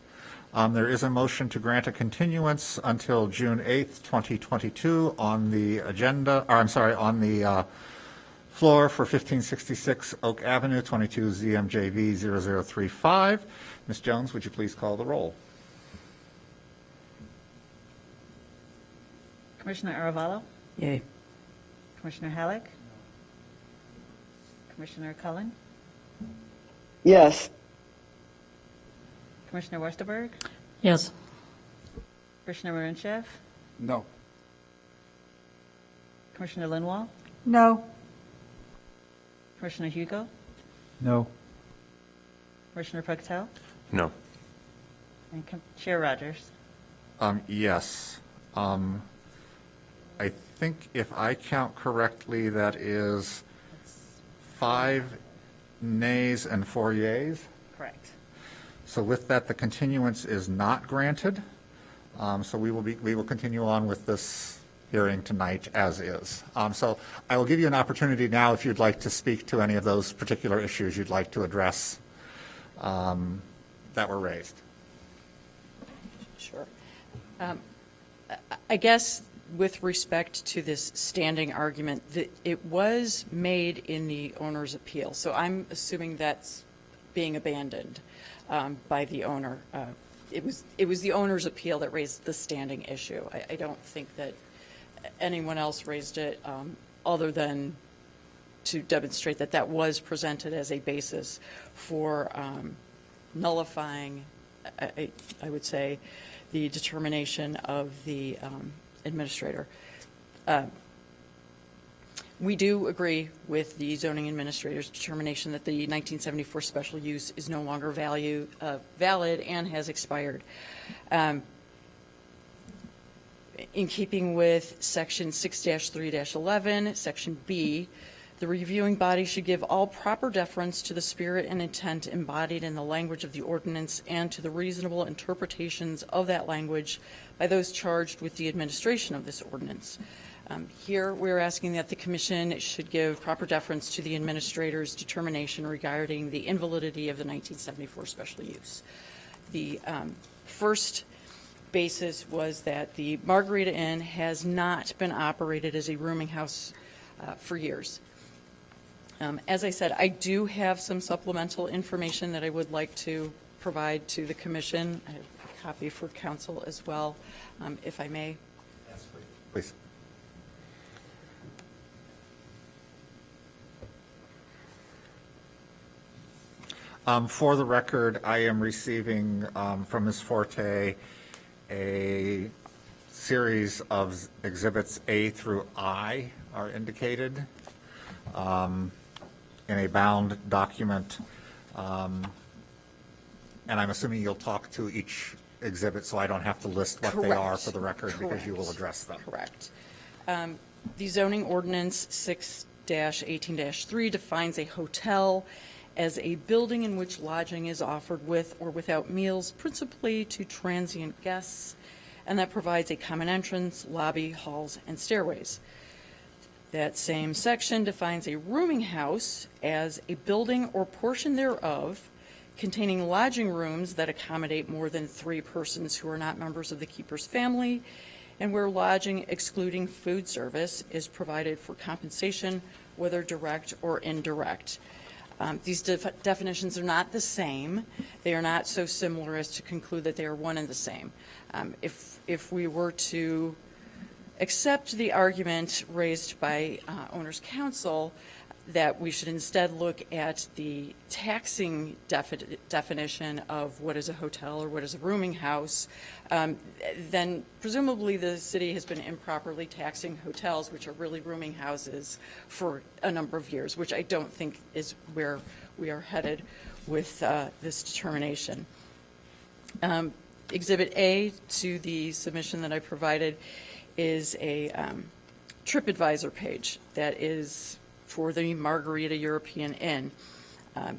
there is a motion to grant a continuance until June 8th, 2022 on the agenda, or I'm sorry, on the floor for 1566 Oak Avenue, 22 ZMJV 0035. Ms. Jones, would you please call the roll? Commissioner Arvalo? Yay. Commissioner Halleck? Commissioner Cullen? Yes. Commissioner Westerberg? Yes. Commissioner Marinchev? No. Commissioner Linwall? No. Commissioner Hugo? No. Commissioner Puctel? No. And Chair Rogers? Yes. I think if I count correctly, that is 5 nays and 4 yeas. Correct. So with that, the continuance is not granted. So we will continue on with this hearing tonight as is. So I will give you an opportunity now if you'd like to speak to any of those particular issues you'd like to address that were raised. Sure. I guess with respect to this standing argument, that it was made in the owner's appeal. So I'm assuming that's being abandoned by the owner. It was the owner's appeal that raised the standing issue. I don't think that anyone else raised it other than to demonstrate that that was presented as a basis for nullifying, I would say, the determination of the administrator. We do agree with the zoning administrator's determination that the 1974 special use is no longer valid and has expired. In keeping with Section 6-3-11, Section B, the reviewing body should give all proper deference to the spirit and intent embodied in the language of the ordinance and to the reasonable interpretations of that language by those charged with the administration of this ordinance. Here, we're asking that the Commission should give proper deference to the administrator's determination regarding the invalidity of the 1974 special use. The first basis was that the Margarita Inn has not been operated as a rooming house for years. As I said, I do have some supplemental information that I would like to provide to the Commission. I have a copy for Council as well, if I may. Yes, please. For the record, I am receiving from Ms. Forte a series of exhibits A through I are indicated in a bound document. And I'm assuming you'll talk to each exhibit so I don't have to list what they are for the record because you will address them. Correct. The zoning ordinance 6-18-3 defines a hotel as a building in which lodging is offered with or without meals, principally to transient guests, and that provides a common entrance, lobby, halls, and stairways. That same section defines a rooming house as a building or portion thereof containing lodging rooms that accommodate more than 3 persons who are not members of the keeper's family, and where lodging excluding food service is provided for compensation, whether direct or indirect. These definitions are not the same. They are not so similar as to conclude that they are one and the same. If we were to accept the argument raised by Owners Council that we should instead look at the taxing definition of what is a hotel or what is a rooming house, then presumably the city has been improperly taxing hotels, which are really rooming houses, for a number of years, which I don't think is where we are headed with this determination. Exhibit A to the submission that I provided is a TripAdvisor page that is for the Margarita European Inn.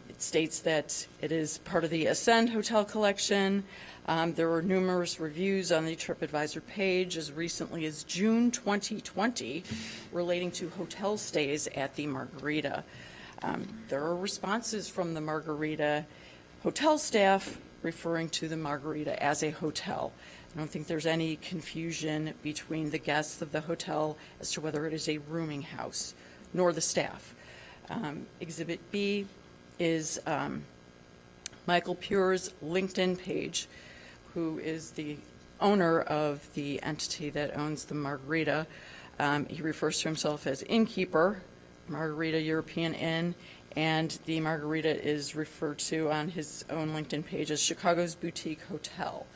It states that it is part of the Ascend Hotel Collection. There were numerous reviews on the TripAdvisor page as recently as June 2020 relating to hotel stays at the Margarita. There are responses from the Margarita hotel staff referring to the Margarita as a hotel. I don't think there's any confusion between the guests of the hotel as to whether it is a rooming house, nor the staff. Exhibit B is Michael Pure's LinkedIn page, who is the owner of the entity that owns the Margarita. He refers to himself as innkeeper, Margarita European Inn, and the Margarita is referred to on his own LinkedIn page as Chicago's Boutique Hotel.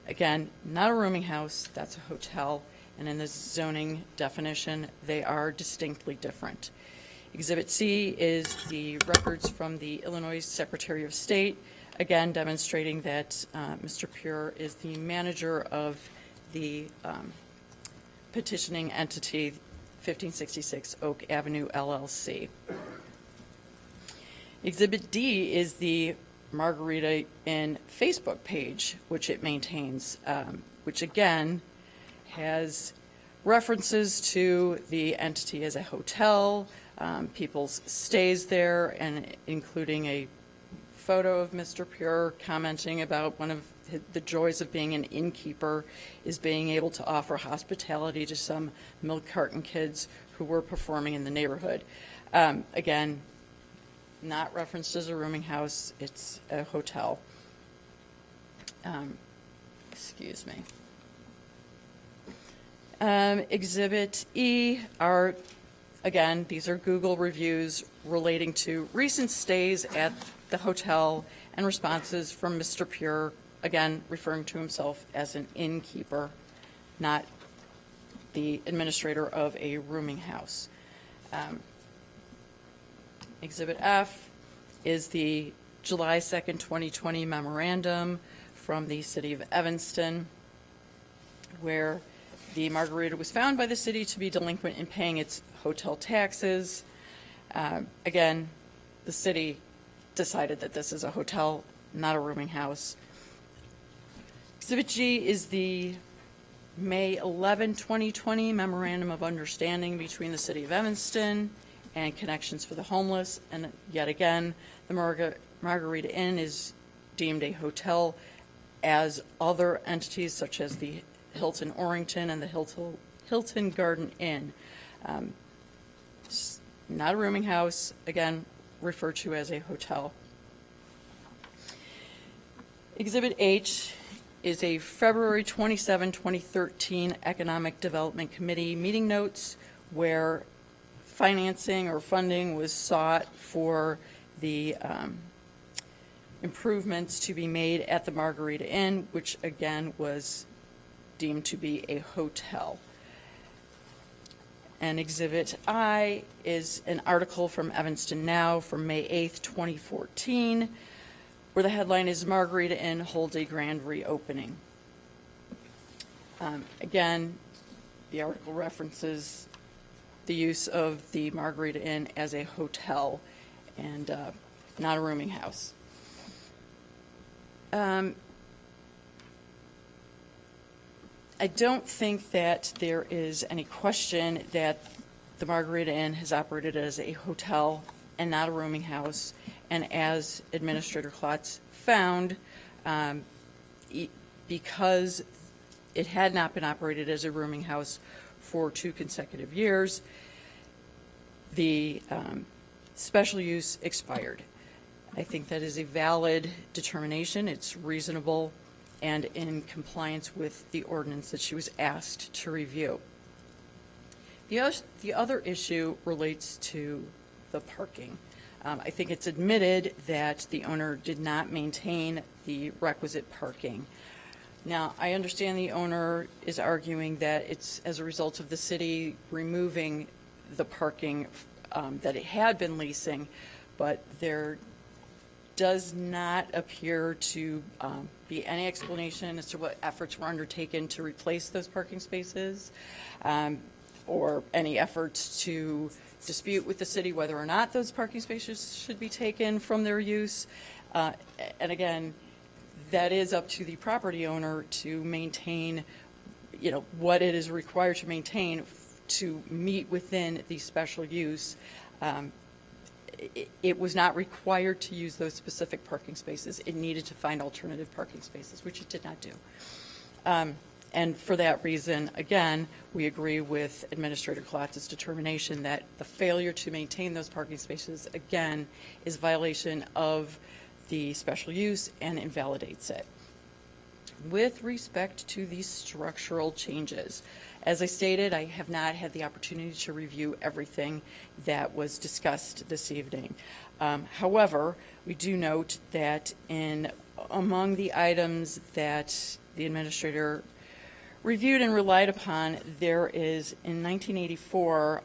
Again, not a rooming house, that's a hotel, and in the zoning definition, they are distinctly different. Exhibit C is the records from the Illinois Secretary of State, again demonstrating that Mr. Pure is the manager of the petitioning entity, 1566 Oak Avenue, LLC. Exhibit D is the Margarita Inn Facebook page, which it maintains, which again has references to the entity as a hotel, people's stays there, and including a photo of Mr. Pure commenting about one of the joys of being an innkeeper is being able to offer hospitality to some milk carton kids who were performing in the neighborhood. Again, not referenced as a rooming house, it's a hotel. Excuse me. Exhibit E are, again, these are Google reviews relating to recent stays at the hotel and responses from Mr. Pure, again, referring to himself as an innkeeper, not the administrator of a rooming house. Exhibit F is the July 2nd, 2020 memorandum from the city of Evanston, where the Margarita was found by the city to be delinquent in paying its hotel taxes. Again, the city decided that this is a hotel, not a rooming house. Exhibit G is the May 11, 2020 memorandum of understanding between the city of Evanston and Connections for the Homeless. And yet again, the Margarita Inn is deemed a hotel as other entities such as the Hilton Orrington and the Hilton Garden Inn. Not a rooming house, again, referred to as a hotel. Exhibit H is a February 27, 2013 Economic Development Committee meeting notes where financing or funding was sought for the improvements to be made at the Margarita Inn, which again was deemed to be a hotel. And Exhibit I is an article from Evanston Now from May 8th, 2014, where the headline is Margarita Inn holds a grand reopening. Again, the article references the use of the Margarita Inn as a hotel and not a rooming house. I don't think that there is any question that the Margarita Inn has operated as a hotel and not a rooming house. And as Administrator Klotz found, because it had not been operated as a rooming house for 2 consecutive years, the special use expired. I think that is a valid determination. It's reasonable and in compliance with the ordinance that she was asked to review. The other issue relates to the parking. I think it's admitted that the owner did not maintain the requisite parking. Now, I understand the owner is arguing that it's as a result of the city removing the parking that it had been leasing, but there does not appear to be any explanation as to what efforts were undertaken to replace those parking spaces, or any efforts to dispute with the city whether or not those parking spaces should be taken from their use. And again, that is up to the property owner to maintain, what it is required to maintain to meet within the special use. It was not required to use those specific parking spaces. It needed to find alternative parking spaces, which it did not do. And for that reason, again, we agree with Administrator Klotz's determination that the failure to maintain those parking spaces, again, is violation of the special use and invalidates it. With respect to the structural changes, as I stated, I have not had the opportunity to review everything that was discussed this evening. However, we do note that among the items that the administrator reviewed and relied upon, there is, in 1984,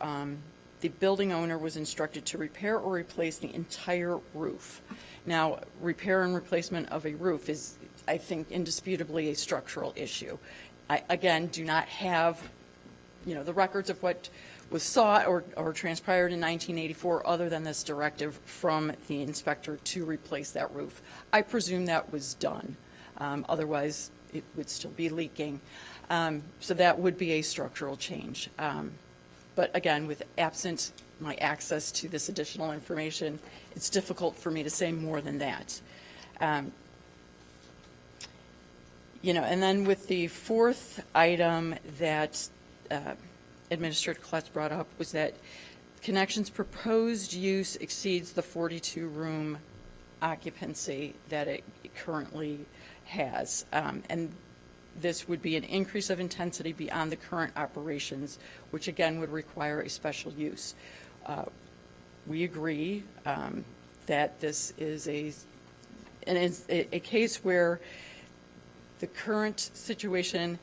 the building owner was instructed to repair or replace the entire roof. Now, repair and replacement of a roof is, I think, indisputably a structural issue. I, again, do not have, the records of what was sought or transpired in 1984 other than this directive from the inspector to replace that roof. I presume that was done. Otherwise, it would still be leaking. So that would be a structural change. But again, with absent my access to this additional information, it's difficult for me to say more than that. And then with the fourth item that Administrator Klotz brought up was that Connection's proposed use exceeds the 42-room occupancy that it currently has. And this would be an increase of intensity beyond the current operations, which again would require a special use. We agree that this is a case where the current situation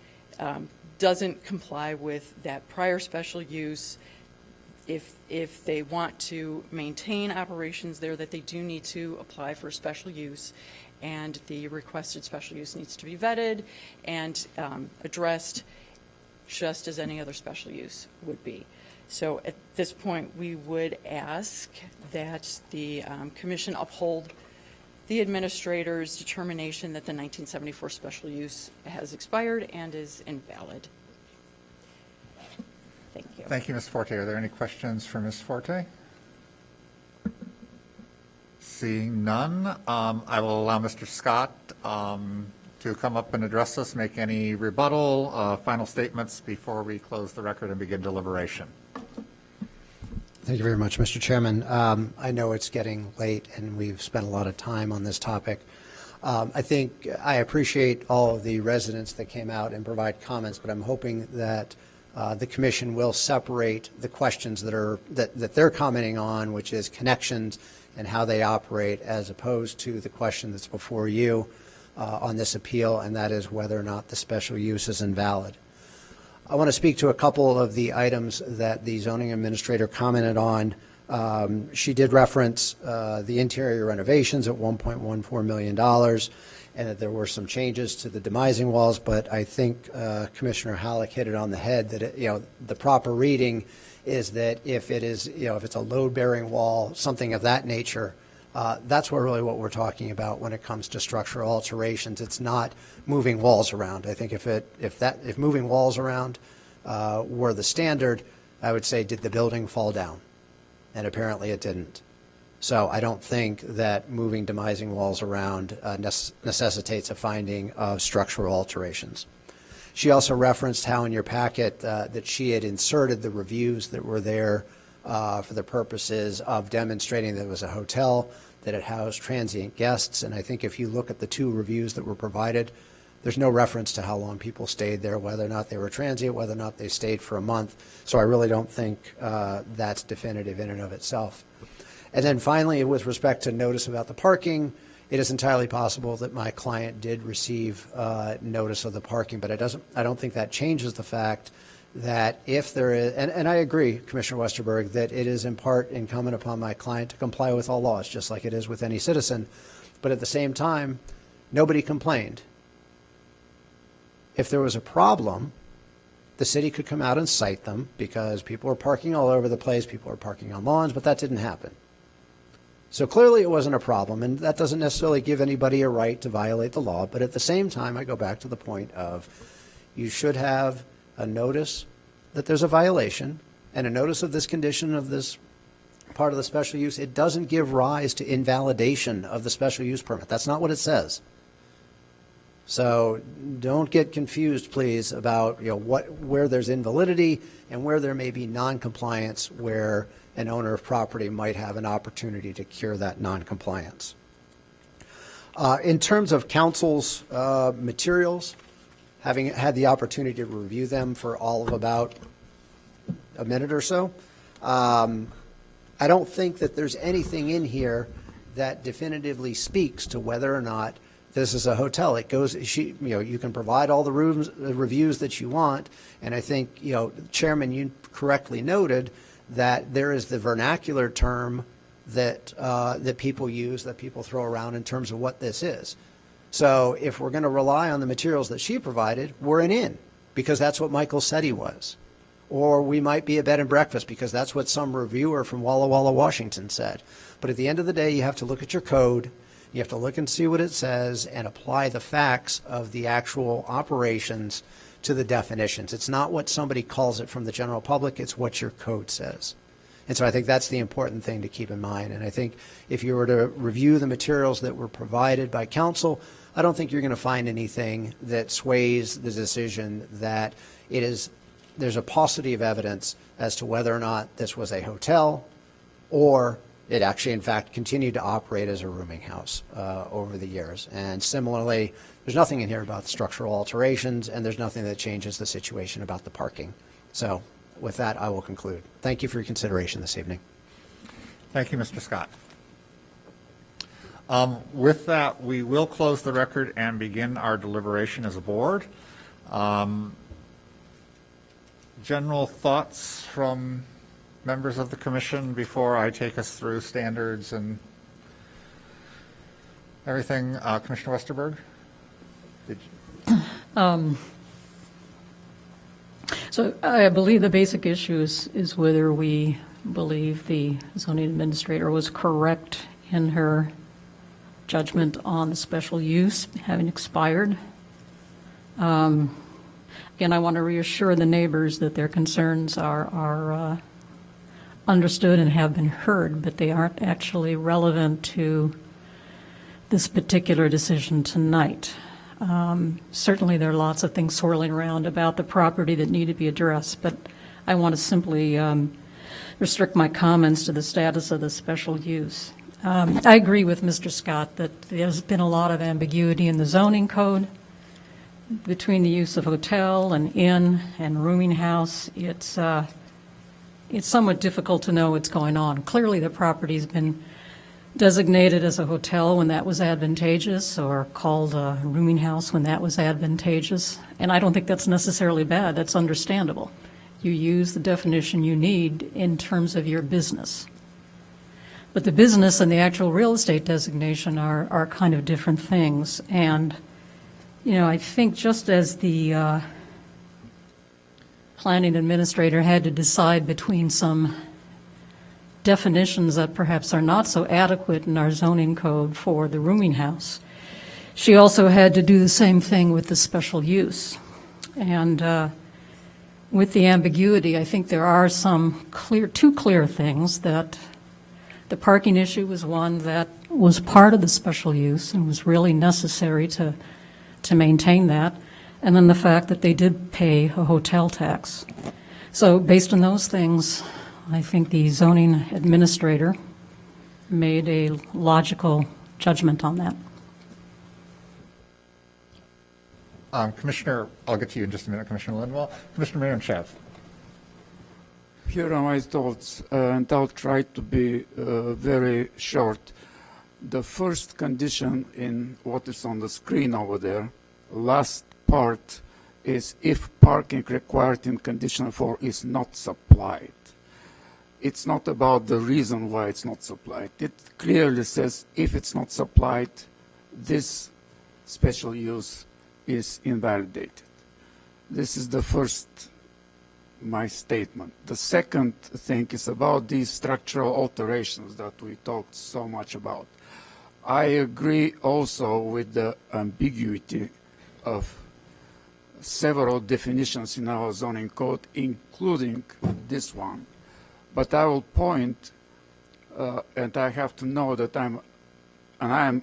doesn't comply with that prior special use. If they want to maintain operations there, that they do need to apply for special use, and the requested special use needs to be vetted and addressed just as any other special use would be. So at this point, we would ask that the commission uphold the administrator's determination that the 1974 special use has expired and is invalid. Thank you. Thank you, Ms. Forte. Are there any questions for Ms. Forte? Seeing none, I will allow Mr. Scott to come up and address us, make any rebuttal, final statements before we close the record and begin deliberation. Thank you very much, Mr. Chairman. I know it's getting late and we've spent a lot of time on this topic. I think I appreciate all of the residents that came out and provide comments, but I'm hoping that the commission will separate the questions that they're commenting on, which is connections and how they operate, as opposed to the question that's before you on this appeal, and that is whether or not the special use is invalid. I want to speak to a couple of the items that the zoning administrator commented on. She did reference the interior renovations at $1.14 million, and that there were some changes to the demising walls, but I think Commissioner Halleck hit it on the head that the proper reading is that if it is, if it's a load-bearing wall, something of that nature, that's what we're talking about when it comes to structural alterations. It's not moving walls around. I think if moving walls around were the standard, I would say, did the building fall down? And apparently it didn't. So I don't think that moving demising walls around necessitates a finding of structural alterations. She also referenced how in your packet that she had inserted the reviews that were there for the purposes of demonstrating that it was a hotel, that it housed transient guests. And I think if you look at the two reviews that were provided, there's no reference to how long people stayed there, whether or not they were transient, whether or not they stayed for a month. So I really don't think that's definitive in and of itself. And then finally, with respect to notice about the parking, it is entirely possible that my client did receive notice of the parking, but I don't think that changes the fact that if there is, and I agree, Commissioner Westerberg, that it is in part incumbent upon my client to comply with all laws, just like it is with any citizen. But at the same time, nobody complained. If there was a problem, the city could come out and cite them because people were parking all over the place, people were parking on lawns, but that didn't happen. So clearly it wasn't a problem, and that doesn't necessarily give anybody a right to violate the law. But at the same time, I go back to the point of you should have a notice that there's a violation and a notice of this condition of this part of the special use. It doesn't give rise to invalidation of the special use permit. That's not what it says. So don't get confused, please, about where there's invalidity and where there may be noncompliance, where an owner of property might have an opportunity to cure that noncompliance. In terms of council's materials, having had the opportunity to review them for all of about a minute or so, I don't think that there's anything in here that definitively speaks to whether or not this is a hotel. It goes, you can provide all the reviews that you want, and I think, Chairman, you correctly noted that there is the vernacular term that that people use, that people throw around in terms of what this is. So if we're going to rely on the materials that she provided, we're an inn because that's what Michael said he was. Or we might be a bed and breakfast because that's what some reviewer from Walla Walla, Washington said. But at the end of the day, you have to look at your code. You have to look and see what it says and apply the facts of the actual operations to the definitions. It's not what somebody calls it from the general public, it's what your code says. And so I think that's the important thing to keep in mind. And I think if you were to review the materials that were provided by council, I don't think you're going to find anything that sways the decision that there's a paucity of evidence as to whether or not this was a hotel or it actually, in fact, continued to operate as a rooming house over the years. And similarly, there's nothing in here about structural alterations, and there's nothing that changes the situation about the parking. So with that, I will conclude. Thank you for your consideration this evening. Thank you, Mr. Scott. With that, we will close the record and begin our deliberation as a board. General thoughts from members of the commission before I take us through standards and everything. Commissioner Westerberg? So I believe the basic issue is whether we believe the zoning administrator was correct in her judgment on the special use having expired. Again, I want to reassure the neighbors that their concerns are understood and have been heard, but they aren't actually relevant to this particular decision tonight. Certainly there are lots of things swirling around about the property that need to be addressed, but I want to simply restrict my comments to the status of the special use. I agree with Mr. Scott that there's been a lot of ambiguity in the zoning code between the use of hotel and inn and rooming house. It's somewhat difficult to know what's going on. Clearly the property's been designated as a hotel when that was advantageous, or called a rooming house when that was advantageous. And I don't think that's necessarily bad. That's understandable. You use the definition you need in terms of your business. But the business and the actual real estate designation are kind of different things. And, I think just as the planning administrator had to decide between some definitions that perhaps are not so adequate in our zoning code for the rooming house, she also had to do the same thing with the special use. And with the ambiguity, I think there are two clear things. That the parking issue was one that was part of the special use and was really necessary to maintain that. And then the fact that they did pay a hotel tax. So based on those things, I think the zoning administrator made a logical judgment on that. Commissioner, I'll get to you in just a minute, Commissioner Linwell. Commissioner Marinchev. Here are my thoughts, and I'll try to be very short. The first condition in what is on the screen over there, last part, is if parking required in condition 4 is not supplied. It's not about the reason why it's not supplied. It clearly says if it's not supplied, this special use is invalidated. This is the first, my statement. The second thing is about these structural alterations that we talked so much about. I agree also with the ambiguity of several definitions in our zoning code, including this one. But I will point, and I have to know that I'm an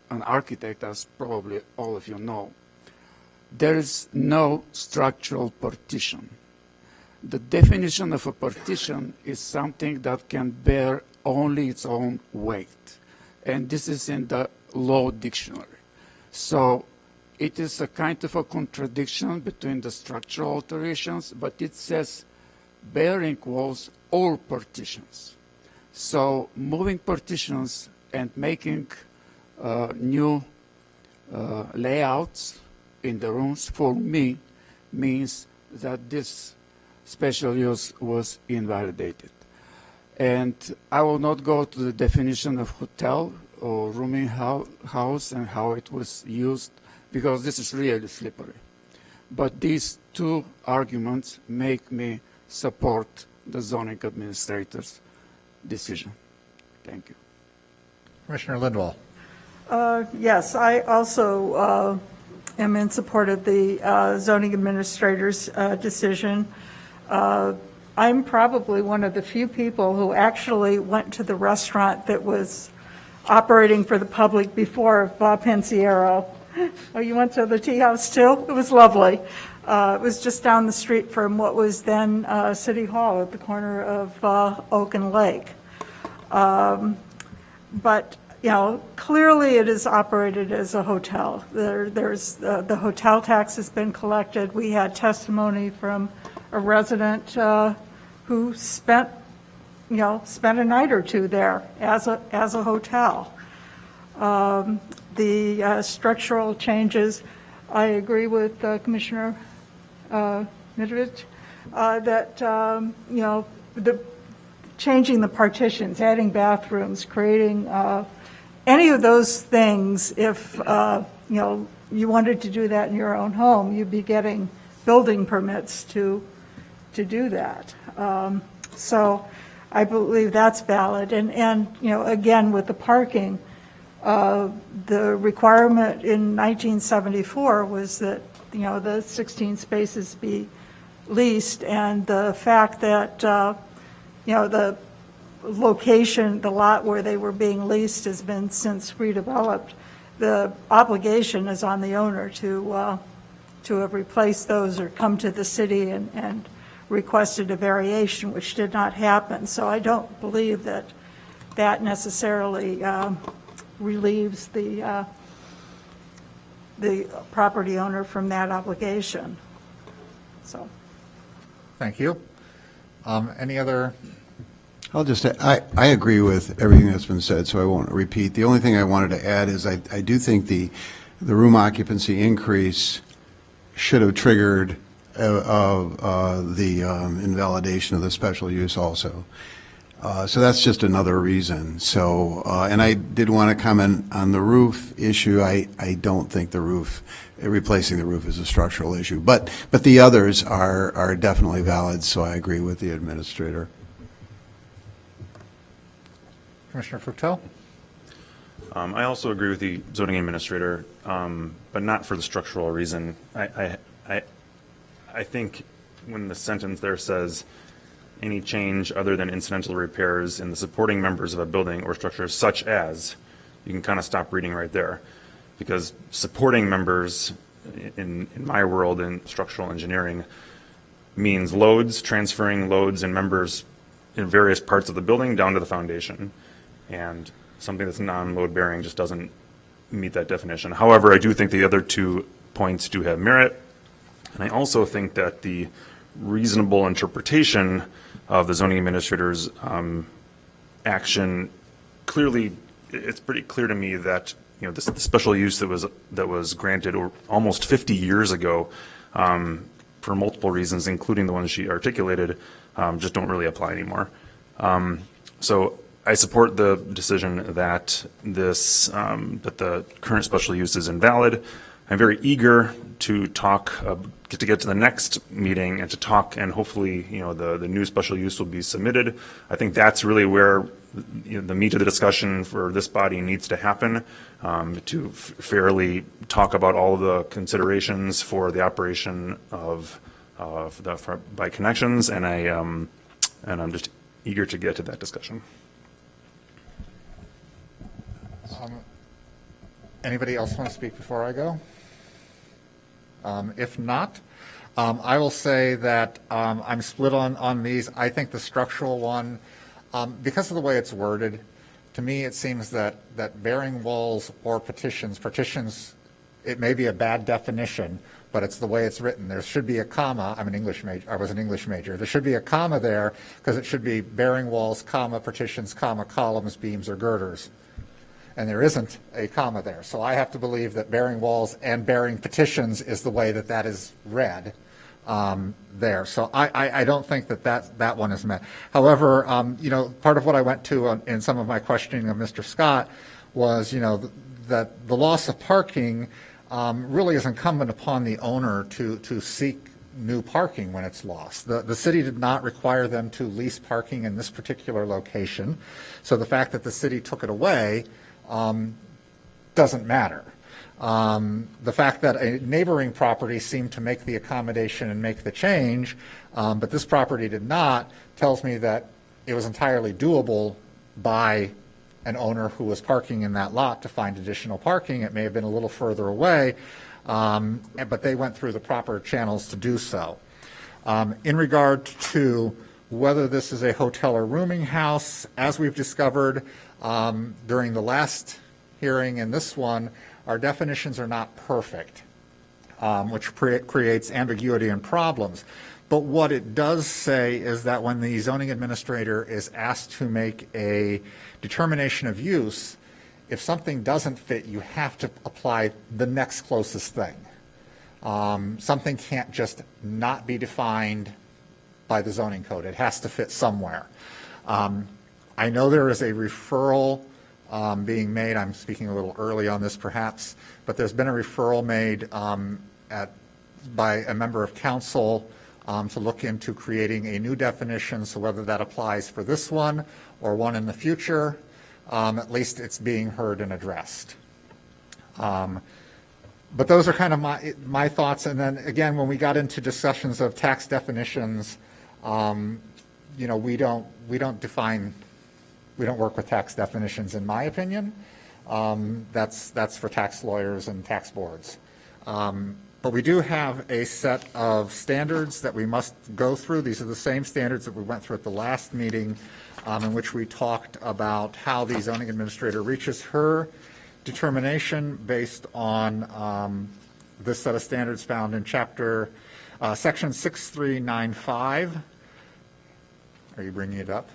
architect, as probably all of you know. There is no structural partition. The definition of a partition is something that can bear only its own weight. And this is in the law dictionary. So it is a kind of a contradiction between the structural alterations, but it says bearing walls or partitions. So moving partitions and making new layouts in the rooms, for me, means that this special use was invalidated. And I will not go to the definition of hotel or rooming house and how it was used, because this is really slippery. But these two arguments make me support the zoning administrator's decision. Thank you. Commissioner Lindwall. Yes, I also am in support of the zoning administrator's decision. I'm probably one of the few people who actually went to the restaurant that was operating for the public before Bob Pensiero. Oh, you went to the tea house too? It was lovely. It was just down the street from what was then City Hall at the corner of Oak and Lake. But you know, clearly it is operated as a hotel. There's the hotel tax has been collected. We had testimony from a resident who spent a night or two there as a hotel. The structural changes, I agree with Commissioner Mitrovic that the changing the partitions, adding bathrooms, creating any of those things. If you wanted to do that in your own home, you'd be getting building permits to do that. So I believe that's valid. And again, with the parking, the requirement in 1974 was that the 16 spaces be leased, and the fact that the location, the lot where they were being leased has been since redeveloped. The obligation is on the owner to have replaced those or come to the city and requested a variation, which did not happen. So I don't believe that that necessarily relieves the property owner from that obligation. So. Thank you. Any other? I'll just say, I agree with everything that's been said, so I won't repeat. The only thing I wanted to add is I do think the room occupancy increase should have triggered the invalidation of the special use also. So that's just another reason. So, and I did want to comment on the roof issue. I don't think replacing the roof is a structural issue, but the others are definitely valid. So I agree with the administrator. Commissioner Fructell? I also agree with the zoning administrator, but not for the structural reason. I think when the sentence there says any change other than incidental repairs in the supporting members of a building or structure such as, you can kind of stop reading right there, because supporting members in my world in structural engineering means loads, transferring loads and members in various parts of the building down to the foundation. And something that's non-load bearing just doesn't meet that definition. However, I do think the other 2 points do have merit. And I also think that the reasonable interpretation of the zoning administrator's action, clearly, it's pretty clear to me that, you know, the special use that was granted almost 50 years ago, for multiple reasons, including the ones she articulated, just don't really apply anymore. So I support the decision that that the current special use is invalid. I'm very eager to get to the next meeting and to talk, and hopefully, you know, the new special use will be submitted. I think that's really where, you know, the meat of the discussion for this body needs to happen, to fairly talk about all of the considerations for the operation of by Connections, and I'm just eager to get to that discussion. Anybody else want to speak before I go? If not, I will say that I'm split on these. I think the structural one, because of the way it's worded, to me it seems that bearing walls or partitions, it may be a bad definition, but it's the way it's written. There should be a comma. I'm an English major. I was an English major. There should be a comma there because it should be bearing walls, comma, partitions, comma, columns, beams, or girders. And there isn't a comma there. So I have to believe that bearing walls and bearing petitions is the way that is read there. So I don't think that one is met. However, you know, part of what I went to in some of my questioning of Mr. Scott was, you know, that the loss of parking really is incumbent upon the owner to seek new parking when it's lost. The city did not require them to lease parking in this particular location. So the fact that the city took it away doesn't matter. The fact that a neighboring property seemed to make the accommodation and make the change, but this property did not, tells me that it was entirely doable by an owner who was parking in that lot to find additional parking. It may have been a little further away, but they went through the proper channels to do so. In regard to whether this is a hotel or rooming house, as we've discovered during the last hearing and this one, our definitions are not perfect, which creates ambiguity and problems. But what it does say is that when the zoning administrator is asked to make a determination of use, if something doesn't fit, you have to apply the next closest thing. Something can't just not be defined by the zoning code. It has to fit somewhere. I know there is a referral being made. I'm speaking a little early on this perhaps, but there's been a referral made by a member of council to look into creating a new definition. So whether that applies for this one or one in the future, at least it's being heard and addressed. But those are kind of my thoughts. And then again, when we got into discussions of tax definitions, you know, we don't work with tax definitions, in my opinion. That's for tax lawyers and tax boards. But we do have a set of standards that we must go through. These are the same standards that we went through at the last meeting, in which we talked about how the zoning administrator reaches her determination based on this set of standards found in section 6395. Are you bringing it up?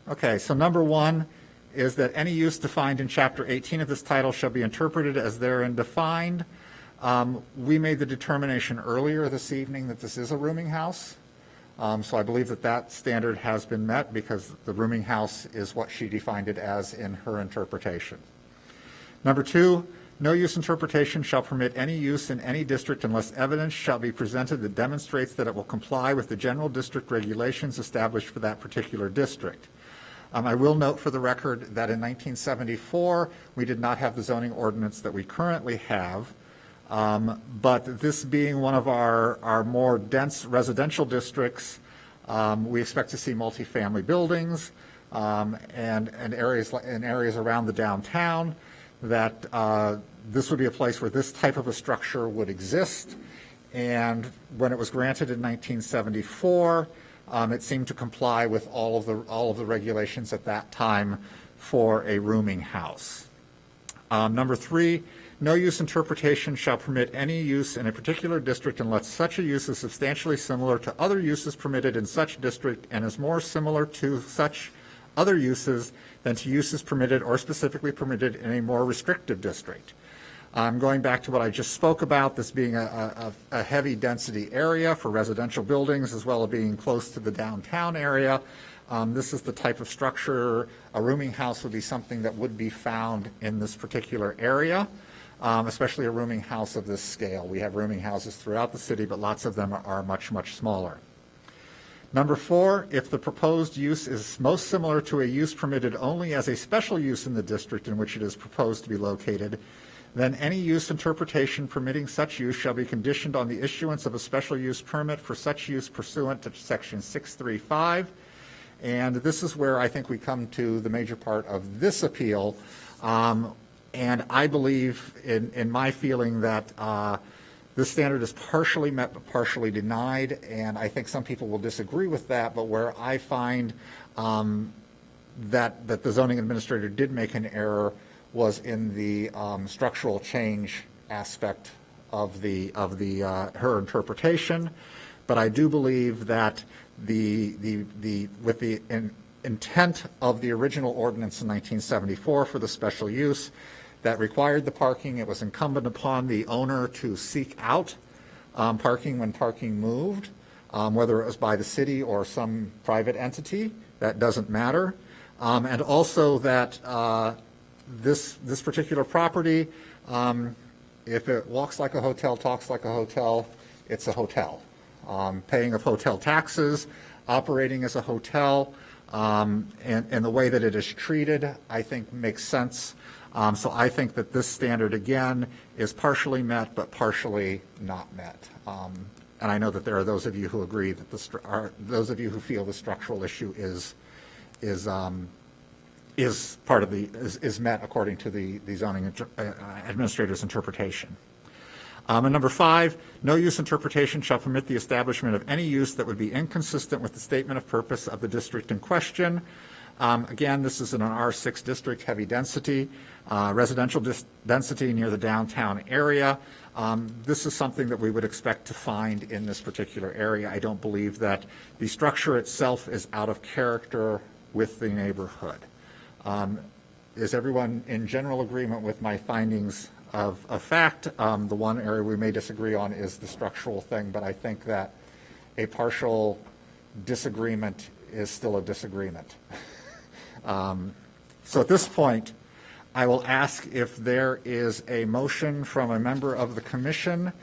Okay, so number one is that any use defined in Chapter 18 of this title shall be interpreted as therein defined. We made the determination earlier this evening that this is a rooming house. So I believe that standard has been met because the rooming house is what she defined it as in her interpretation. Number two, no use interpretation shall permit any use in any district unless evidence shall be presented that demonstrates that it will comply with the general district regulations established for that particular district. I will note for the record that in 1974, we did not have the zoning ordinance that we currently have. But this being one of our more dense residential districts, we expect to see multifamily buildings and areas around the downtown, that this would be a place where this type of a structure would exist. And when it was granted in 1974, It seemed to comply with all of the regulations at that time for a rooming house. Number 3, no use interpretation shall permit any use in a particular district unless such a use is substantially similar to other uses permitted in such district and is more similar to such other uses than to uses permitted or specifically permitted in a more restrictive district. Going back to what I just spoke about, this being a heavy density area for residential buildings as well as being close to the downtown area, this is the type of structure, a rooming house would be something that would be found in this particular area, especially a rooming house of this scale. We have rooming houses throughout the city, but lots of them are much, much smaller. Number 4, if the proposed use is most similar to a use permitted only as a special use in the district in which it is proposed to be located, then any use interpretation permitting such use shall be conditioned on the issuance of a special use permit for such use pursuant to Section 635. And this is where I think we come to the major part of this appeal. And I believe, in my feeling, that this standard is partially met but partially denied, and I think some people will disagree with that, but where I find that the zoning administrator did make an error was in the structural change aspect of her interpretation. But I do believe that with the intent of the original ordinance in 1974 for the special use that required the parking, it was incumbent upon the owner to seek out parking when parking moved, whether it was by the city or some private entity, that doesn't matter. And also that this particular property, if it walks like a hotel, talks like a hotel, it's a hotel. Paying of hotel taxes, operating as a hotel, and the way that it is treated, I think makes sense. So I think that this standard, again, is partially met but partially not met. And I know that there are those of you who agree that those of you who feel the structural issue is met according to the zoning administrator's interpretation. And number 5, no use interpretation shall permit the establishment of any use that would be inconsistent with the statement of purpose of the district in question. Again, this is in an R6 district, heavy density, residential density near the downtown area. This is something that we would expect to find in this particular area. I don't believe that the structure itself is out of character with the neighborhood. Is everyone in general agreement with my findings of fact? The one area we may disagree on is the structural thing, but I think that a partial disagreement is still a disagreement. So at this point, I will ask if there is a motion from a member of the commission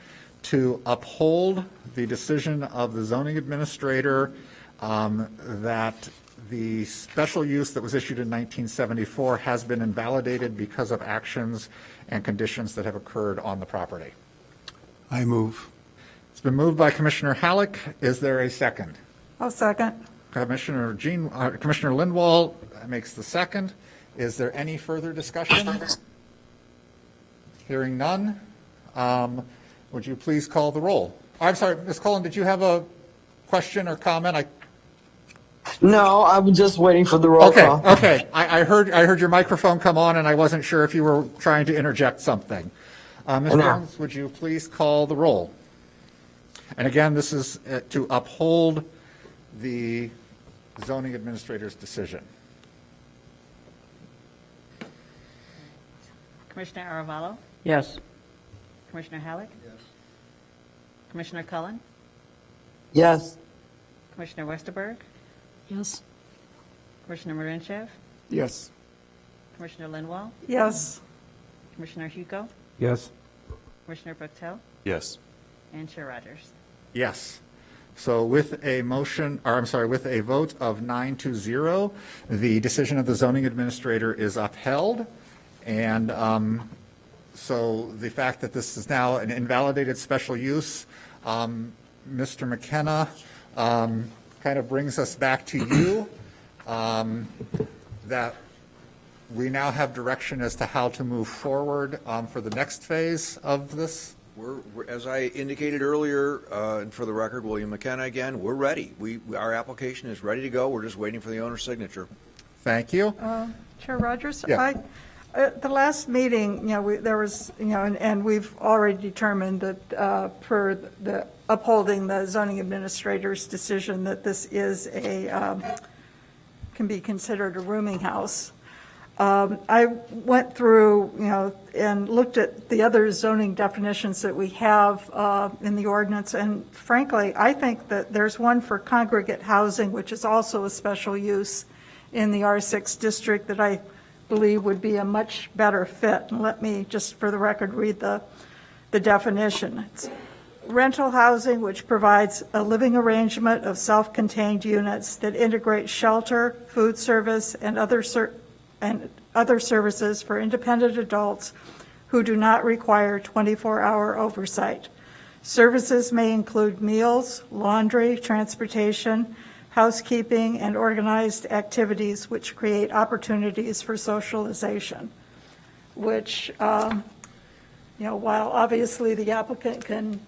to uphold the decision of the zoning administrator that the special use that was issued in 1974 has been invalidated because of actions and conditions that have occurred on the property. I move. It's been moved by Commissioner Halleck. Is there a second? I'll second. Commissioner Lindwall makes the second. Is there any further discussion? Hearing none, would you please call the roll? I'm sorry, Ms. Cullen, did you have a question or comment? No, I was just waiting for the roll call. Okay. I heard your microphone come on, and I wasn't sure if you were trying to interject something. Ms. Jones, would you please call the roll? And again, this is to uphold the zoning administrator's decision. Commissioner Aravallo? Yes. Commissioner Halleck? Yes. Commissioner Cullen? Yes. Commissioner Westerberg? Yes. Commissioner Marinchev? Yes. Commissioner Lindwall? Yes. Commissioner Hugo? Yes. Commissioner Buchtel? Yes. And Chair Rogers? Yes. So with a with a vote of 9-0, the decision of the zoning administrator is upheld. And so the fact that this is now an invalidated special use, Mr. McKenna, kind of brings us back to you, that we now have direction as to how to move forward for the next phase of this. As I indicated earlier, and for the record, William McKenna again, we're ready. Our application is ready to go. We're just waiting for the owner's signature. Thank you. Chair Rogers? Yeah. At the last meeting, there was, and we've already determined that per the upholding the zoning administrator's decision that this is can be considered a rooming house. I went through, and looked at the other zoning definitions that we have in the ordinance, and frankly, I think that there's one for congregate housing, which is also a special use in the R6 district that I believe would be a much better fit. And let me just, for the record, read the definition. It's rental housing which provides a living arrangement of self-contained units that integrate shelter, food service, and other services for independent adults who do not require 24-hour oversight. Services may include meals, laundry, transportation, housekeeping, and organized activities which create opportunities for socialization, which, while obviously the applicant can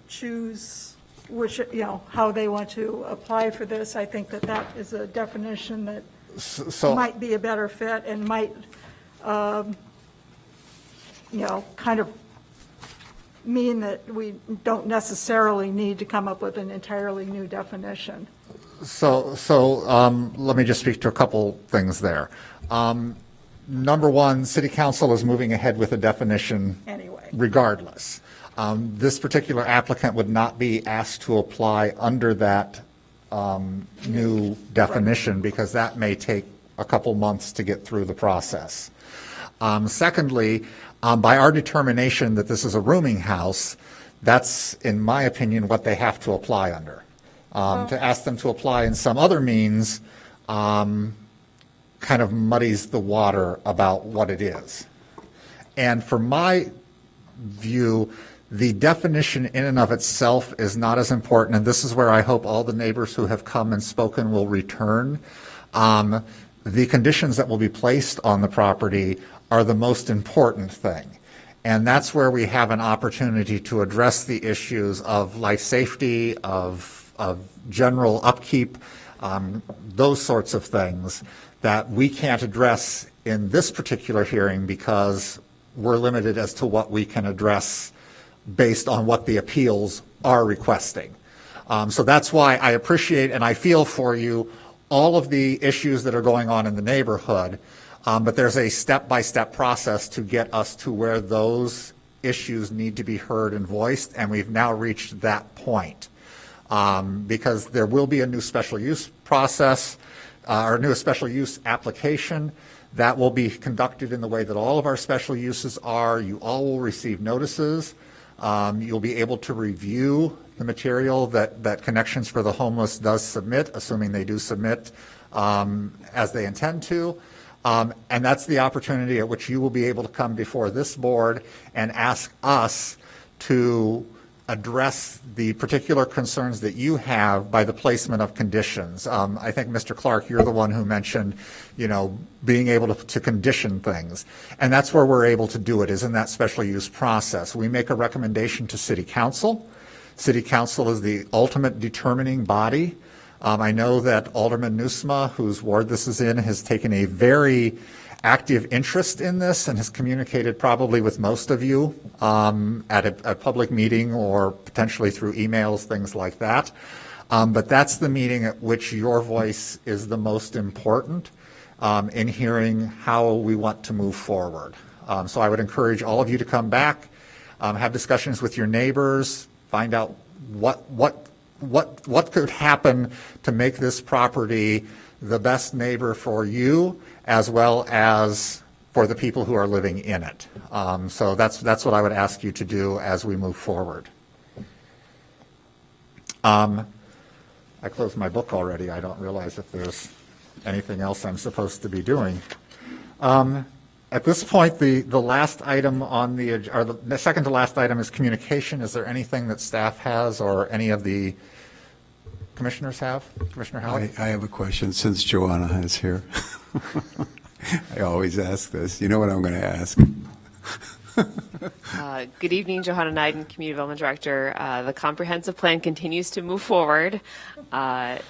choose which, how they want to apply for this, I think that is a definition that might be a better fit and might, kind of mean that we don't necessarily need to come up with an entirely new definition. So let me just speak to a couple things there. Number one, City Council is moving ahead with a definition anyway, regardless. This particular applicant would not be asked to apply under that new definition because that may take a couple months to get through the process. Secondly, by our determination that this is a rooming house, that's, in my opinion, what they have to apply under. To ask them to apply in some other means kind of muddies the water about what it is. And from my view, the definition in and of itself is not as important, and this is where I hope all the neighbors who have come and spoken will return. The conditions that will be placed on the property are the most important thing. And that's where we have an opportunity to address the issues of life safety, of general upkeep, those sorts of things that we can't address in this particular hearing because we're limited as to what we can address based on what the appeals are requesting. So that's why I appreciate and I feel for you all of the issues that are going on in the neighborhood, but there's a step-by-step process to get us to where those issues need to be heard and voiced, and we've now reached that point. Because there will be a new special use process, or a new special use application that will be conducted in the way that all of our special uses are. You all will receive notices. You'll be able to review the material that Connections for the Homeless does submit, assuming they do submit as they intend to. And that's the opportunity at which you will be able to come before this board and ask us to address the particular concerns that you have by the placement of conditions. I think, Mr. Clark, you're the one who mentioned, being able to condition things. And that's where we're able to do it, is in that special use process. We make a recommendation to City Council. City Council is the ultimate determining body. I know that Alderman Nusma, whose ward this is in, has taken a very active interest in this and has communicated probably with most of you at a public meeting or potentially through emails, things like that. But that's the meeting at which your voice is the most important in hearing how we want to move forward. So I would encourage all of you to come back, have discussions with your neighbors, find out what could happen to make this property the best neighbor for you as well as for the people who are living in it. So that's what I would ask you to do as we move forward. I closed my book already. I don't realize if there's anything else I'm supposed to be doing. At this point, the last item on or the second to last item is communication. Is there anything that staff has or any of the commissioners have? Commissioner Howard? I have a question since Joanna is here. I always ask this. You know what I'm going to ask? Good evening, Johanna Neiden, Community Development Director. The comprehensive plan continues to move forward.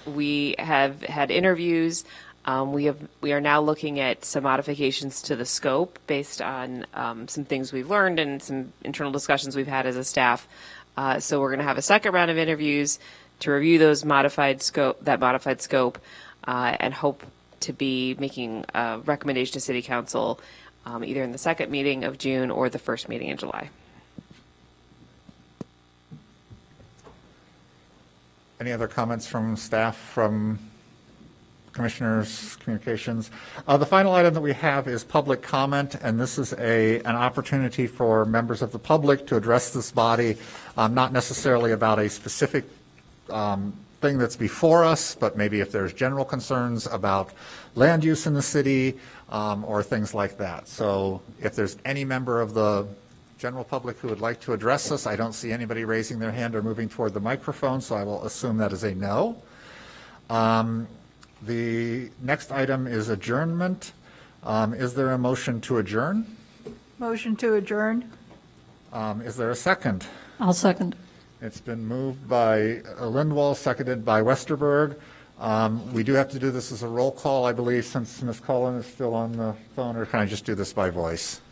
We have had interviews. We are now looking at some modifications to the scope based on some things we've learned and some internal discussions we've had as a staff. So we're going to have a second round of interviews to review those modified scope, and hope to be making a recommendation to City Council either in the second meeting of June or the first meeting in July. Any other comments from staff, from commissioners, communications? The final item that we have is public comment, and this is an opportunity for members of the public to address this body, not necessarily about a specific thing that's before us, but maybe if there's general concerns about land use in the city or things like that. So if there's any member of the general public who would like to address us, I don't see anybody raising their hand or moving toward the microphone, so I will assume that is a no. The next item is adjournment. Is there a motion to adjourn? Motion to adjourn. Is there a second? I'll second. It's been moved by Lindwall, seconded by Westerberg. We do have to do this as a roll call, I believe, since Ms. Cullen is still on the phone, or can I just do this by voice?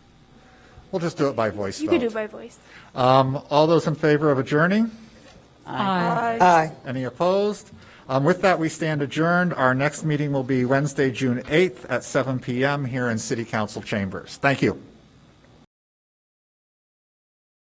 We'll just do it by voice You vote. could do it by voice. All those in favor of adjourning? Aye. Aye. Any opposed? With that, we stand adjourned. Our next meeting will be Wednesday, June 8th at 7 p.m. here in City Council chambers. Thank you.